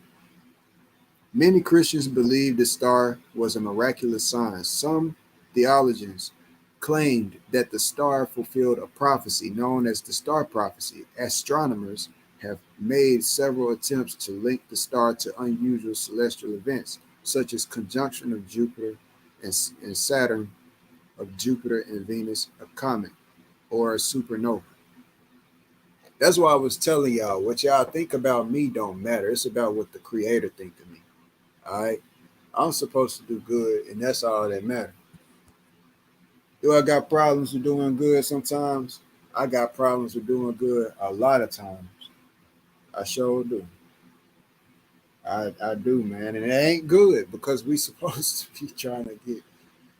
[SPEAKER 1] Many Christians believe the star was a miraculous sign. Some theologians claimed that the star fulfilled a prophecy known as the star prophecy. Astronomers have made several attempts to link the star to unusual celestial events, such as conjunction of Jupiter and Saturn, of Jupiter and Venus, a comet, or a supernova. That's why I was telling y'all, what y'all think about me don't matter. It's about what the creator think of me. All right. I'm supposed to do good, and that's all that matters. Do I got problems with doing good sometimes? I got problems with doing good a lot of times. I sure do. I do, man. And it ain't good because we supposed to be trying to get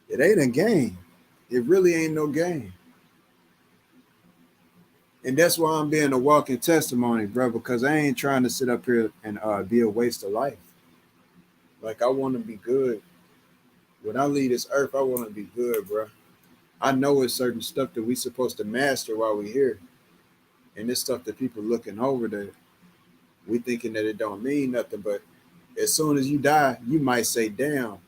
[SPEAKER 1] it ain't a game. It really ain't no game. And that's why I'm being a walking testimony, bro, because I ain't trying to sit up here and be a waste of life. Like I want to be good. When I leave this earth, I want to be good, bro. I know it's certain stuff that we supposed to master while we're here. And this stuff that people looking over that we thinking that it don't mean nothing. But as soon as you die, you might say, damn.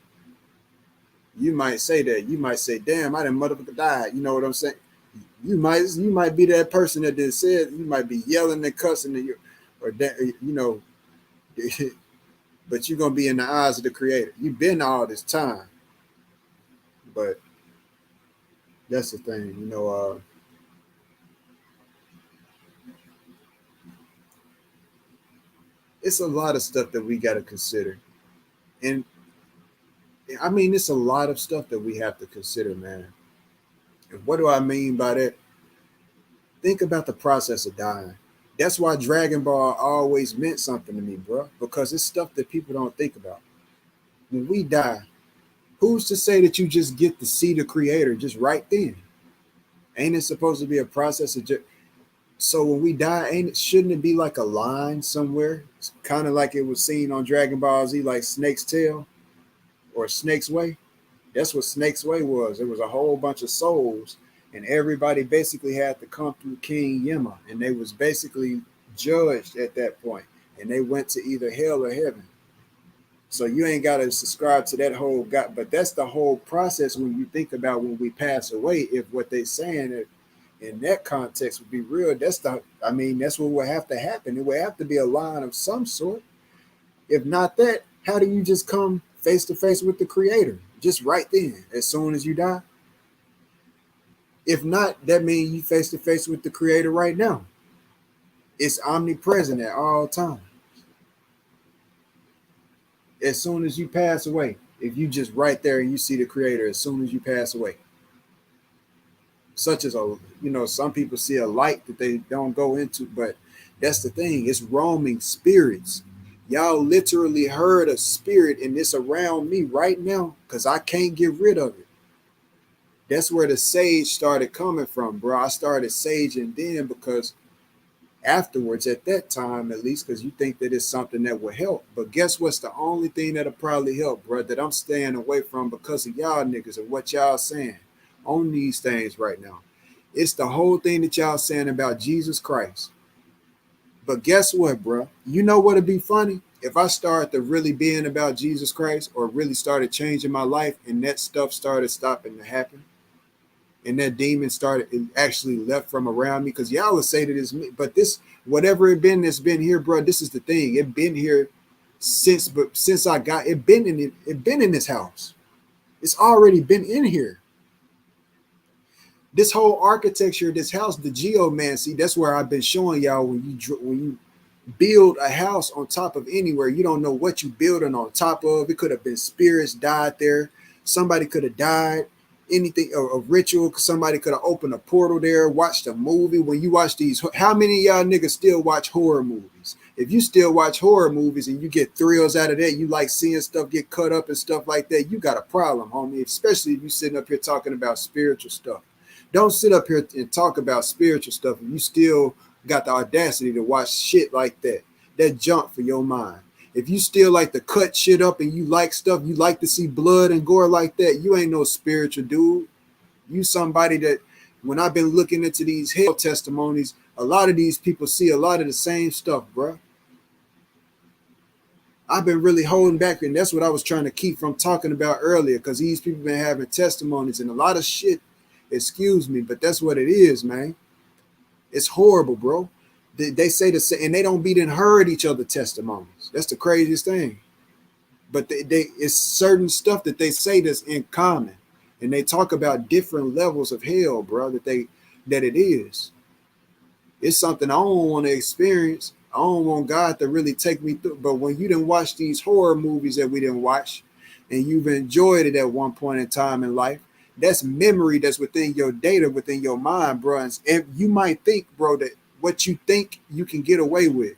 [SPEAKER 1] You might say that. You might say, damn, I didn't motherfucker die. You know what I'm saying? You might be that person that did said, you might be yelling and cussing at you, or that, you know, but you're gonna be in the eyes of the creator. You've been all this time. But that's the thing, it's a lot of stuff that we got to consider. And I mean, it's a lot of stuff that we have to consider, man. And what do I mean by that? Think about the process of dying. That's why Dragon Ball always meant something to me, bro, because it's stuff that people don't think about. When we die, who's to say that you just get to see the creator just right then? Ain't it supposed to be a process of just, so when we die, shouldn't it be like a line somewhere? It's kind of like it was seen on Dragon Ball Z, like Snake's Tail or Snake's Way. That's what Snake's Way was. It was a whole bunch of souls, and everybody basically had to come through King Yema, and they was basically judged at that point, and they went to either hell or heaven. So you ain't got to subscribe to that whole God, but that's the whole process when you think about when we pass away. If what they saying in that context would be real, I mean, that's what would have to happen. It would have to be a line of some sort. If not that, how do you just come face to face with the Creator just right then, as soon as you die? If not, that means you face to face with the Creator right now. It's omnipresent at all times. As soon as you pass away, if you just right there and you see the Creator as soon as you pass away. Such as some people see a light that they don't go into, but that's the thing. It's roaming spirits. Y'all literally heard a spirit, and it's around me right now because I can't get rid of it. That's where the sage started coming from, bro. I started saging then because afterwards, at that time, at least, because you think that it's something that will help. But guess what's the only thing that'll probably help, bro, that I'm staying away from because of y'all niggas and what y'all saying on these things right now? It's the whole thing that y'all saying about Jesus Christ. But guess what, bro? You know what'd be funny? If I started to really being about Jesus Christ or really started changing my life and that stuff started stopping to happen and that demon started actually left from around me, because y'all would say that it's me, but this, whatever it been that's been here, bro, this is the thing. It been here since I got it, been in this house. It's already been in here. This whole architecture of this house, the geomancy, that's where I've been showing y'all when you build a house on top of anywhere, you don't know what you building on top of. It could have been spirits died there. Somebody could have died. Anything, a ritual. Somebody could have opened a portal there, watched a movie. When you watch these, how many of y'all niggas still watch horror movies? If you still watch horror movies and you get thrills out of that, you like seeing stuff get cut up and stuff like that, you got a problem, homie. Especially if you sitting up here talking about spiritual stuff. Don't sit up here and talk about spiritual stuff if you still got the audacity to watch shit like that. That junk for your mind. If you still like to cut shit up and you like stuff, you like to see blood and gore like that, you ain't no spiritual dude. You somebody that, when I've been looking into these hell testimonies, a lot of these people see a lot of the same stuff, bro. I've been really holding back, and that's what I was trying to keep from talking about earlier, because these people been having testimonies and a lot of shit, excuse me, but that's what it is, man. It's horrible, bro. They say the same, and they don't be done heard each other testimonies. That's the craziest thing. But it's certain stuff that they say that's in common, and they talk about different levels of hell, bro. That it is. It's something I don't want to experience. I don't want God to really take me through. But when you didn't watch these horror movies that we didn't watch, and you've enjoyed it at one point in time in life, that's memory that's within your data, within your mind, bro. And you might think, bro, that what you think you can get away with,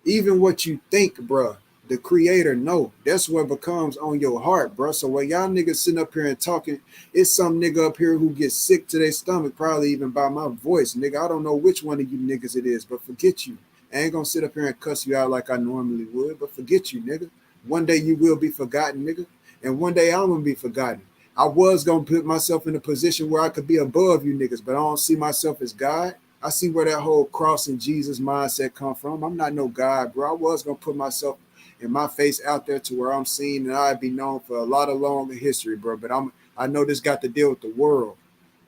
[SPEAKER 1] even what you think, bro, the Creator know. That's what becomes on your heart, bro. So when y'all niggas sitting up here and talking, it's some nigga up here who gets sick to their stomach, probably even by my voice, nigga. I don't know which one of you niggas it is, but forget you. I ain't gonna sit up here and cuss you out like I normally would, but forget you, nigga. One day you will be forgotten, nigga, and one day I'm gonna be forgotten. I was gonna put myself in a position where I could be above you niggas, but I don't see myself as God. I see where that whole cross and Jesus mindset come from. I'm not no God, bro. I was gonna put myself and my face out there to where I'm seen and I'd be known for a lot of longer history, bro. But I know this got to deal with the world.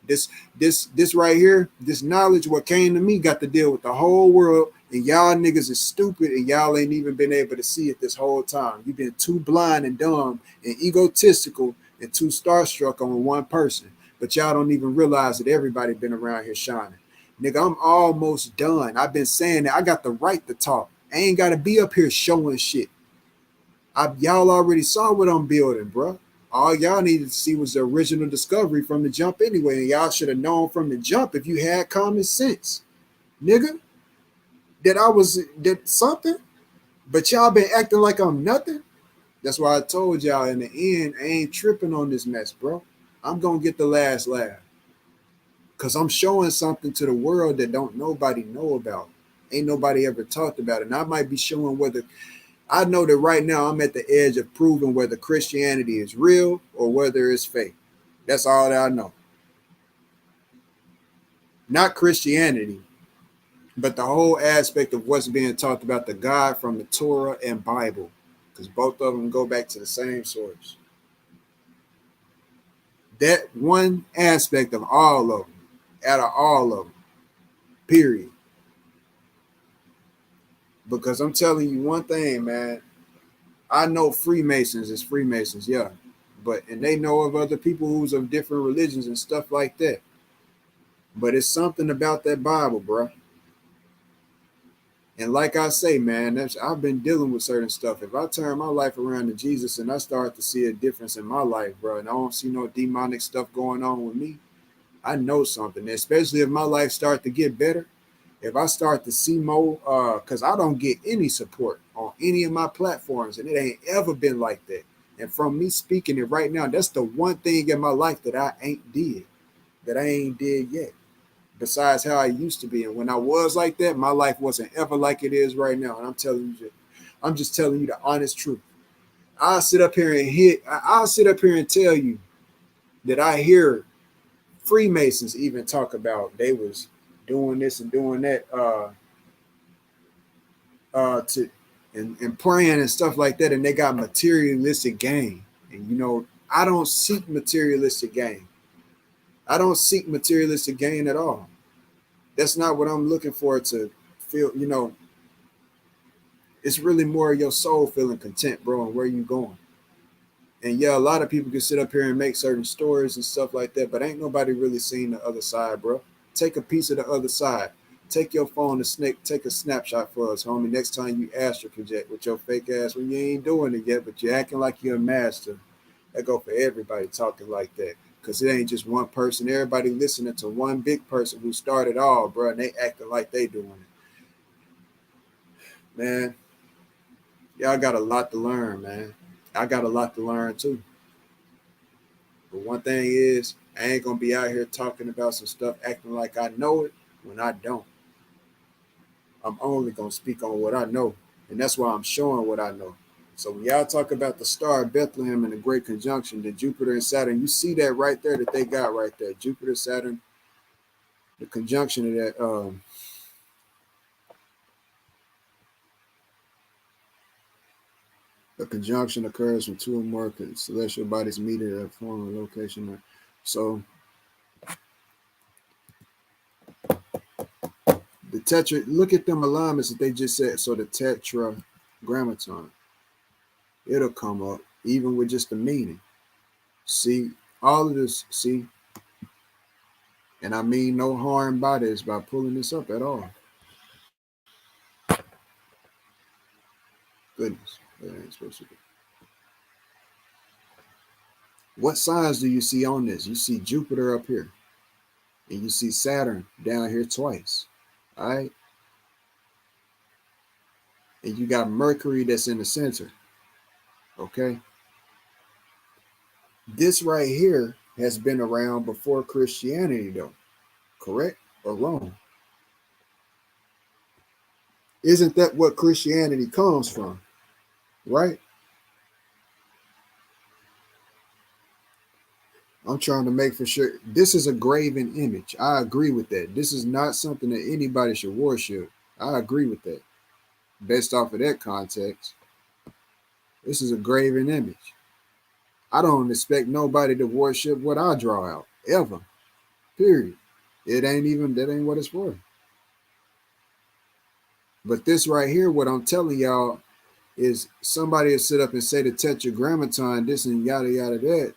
[SPEAKER 1] This right here, this knowledge, what came to me, got to deal with the whole world. And y'all niggas is stupid, and y'all ain't even been able to see it this whole time. You've been too blind and dumb and egotistical and too starstruck on one person. But y'all don't even realize that everybody been around here shining. Nigga, I'm almost done. I've been saying that I got the right to talk. I ain't got to be up here showing shit. Y'all already saw what I'm building, bro. All y'all needed to see was the original discovery from the jump anyway. And y'all should have known from the jump if you had common sense, nigga, that something. But y'all been acting like I'm nothing. That's why I told y'all in the end, I ain't tripping on this mess, bro. I'm going to get the last laugh. Because I'm showing something to the world that don't nobody know about. Ain't nobody ever talked about it. And I might be showing whether, I know that right now I'm at the edge of proving whether Christianity is real or whether it's fake. That's all that I know. not Christianity, but the whole aspect of what's being talked about, the God from the Torah and Bible, because both of them go back to the same source. That one aspect of all of them, out of all of them, period. Because I'm telling you one thing, man. I know Freemasons is Freemasons, yeah. And they know of other people who's of different religions and stuff like that. But it's something about that Bible, bro. And like I say, man, I've been dealing with certain stuff. If I turn my life around to Jesus and I start to see a difference in my life, bro, and I don't see no demonic stuff going on with me, I know something. Especially if my life starts to get better, if I start to see more, because I don't get any support on any of my platforms, and it ain't ever been like that. And from me speaking it right now, that's the one thing in my life that I ain't did yet. Besides how I used to be. And when I was like that, my life wasn't ever like it is right now. And I'm just telling you the honest truth. I'll sit up here and tell you that I hear Freemasons even talk about they was doing this and doing that to and praying and stuff like that, and they got materialistic gain. And I don't seek materialistic gain. I don't seek materialistic gain at all. That's not what I'm looking for to feel, it's really more of your soul feeling content, bro, and where you going. And yeah, a lot of people can sit up here and make certain stories and stuff like that, but ain't nobody really seen the other side, bro. Take a piece of the other side. Take your phone and take a snapshot for us, homie. Next time you astral project with your fake ass when you ain't doing it yet, but you're acting like you're a master. That go for everybody talking like that. Because it ain't just one person. Everybody listening to one big person who started all, bro, and they acting like they doing it. Man, y'all got a lot to learn, man. I got a lot to learn too. But one thing is, I ain't gonna be out here talking about some stuff, acting like I know it when I don't. I'm only gonna speak on what I know, and that's why I'm showing what I know. So when y'all talk about the star of Bethlehem and the great conjunction, the Jupiter and Saturn, you see that right there that they got right there. Jupiter, Saturn, the conjunction of that. A conjunction occurs when two or more celestial bodies meet at a form or location. So the tetra, look at them alignments that they just said. So the tetragrammaton, it'll come up even with just the meaning. See, all of this, see, and I mean no harm by this by pulling this up at all. Goodness, that ain't supposed to be. What signs do you see on this? You see Jupiter up here, and you see Saturn down here twice. All right. And you got Mercury that's in the center. Okay. This right here has been around before Christianity, though. Correct or wrong? Isn't that what Christianity comes from? Right? I'm trying to make for sure. This is a graven image. I agree with that. This is not something that anybody should worship. I agree with that. Based off of that context, this is a graven image. I don't expect nobody to worship what I draw out, ever. Period. That ain't what it's for. But this right here, what I'm telling y'all is somebody will sit up and say the tetragrammaton, this and yada yada that.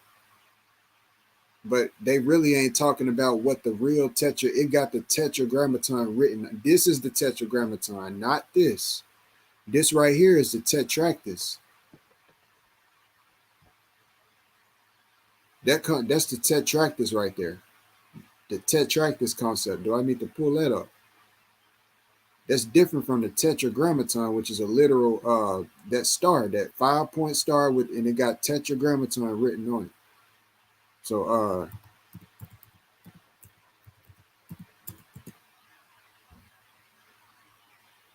[SPEAKER 1] But they really ain't talking about what the real it got the tetragrammaton written. This is the tetragrammaton, not this. This right here is the tetractys. That's the tetractys right there. The tetractys concept. Do I need to pull that up? That's different from the tetragrammaton, which is a literal that star, that 5-point star and it got tetragrammaton written on it. So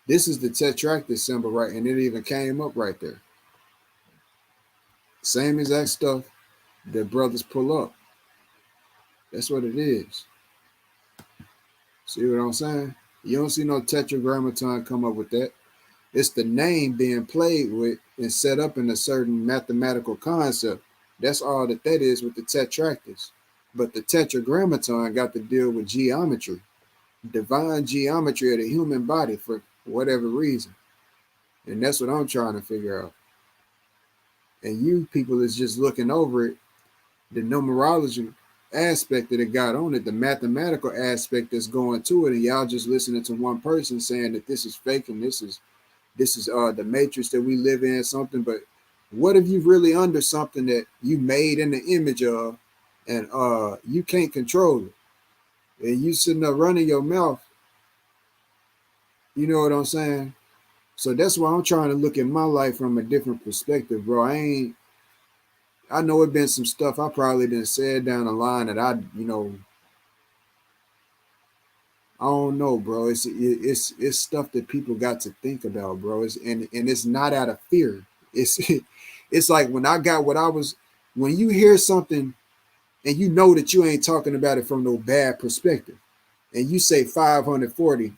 [SPEAKER 1] this is the tetractys symbol, right? And it even came up right there. Same exact stuff that brothers pull up. That's what it is. See what I'm saying? You don't see no tetragrammaton come up with that. It's the name being played with and set up in a certain mathematical concept. That's all that is with the tetractys. But the tetragrammaton got to deal with geometry, divine geometry of the human body for whatever reason. And that's what I'm trying to figure out. And you people is just looking over it, the numerology aspect that it got on it, the mathematical aspect that's going to it, and y'all just listening to one person saying that this is fake and this is the matrix that we live in, something. But what if you really under something that you made in the image of, and you can't control it, and you sitting there running your mouth? You know what I'm saying? So that's why I'm trying to look at my life from a different perspective, bro. I know it been some stuff I probably didn't said down the line that I don't know, bro. It's stuff that people got to think about, bro. And it's not out of fear. It's it's like when I got what I was. When you hear something and you know that you ain't talking about it from no bad perspective, and you say 540,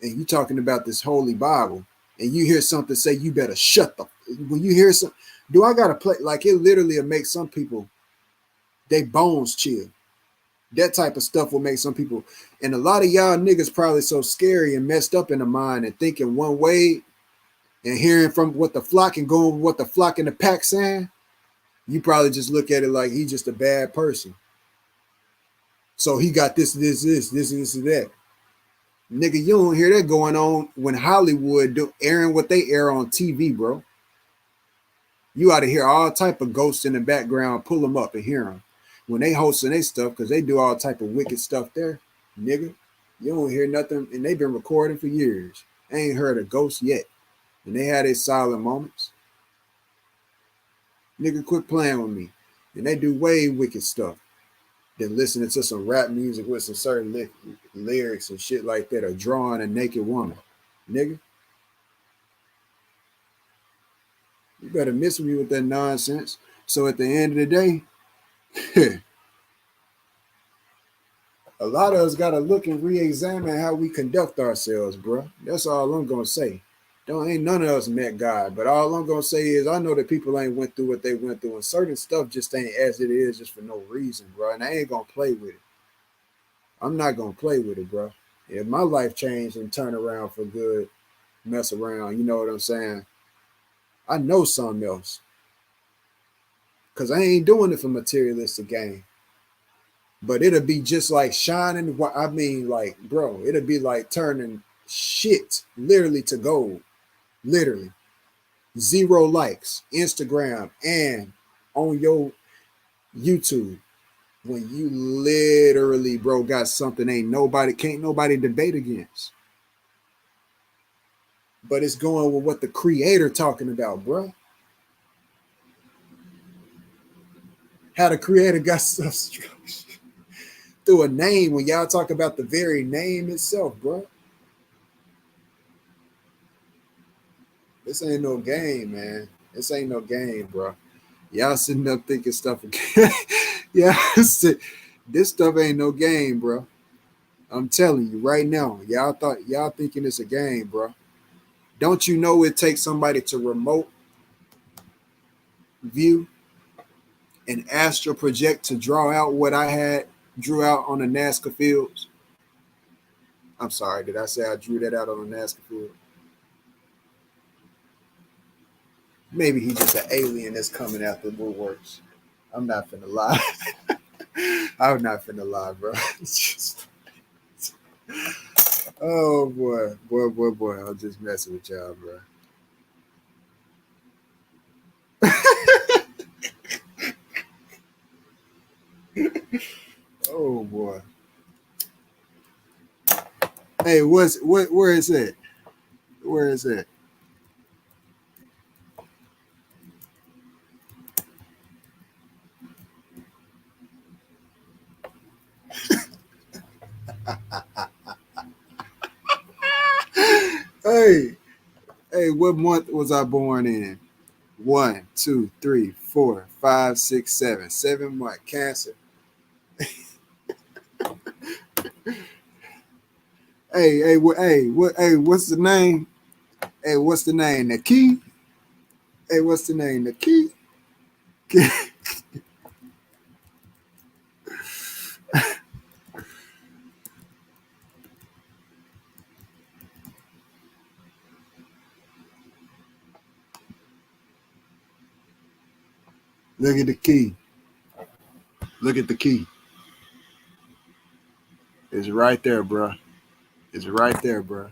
[SPEAKER 1] and you talking about this holy Bible, and you hear something say you better shut the. When you hear some, do I gotta play like it? Literally, will make some people they bones chill. That type of stuff will make some people, and a lot of y'all niggas probably so scary and messed up in the mind and thinking one way and hearing from what the flock and going with what the flock and the pack saying. You probably just look at it like he's just a bad person. So he got this, and that. Nigga, you don't hear that going on when Hollywood do airing what they air on TV, bro. You ought to hear all type of ghosts in the background, pull them up and hear them. When they hosting their stuff, because they do all type of wicked stuff there, nigga, you don't hear nothing, and they've been recording for years. I ain't heard a ghost yet. And they had their silent moments. Nigga, quit playing with me. And they do way wicked stuff than listening to some rap music with some certain lyrics and shit like that, or drawing a naked woman. Nigga, you better miss me with that nonsense. So at the end of the day, a lot of us got to look and re-examine how we conduct ourselves, bro. That's all I'm going to say. Ain't none of us met God, but all I'm going to say is I know that people ain't went through what they went through, and certain stuff just ain't as it is just for no reason, bro. And I ain't going to play with it. I'm not going to play with it, bro. If my life changed and turned around for good, mess around, you know what I'm saying? I know something else. Because I ain't doing it for materialistic gain. But it'll be just like shining. I mean, like, bro, it'll be like turning shit literally to gold. Literally. 0 likes, Instagram, and on your YouTube. When you literally, bro, got something can't nobody debate against. But it's going with what the creator talking about, bro. How the creator got stuff structured through a name when y'all talk about the very name itself, bro. This ain't no game, man. This ain't no game, bro. Y'all sitting up thinking stuff again. Yeah, this stuff ain't no game, bro. I'm telling you right now. Y'all thinking it's a game, bro. Don't you know it takes somebody to remote view and astral project to draw out what I had drew out on the NASCAR fields? I'm sorry, did I say I drew that out on the NASCAR field? Maybe he's just an alien that's coming after the woodworks. I'm not finna lie. I'm not finna lie, bro. It's just, oh boy. I'm just messing with y'all, bro. Oh boy. Hey, where is it? Where is it? Hey, what month was I born in? 1, 2, 3, 4, 5, 6, 7. 7 month Cancer. What's the name? Hey, what's the name? The key? Hey, what's the name? The key? Look at the key. Look at the key. It's right there, bro. It's right there, bro.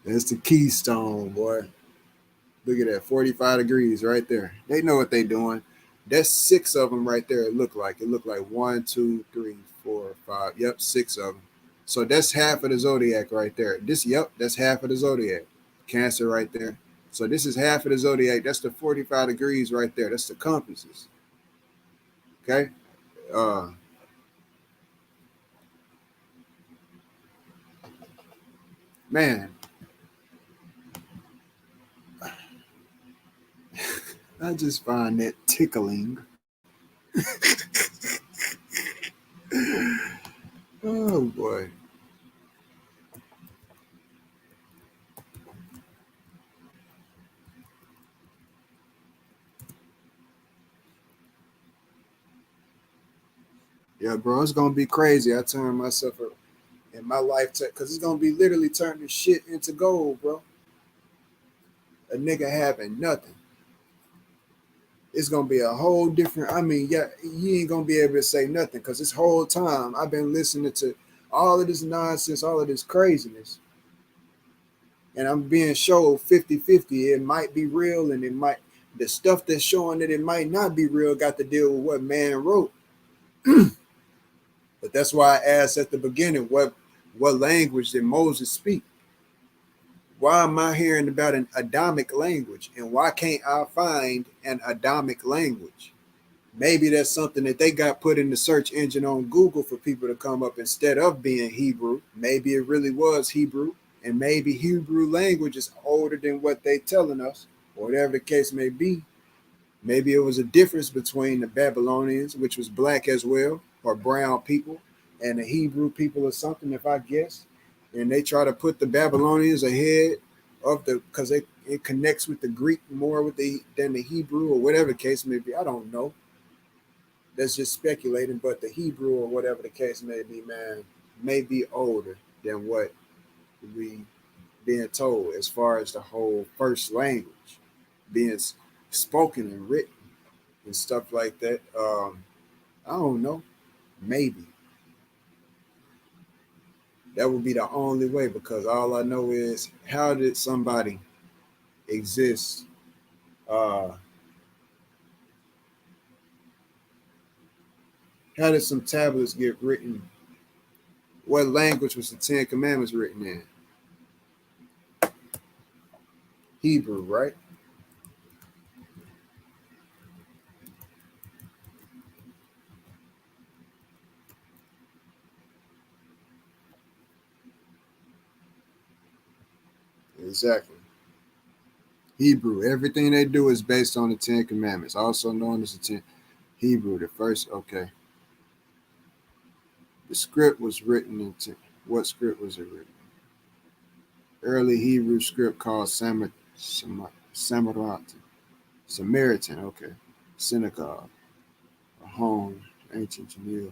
[SPEAKER 1] That's the keystone, boy. Look at that, 45 degrees right there. They know what they doing. That's 6 of them right there. It looked like 1, 2, 3, 4, 5. Yep, 6 of them. So that's half of the zodiac right there. That's half of the zodiac. Cancer right there. So this is half of the zodiac. That's the 45 degrees right there. That's the compasses. Okay. Uh, man, I just find that tickling. Oh boy. Yeah, bro, it's gonna be crazy. I turn myself up in my lifetime because it's gonna be literally turning shit into gold, bro. A nigga having nothing. It's gonna be a whole different. I mean, yeah, you ain't gonna be able to say nothing because this whole time I've been listening to all of this nonsense, all of this craziness, and I'm being showed 50-50. It might be real, and it might the stuff that's showing that it might not be real got to deal with what man wrote. But that's why I asked at the beginning, what language did Moses speak? Why am I hearing about an Adamic language? And why can't I find an Adamic language? Maybe that's something that they got put in the search engine on Google for people to come up instead of being Hebrew. Maybe it really was Hebrew. And maybe Hebrew language is older than what they telling us, or whatever the case may be. Maybe it was a difference between the Babylonians, which was black as well, or brown people, and the Hebrew people or something, if I guess. And they try to put the Babylonians ahead of the because it connects with the Greek more with than the Hebrew or whatever the case may be. I don't know. That's just speculating, but the Hebrew or whatever the case may be, man, may be older than what we being told as far as the whole first language being spoken and written and stuff like that. I don't know. Maybe that would be the only way because all I know is how did somebody exist? Uh, how did some tablets get written? What language was the Ten Commandments written in? Hebrew, right? Exactly. Hebrew. Everything they do is based on the Ten Commandments, also known as the Ten. Hebrew, the first. Okay. The script was written in. What script was it written? Early Hebrew script called Samaritan. Samaritan. Okay. Synagogue. A home. Ancient Jamil.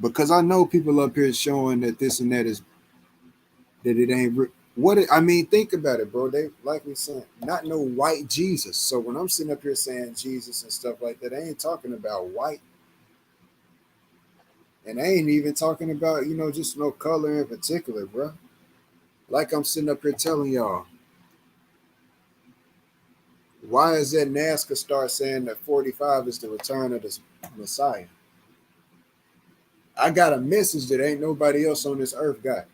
[SPEAKER 1] Because I know people up here showing that this and that is that it ain't what it, I mean. Think about it, bro. They like me saying not no white Jesus. So when I'm sitting up here saying Jesus and stuff like that, I ain't talking about white, and I ain't even talking about just no color in particular, bro. Like I'm sitting up here telling y'all, why is that NASCAR start saying that 45 is the return of the Messiah? I got a message that ain't nobody else on this earth got.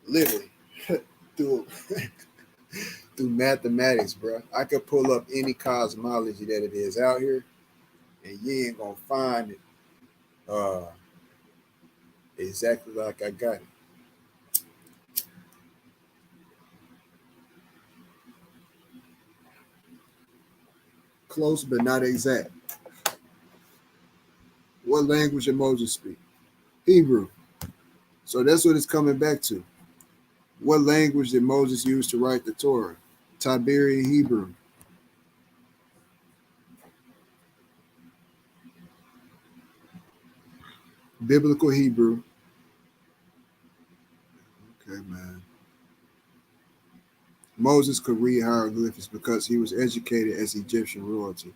[SPEAKER 1] Literally, through through mathematics, bro. I could pull up any cosmology that it is out here, and you ain't gonna find it uh, exactly like I got it. close but not exact. What language did Moses speak? Hebrew. So that's what it's coming back to. What language did Moses use to write the Torah? Tiberian Hebrew. Biblical Hebrew. Okay, man. Moses could read hieroglyphics because he was educated as Egyptian royalty.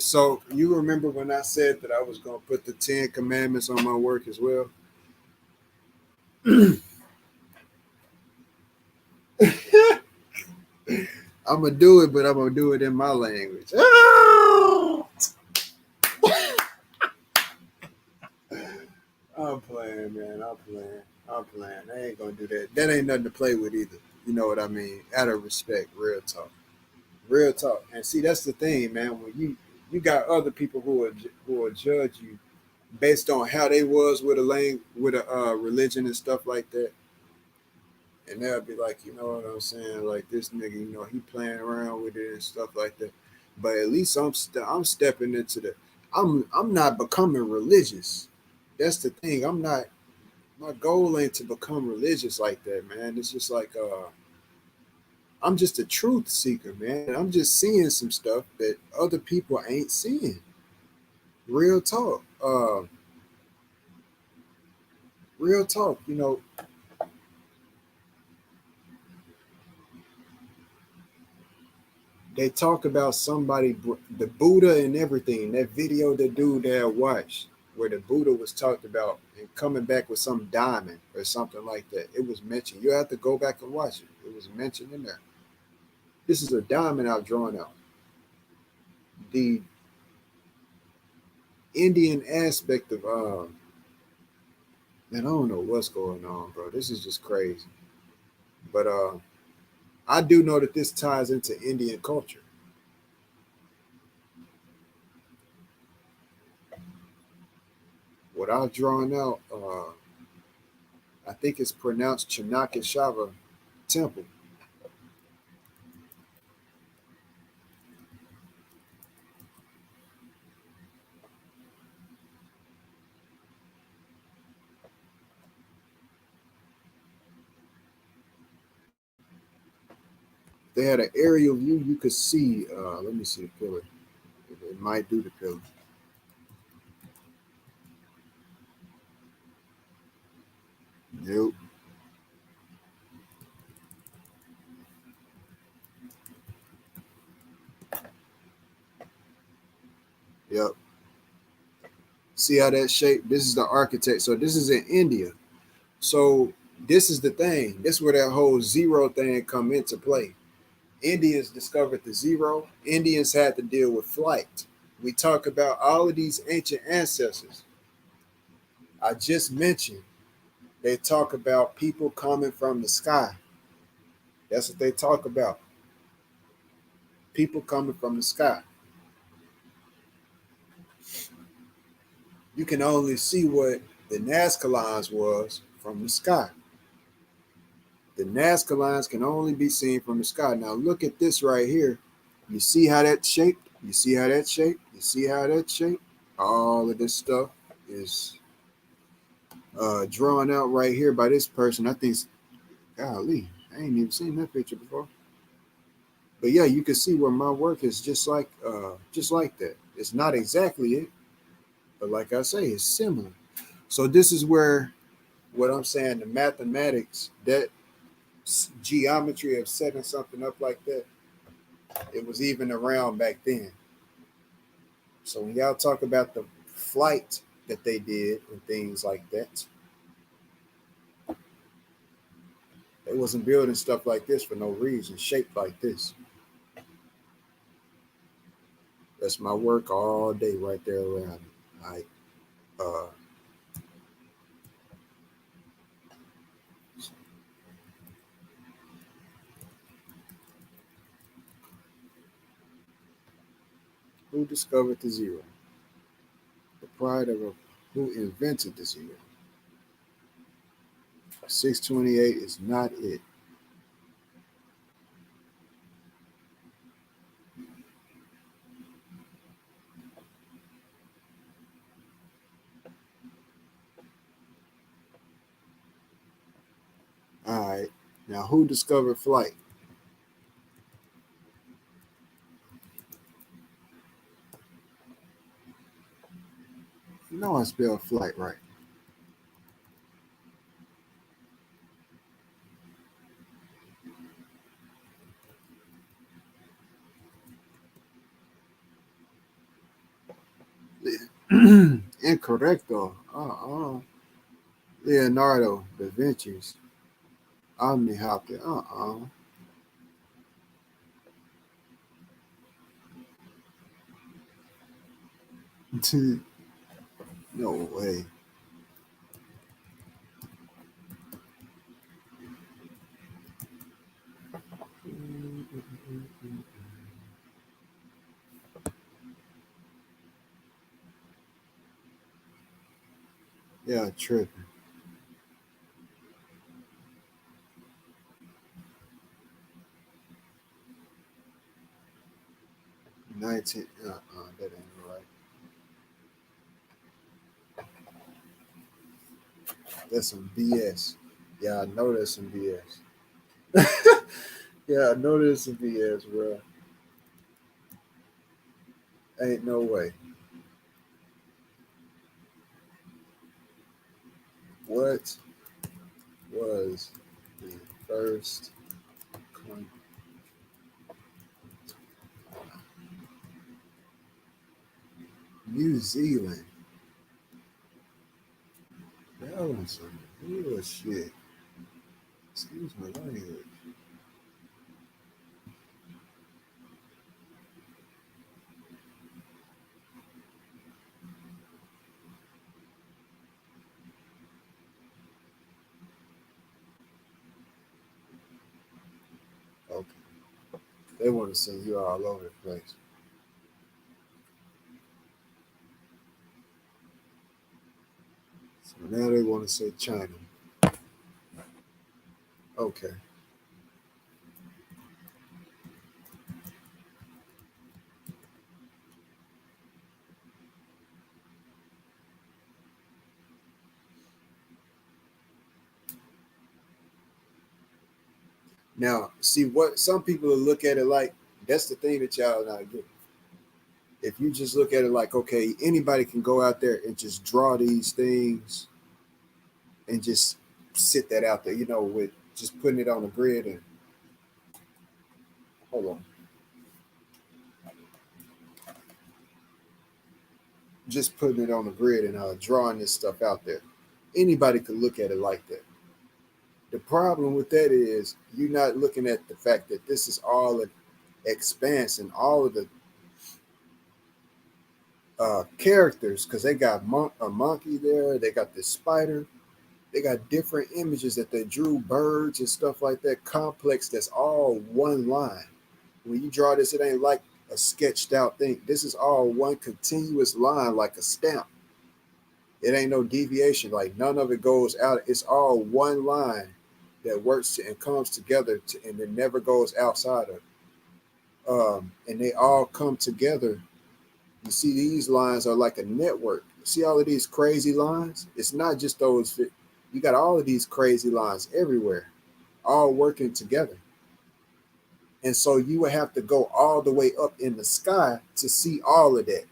[SPEAKER 1] So you remember when I said that I was going to put the 10 commandments on my work as well? I'm going to do it, but I'm going to do it in my language. I'm playing, man. I'm playing. I ain't going to do that. That ain't nothing to play with either. You know what I mean? Out of respect, real talk. Real talk. And see, that's the thing, man. When you got other people who will judge you based on how they was with a religion and stuff like that, and they'll be like, you know what I'm saying, like this nigga, he playing around with it and stuff like that. But at least I'm stepping into I'm not becoming religious. That's the thing. My goal ain't to become religious like that, man. It's just like I'm just a truth seeker, man. I'm just seeing some stuff that other people ain't seeing. Real talk. Real talk. They talk about somebody, the Buddha and everything. That video that dude that I watched, where the Buddha was talked about and coming back with some diamond or something like that. It was mentioned. You have to go back and watch it. It was mentioned in there. This is a diamond I've drawn out. The Indian aspect of man, I don't know what's going on, bro. This is just crazy. But I do know that this ties into Indian culture. What I've drawn out, I think it's pronounced Chanakeshava Temple. They had an aerial view. You could see. Let me see the pillar. It might do the pillar. Yep. Yep. See how that shape? This is the architect. So this is in India. So this is the thing. This is where that whole zero thing come into play. Indians discovered the zero. Indians had to deal with flight. We talk about all of these ancient ancestors. I just mentioned they talk about people coming from the sky. That's what they talk about. People coming from the sky. You can only see what the Nazca lines was from the sky. The Nazca lines can only be seen from the sky. Now look at this right here. You see how that's shaped? You see how that's shaped? You see how that's shaped? All of this stuff is drawn out right here by this person. I think, golly, I ain't even seen that picture before. But yeah, you can see where my work is just like that. It's not exactly it, but like I say, it's similar. So this is where What I'm saying, the mathematics, that geometry of setting something up like that, it was even around back then. So when y'all talk about the flight that they did and things like that, they wasn't building stuff like this for no reason, shaped like this. That's my work all day right there around it. Like, uh, who discovered the zero? The pride of who invented the zero. 628 is not it. All right. Now, who discovered flight? You know I spelled flight right. Incorrecto. Leonardo da Vinci's Omnihopter. No way. Yeah, tripping. 19. That ain't right. That's some BS. Yeah, I know that's some BS. Yeah, I know that's some BS, bro. Ain't no way. What was the first country? New Zealand. That was some bullshit. Excuse my language. Okay. They want to send you all over the place. So now they want to say China. Okay. Now, see what some people will look at it like. That's the thing that y'all not getting. If you just look at it like, okay, anybody can go out there and just draw these things and just sit that out there, with just putting it on the grid and hold on, just putting it on the grid and drawing this stuff out there. Anybody could look at it like that. The problem with that is you're not looking at the fact that this is all an expanse and all of the characters, because they got a monkey there, they got this spider, they got different images that they drew, birds and stuff like that, complex, that's all one line. When you draw this, it ain't like a sketched out thing. This is all one continuous line, like a stamp. It ain't no deviation, like none of it goes out. It's all one line that works and comes together and it never goes outside of. And they all come together. You see, these lines are like a network. See all of these crazy lines? It's not just those. You got all of these crazy lines everywhere, all working together. And so you would have to go all the way up in the sky to see all of that.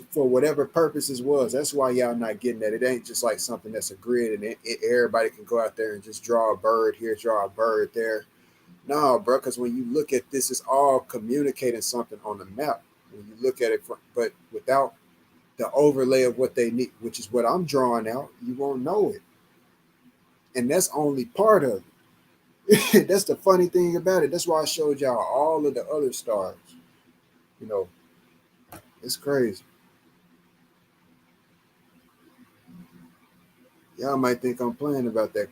[SPEAKER 1] for whatever purposes was. That's why y'all not getting that. It ain't just like something that's a grid and everybody can go out there and just draw a bird here, draw a bird there. No, bro, because when you look at this, it's all communicating something on the map. When you look at it, but without the overlay of what they need, which is what I'm drawing out, you won't know it. And that's only part of it. That's the funny thing about it. That's why I showed y'all all of the other stars. You know, it's crazy. Y'all might think I'm playing about that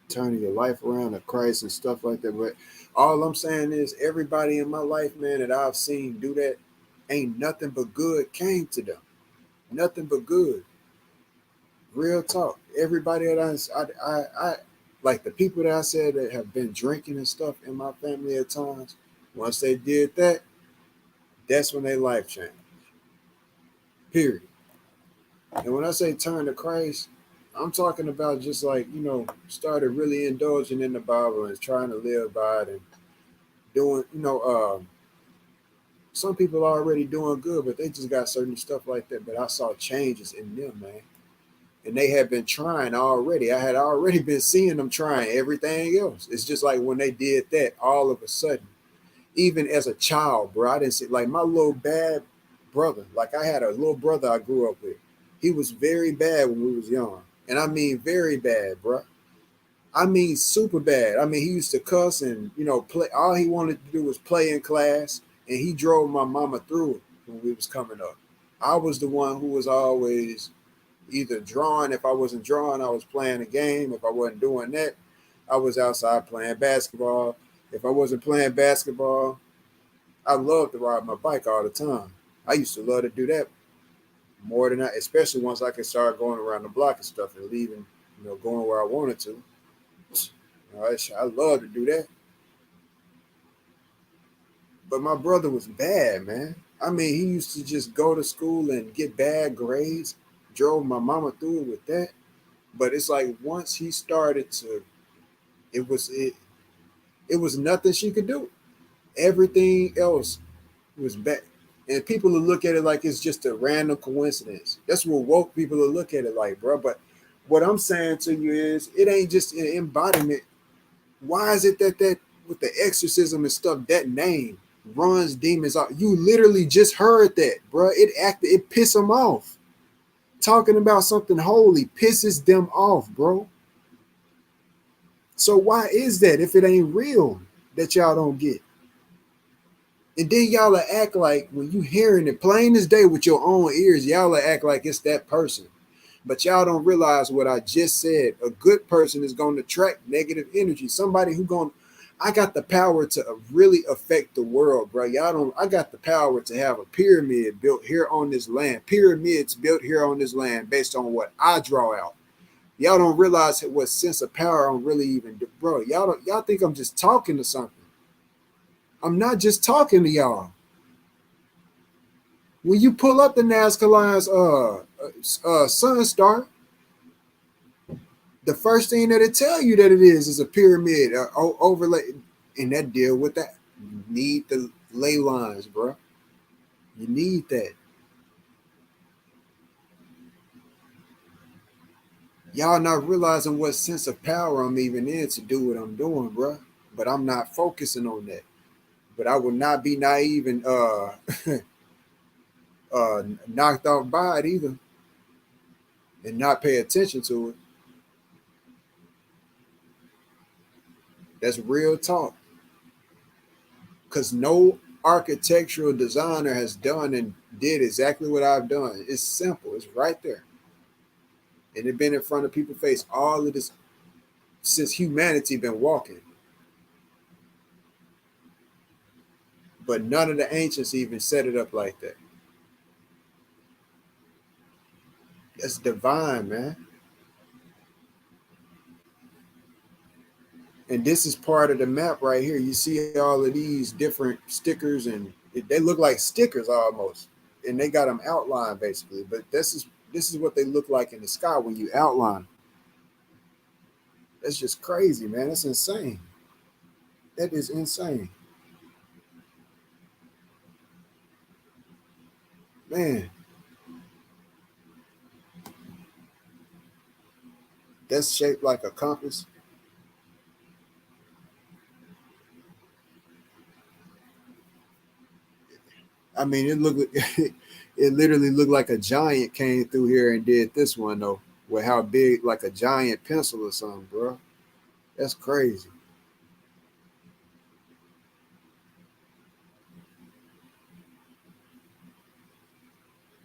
[SPEAKER 1] turning your life around to Christ and stuff like that. But all I'm saying is everybody in my life, man, that I've seen do that, ain't nothing but good came to them. Nothing but good. Real talk. Everybody that I like the people that I said that have been drinking and stuff in my family at times, once they did that, that's when their life changed. Period. And when I say turn to Christ, I'm talking about just like, started really indulging in the Bible and trying to live by it and doing, some people are already doing good, but they just got certain stuff like that. But I saw changes in them, man. And they had been trying already. I had already been seeing them trying everything else. It's just like when they did that, all of a sudden, even as a child, bro, I didn't see like my little bad brother. Like I had a little brother I grew up with. He was very bad when we was young. And I mean very bad, bro. I mean super bad. I mean he used to cuss and play. All he wanted to do was play in class, and he drove my mama through it when we was coming up. I was the one who was always either drawing. If I wasn't drawing, I was playing a game. If I wasn't doing that, I was outside playing basketball. If I wasn't playing basketball, I loved to ride my bike all the time. I used to love to do that more than especially once I could start going around the block and stuff and leaving, going where I wanted to. I love to do that. But my brother was bad, man. I mean, he used to just go to school and get bad grades, drove my mama through it with that. But it's like once he started to, it was it, it was nothing she could do. Everything else was bad. And people will look at it like it's just a random coincidence. That's what woke people will look at it like, bro. But what I'm saying to you is it ain't just an embodiment. Why is it that with the exorcism and stuff, that name runs demons out? You literally just heard that, bro. It pissed them off. Talking about something holy pisses them off, bro. So why is that if it ain't real that y'all don't get? And then y'all will act like when you hearing it plain as day with your own ears, y'all will act like it's that person. But y'all don't realize what I just said. A good person is going to attract negative energy. Somebody who I got the power to really affect the world, bro. Y'all don't, I got the power to have a pyramid built here on this land. Pyramids built here on this land based on what I draw out. Y'all don't realize what sense of power I'm really even, bro. Y'all think I'm just talking to something. I'm not just talking to y'all. When you pull up the Nazca Lions Sun Star, the first thing that it tell you that it is a pyramid overlay, and that deal with that. You need the ley lines, bro. You need that. Y'all not realizing what sense of power I'm even in to do what I'm doing, bro. But I'm not focusing on that. But I will not be naive and knocked off by it either, and not pay attention to it. That's real talk. Because no architectural designer has done and did exactly what I've done. It's simple. It's right there. And it's been in front of people's face all of this since humanity been walking. But none of the ancients even set it up like that. That's divine, man. And this is part of the map right here. You see all of these different stickers, and they look like stickers almost. And they got them outlined basically. But this is what they look like in the sky when you outline. That's just crazy, man. That's insane. That is insane. Man, that's shaped like a compass. I mean, it looked it literally looked like a giant came through here and did this one though. With how big, like a giant pencil or something, bro. That's crazy.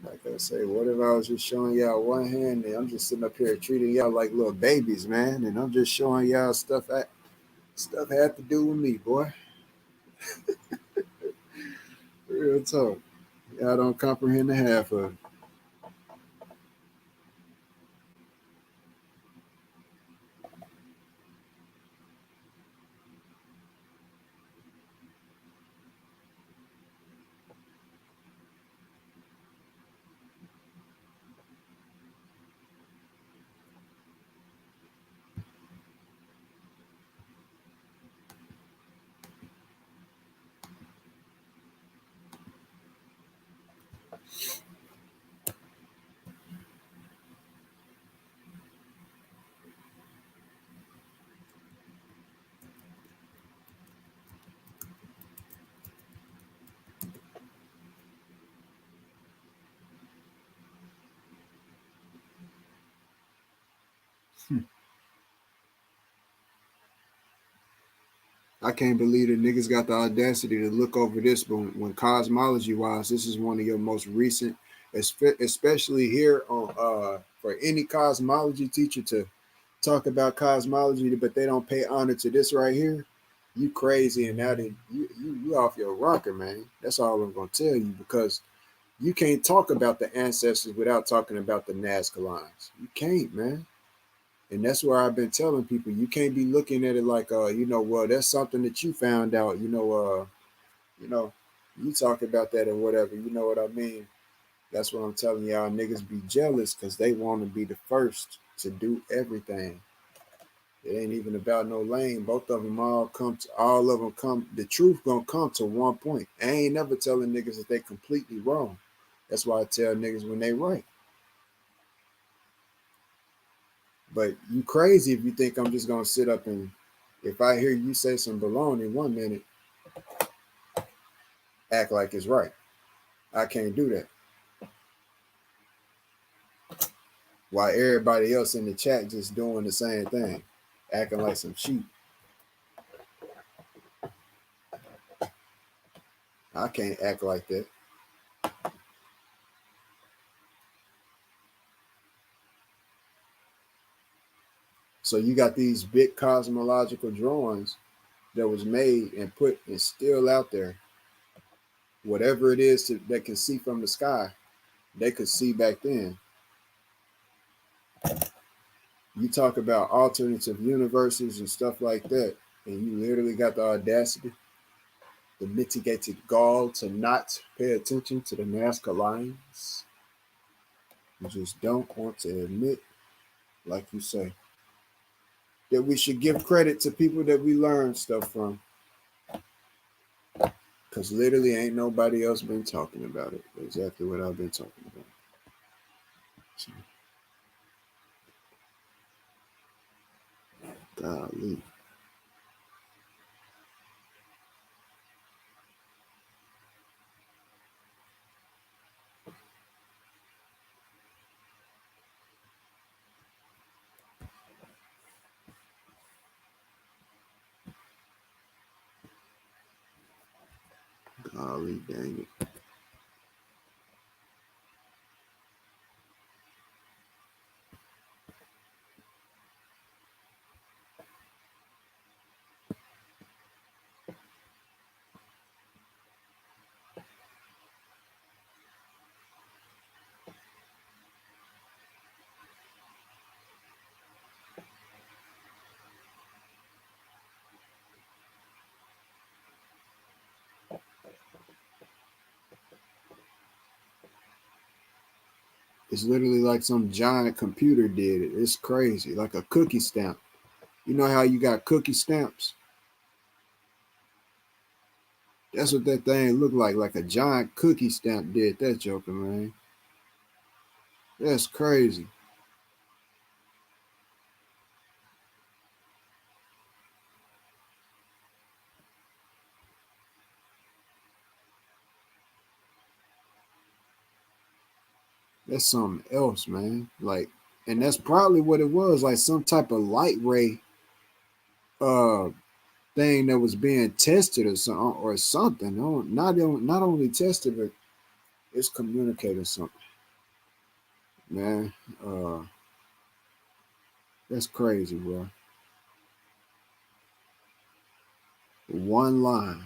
[SPEAKER 1] Like I say, what if I was just showing y'all one hand and I'm just sitting up here treating y'all like little babies, man, and I'm just showing y'all stuff had to do with me, boy. Real talk. Y'all don't comprehend the half of it. I can't believe that niggas got the audacity to look over this, but when cosmology wise, this is one of your most recent, especially here on for any cosmology teacher to talk about cosmology, but they don't pay honor to this right here. You crazy, and now that you off your rocker, man. That's all I'm gonna tell you, because you can't talk about the ancestors without talking about the Nazca lines. You can't, man. And that's where I've been telling people, you can't be looking at it like well, that's something that you found out, you know, you talk about that and whatever, you know what I mean? That's what I'm telling y'all, niggas be jealous because they want to be the first to do everything. It ain't even about no lane. Both of them all of them come, the truth gonna come to one point. I ain't never telling niggas that they completely wrong. That's why I tell niggas when they right. But you crazy if you think I'm just gonna sit up and, if I hear you say some baloney 1 minute, act like it's right. I can't do that. While everybody else in the chat just doing the same thing, acting like some sheep. I can't act like that. So you got these big cosmological drawings that was made and put and still out there. Whatever it is that can see from the sky, they could see back then. You talk about alternative universes and stuff like that, and you literally got the audacity, the mitigated gall to not pay attention to the Nazca lines. You just don't want to admit, like you say, that we should give credit to people that we learn stuff from. Because literally ain't nobody else been talking about it. Exactly what I've been talking about. So, golly. Golly dang it. It's literally like some giant computer did it. It's crazy. Like a cookie stamp. You know how you got cookie stamps? That's what that thing looked like a giant cookie stamp did that joker, man. That's crazy. That's something else, man. Like, and that's probably what it was, like some type of light ray uh thing that was being tested or something. No, not only tested, but it's communicating something, man. Uh, that's crazy, bro. One line.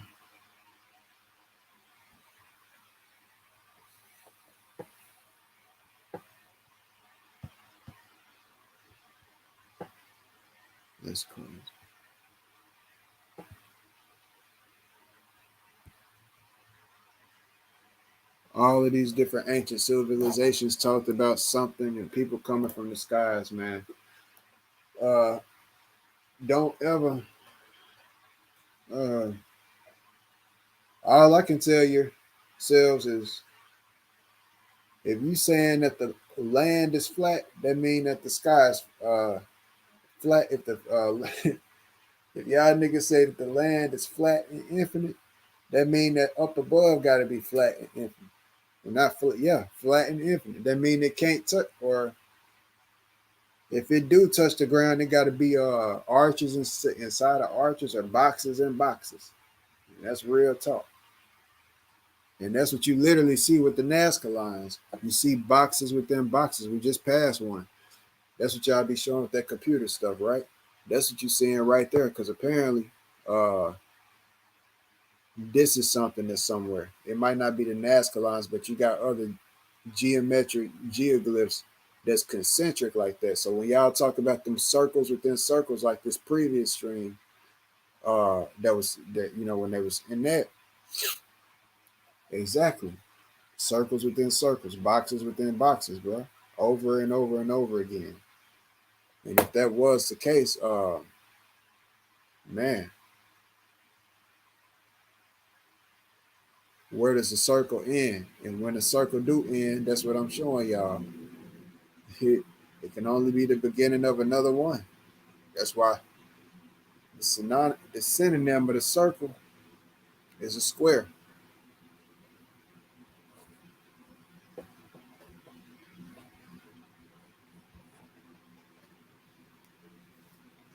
[SPEAKER 1] That's crazy. All of these different ancient civilizations talked about something, and people coming from the skies, man. Uh, don't ever. Uh, all I can tell yourselves is if you saying that the land is flat, that mean that the sky is flat. If the if y'all niggas say that the land is flat and infinite, that mean that up above got to be flat and infinite. Well, not flat, yeah, flat and infinite. That mean it can't touch, or if it do touch the ground, it got to be arches inside of arches or boxes and boxes. And that's real talk. And that's what you literally see with the Nazca lines. You see boxes within boxes. We just passed one. That's what y'all be showing with that computer stuff, right? That's what you're seeing right there. Because apparently, uh, this is something that's somewhere. It might not be the Nazca lines, but you got other geometric geoglyphs that's concentric like that. So when y'all talk about them circles within circles, like this previous stream, that was that when they was in that exactly circles within circles, boxes within boxes, bro, over and over and over again. And if that was the case, man, where does the circle end? And when the circle do end, that's what I'm showing y'all. It can only be the beginning of another one. That's why the synonym of the circle is a square.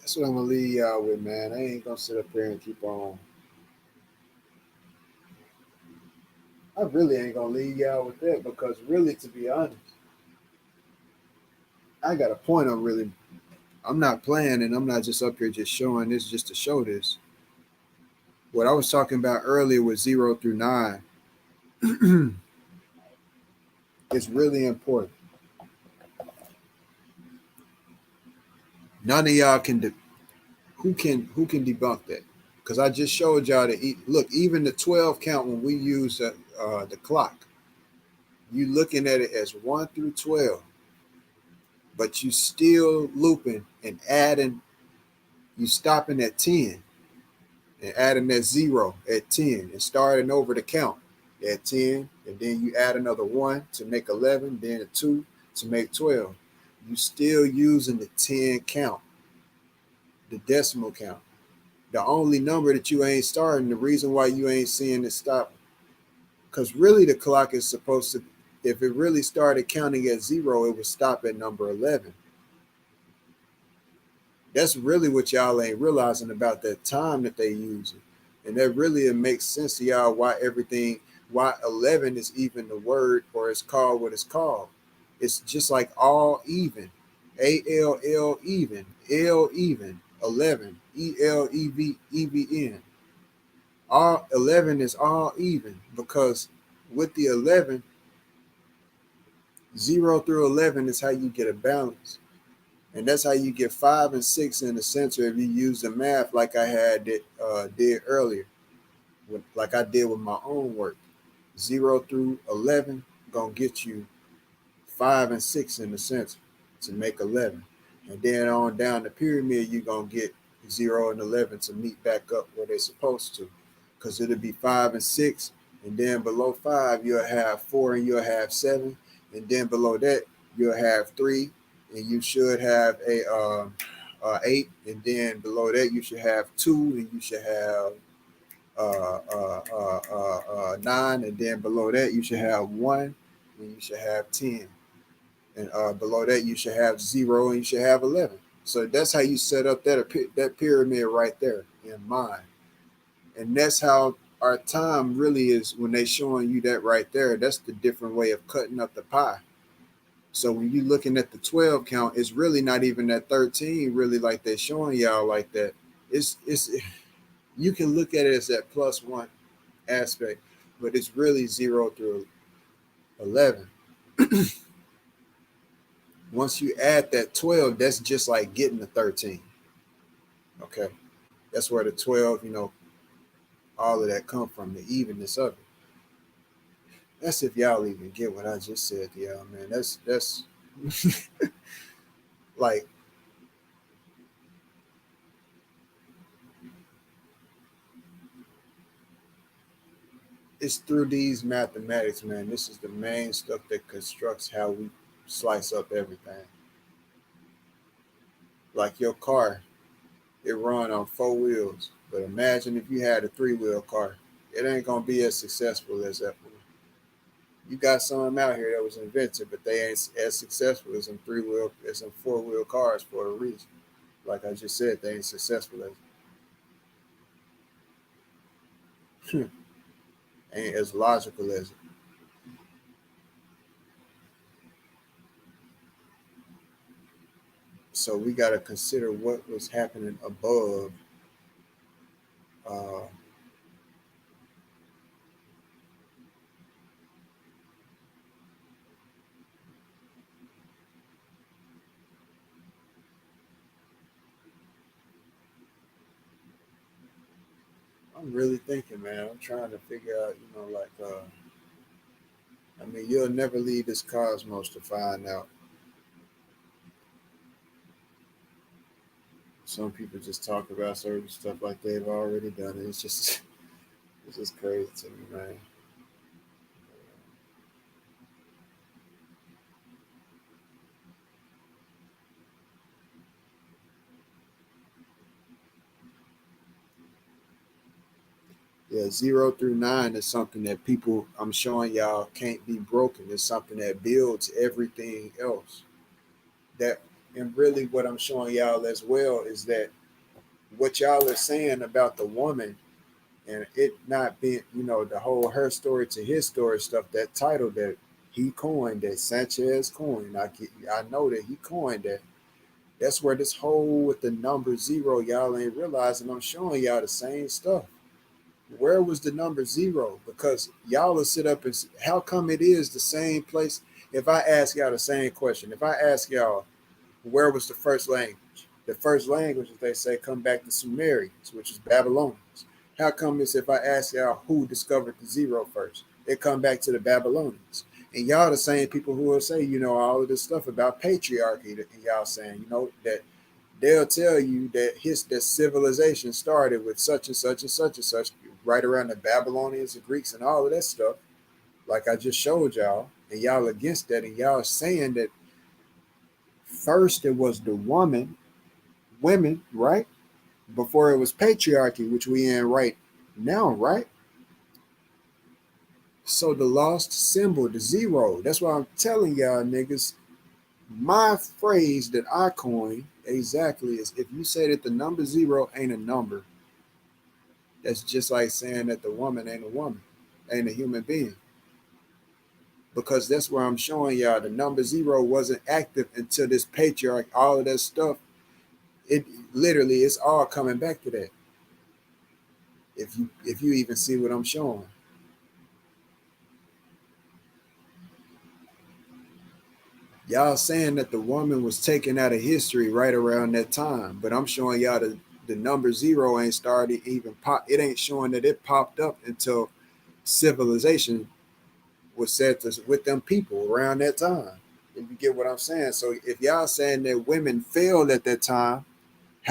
[SPEAKER 1] That's what I'm gonna leave y'all with, man. I ain't gonna sit up here and keep on. I really ain't gonna leave y'all with that because, really, to be honest, I got a point. I'm not playing, and I'm not just up here just showing this just to show this. What I was talking about earlier with 0 through 9 is really important. None of y'all who can debunk that, because I just showed y'all that. Look, even the 12 count when we use the clock, you looking at it as 1 through 12, but you still looping and adding. You stopping at 10 and adding that 0 at 10 and starting over the count at 10, and then you add another 1 to make 11, then a 2 to make 12. You still using the 10 count, the decimal count. The only number that you ain't starting, the reason why you ain't seeing it stop, because really the clock is supposed to, if it really started counting at 0, it would stop at number 11. That's really what y'all ain't realizing about that time that they using. And that really, it makes sense to y'all why 11 is even the word, or it's called what it's called. It's just like all even. ALL even. L even. 11. ELEVEN. All 11 is all even, because with the 11, 0 through 11 is how you get a balance. And that's how you get 5 and 6 in the center if you use the math like I did earlier, like I did with my own work. 0 through 11 gonna get you 5 and 6 in the center to make 11, and then on down the pyramid you're gonna get 0 and 11 to meet back up where they're supposed to. because it'll be 5 and 6, and then below 5 you'll have 4 and you'll have 7, and then below that you'll have 3, and you should have a 8, and then below that you should have 2, and you should have 9, and then below that you should have 1, and you should have 10, and below that you should have 0, and you should have 11. So that's how you set up that pyramid right there in mind, and that's how our time really is when they showing you that right there. That's the different way of cutting up the pie. So when you looking at the 12 count, it's really not even that 13 really like they're showing y'all like that. It's you can look at it as that plus one aspect, but it's really 0 through 11. Once you add that 12, that's just like getting the 13. Okay. That's where the 12, all of that come from, the evenness of it. That's if y'all even get what I just said to y'all, man. That's like, it's through these mathematics, man. This is the main stuff that constructs how we slice up everything. Like your car, it run on 4 wheels, but imagine if you had a 3-wheel car. It ain't gonna be as successful as that one. You got some out here that was invented, but they ain't as successful as some 3-wheel, as some 4-wheel cars for a reason. Like I just said, they ain't successful as ain't as logical as it. So we got to consider what was happening above. Uh, I'm really thinking, man. I'm trying to figure out, I mean, you'll never leave this cosmos to find out. Some people just talk about certain stuff like they've already done it. It's just, it's just crazy to me, man. Yeah, 0 through 9 is something that people, I'm showing y'all, can't be broken. It's something that builds everything else. That, and really what I'm showing y'all as well is that what y'all are saying about the woman and it not being, the whole her story to his story stuff, that title that he coined, that Sanchez coined, I know that he coined that. That's where this whole with the number 0, y'all ain't realizing I'm showing y'all the same stuff. Where was the number 0? Because y'all will sit up and how come it is the same place? If I ask y'all the same question, if I ask y'all where was the first language? The first language, as they say, come back to Sumerians, which is Babylonians. How come it's if I ask y'all who discovered the 0 first, it come back to the Babylonians? And y'all the same people who will say, all of this stuff about patriarchy, and y'all saying, that they'll tell you that that civilization started with such and such and such and such, right around the Babylonians, the Greeks, and all of that stuff, like I just showed y'all, and y'all against that, and y'all saying that first it was the women, right? Before it was patriarchy, which we in right now, right? So the lost symbol, the 0, that's why I'm telling y'all niggas, my phrase that I coined exactly is if you say that the number 0 ain't a number, that's just like saying that the woman ain't a woman, ain't a human being. Because that's where I'm showing y'all the number 0 wasn't active until this patriarch, all of that stuff. It literally, it's all coming back to that. If you even see what I'm showing. Y'all saying that the woman was taken out of history right around that time, but I'm showing y'all the number 0 ain't started even pop. It ain't showing that it popped up until civilization was set to, with them people around that time. If you get what I'm saying. So if y'all saying that women failed at that time,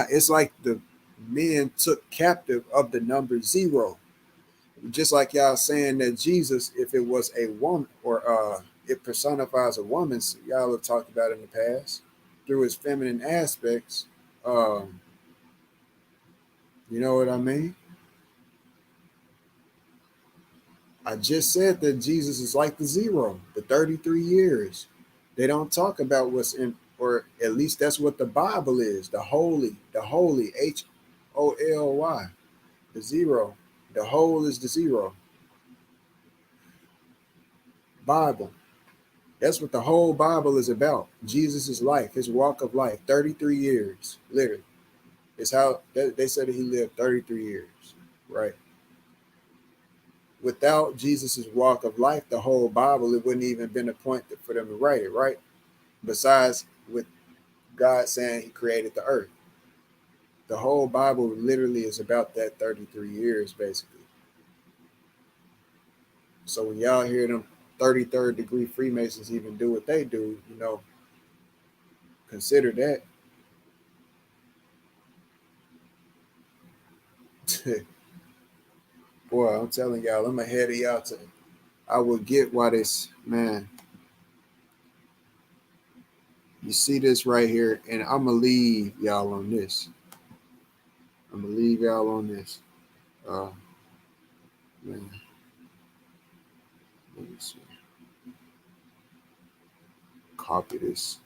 [SPEAKER 1] it's like the men took captive of the number 0. Just like y'all saying that Jesus, if it was a woman or it personifies a woman, so y'all have talked about in the past through his feminine aspects. Um, you know what I mean? I just said that Jesus is like the zero, the 33 years. They don't talk about what's in, or at least that's what the Bible is. The holy, Holy, the zero. The whole is the zero. Bible. That's what the whole Bible is about. Jesus' life, his walk of life, 33 years, literally. It's how they said that he lived 33 years, right? Without Jesus' walk of life, the whole Bible, it wouldn't even been a point for them to write it, right? Besides with God saying he created the earth. The whole Bible literally is about that 33 years, basically. So when y'all hear them 33rd degree Freemasons even do what they do, consider that. Boy, I'm telling y'all, I'm ahead of y'all. I will get why this, man. You see this right here, and I'm going to leave y'all on this. I'm going to leave y'all on this. Uh, man, let me see. Copy this.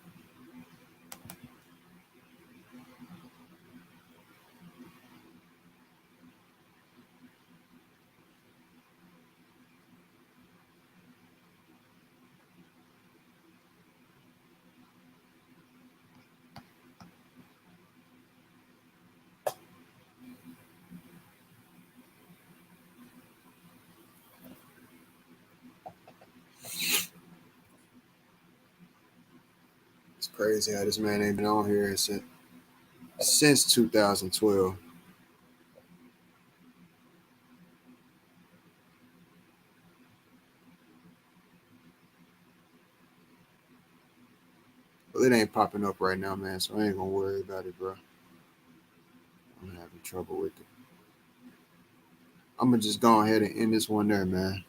[SPEAKER 1] It's crazy how this man ain't been on here since 2012. Well, it ain't popping up right now, man, so I ain't going to worry about it, bro. I'm having trouble with it. I'm going to just go ahead and end this one there, man.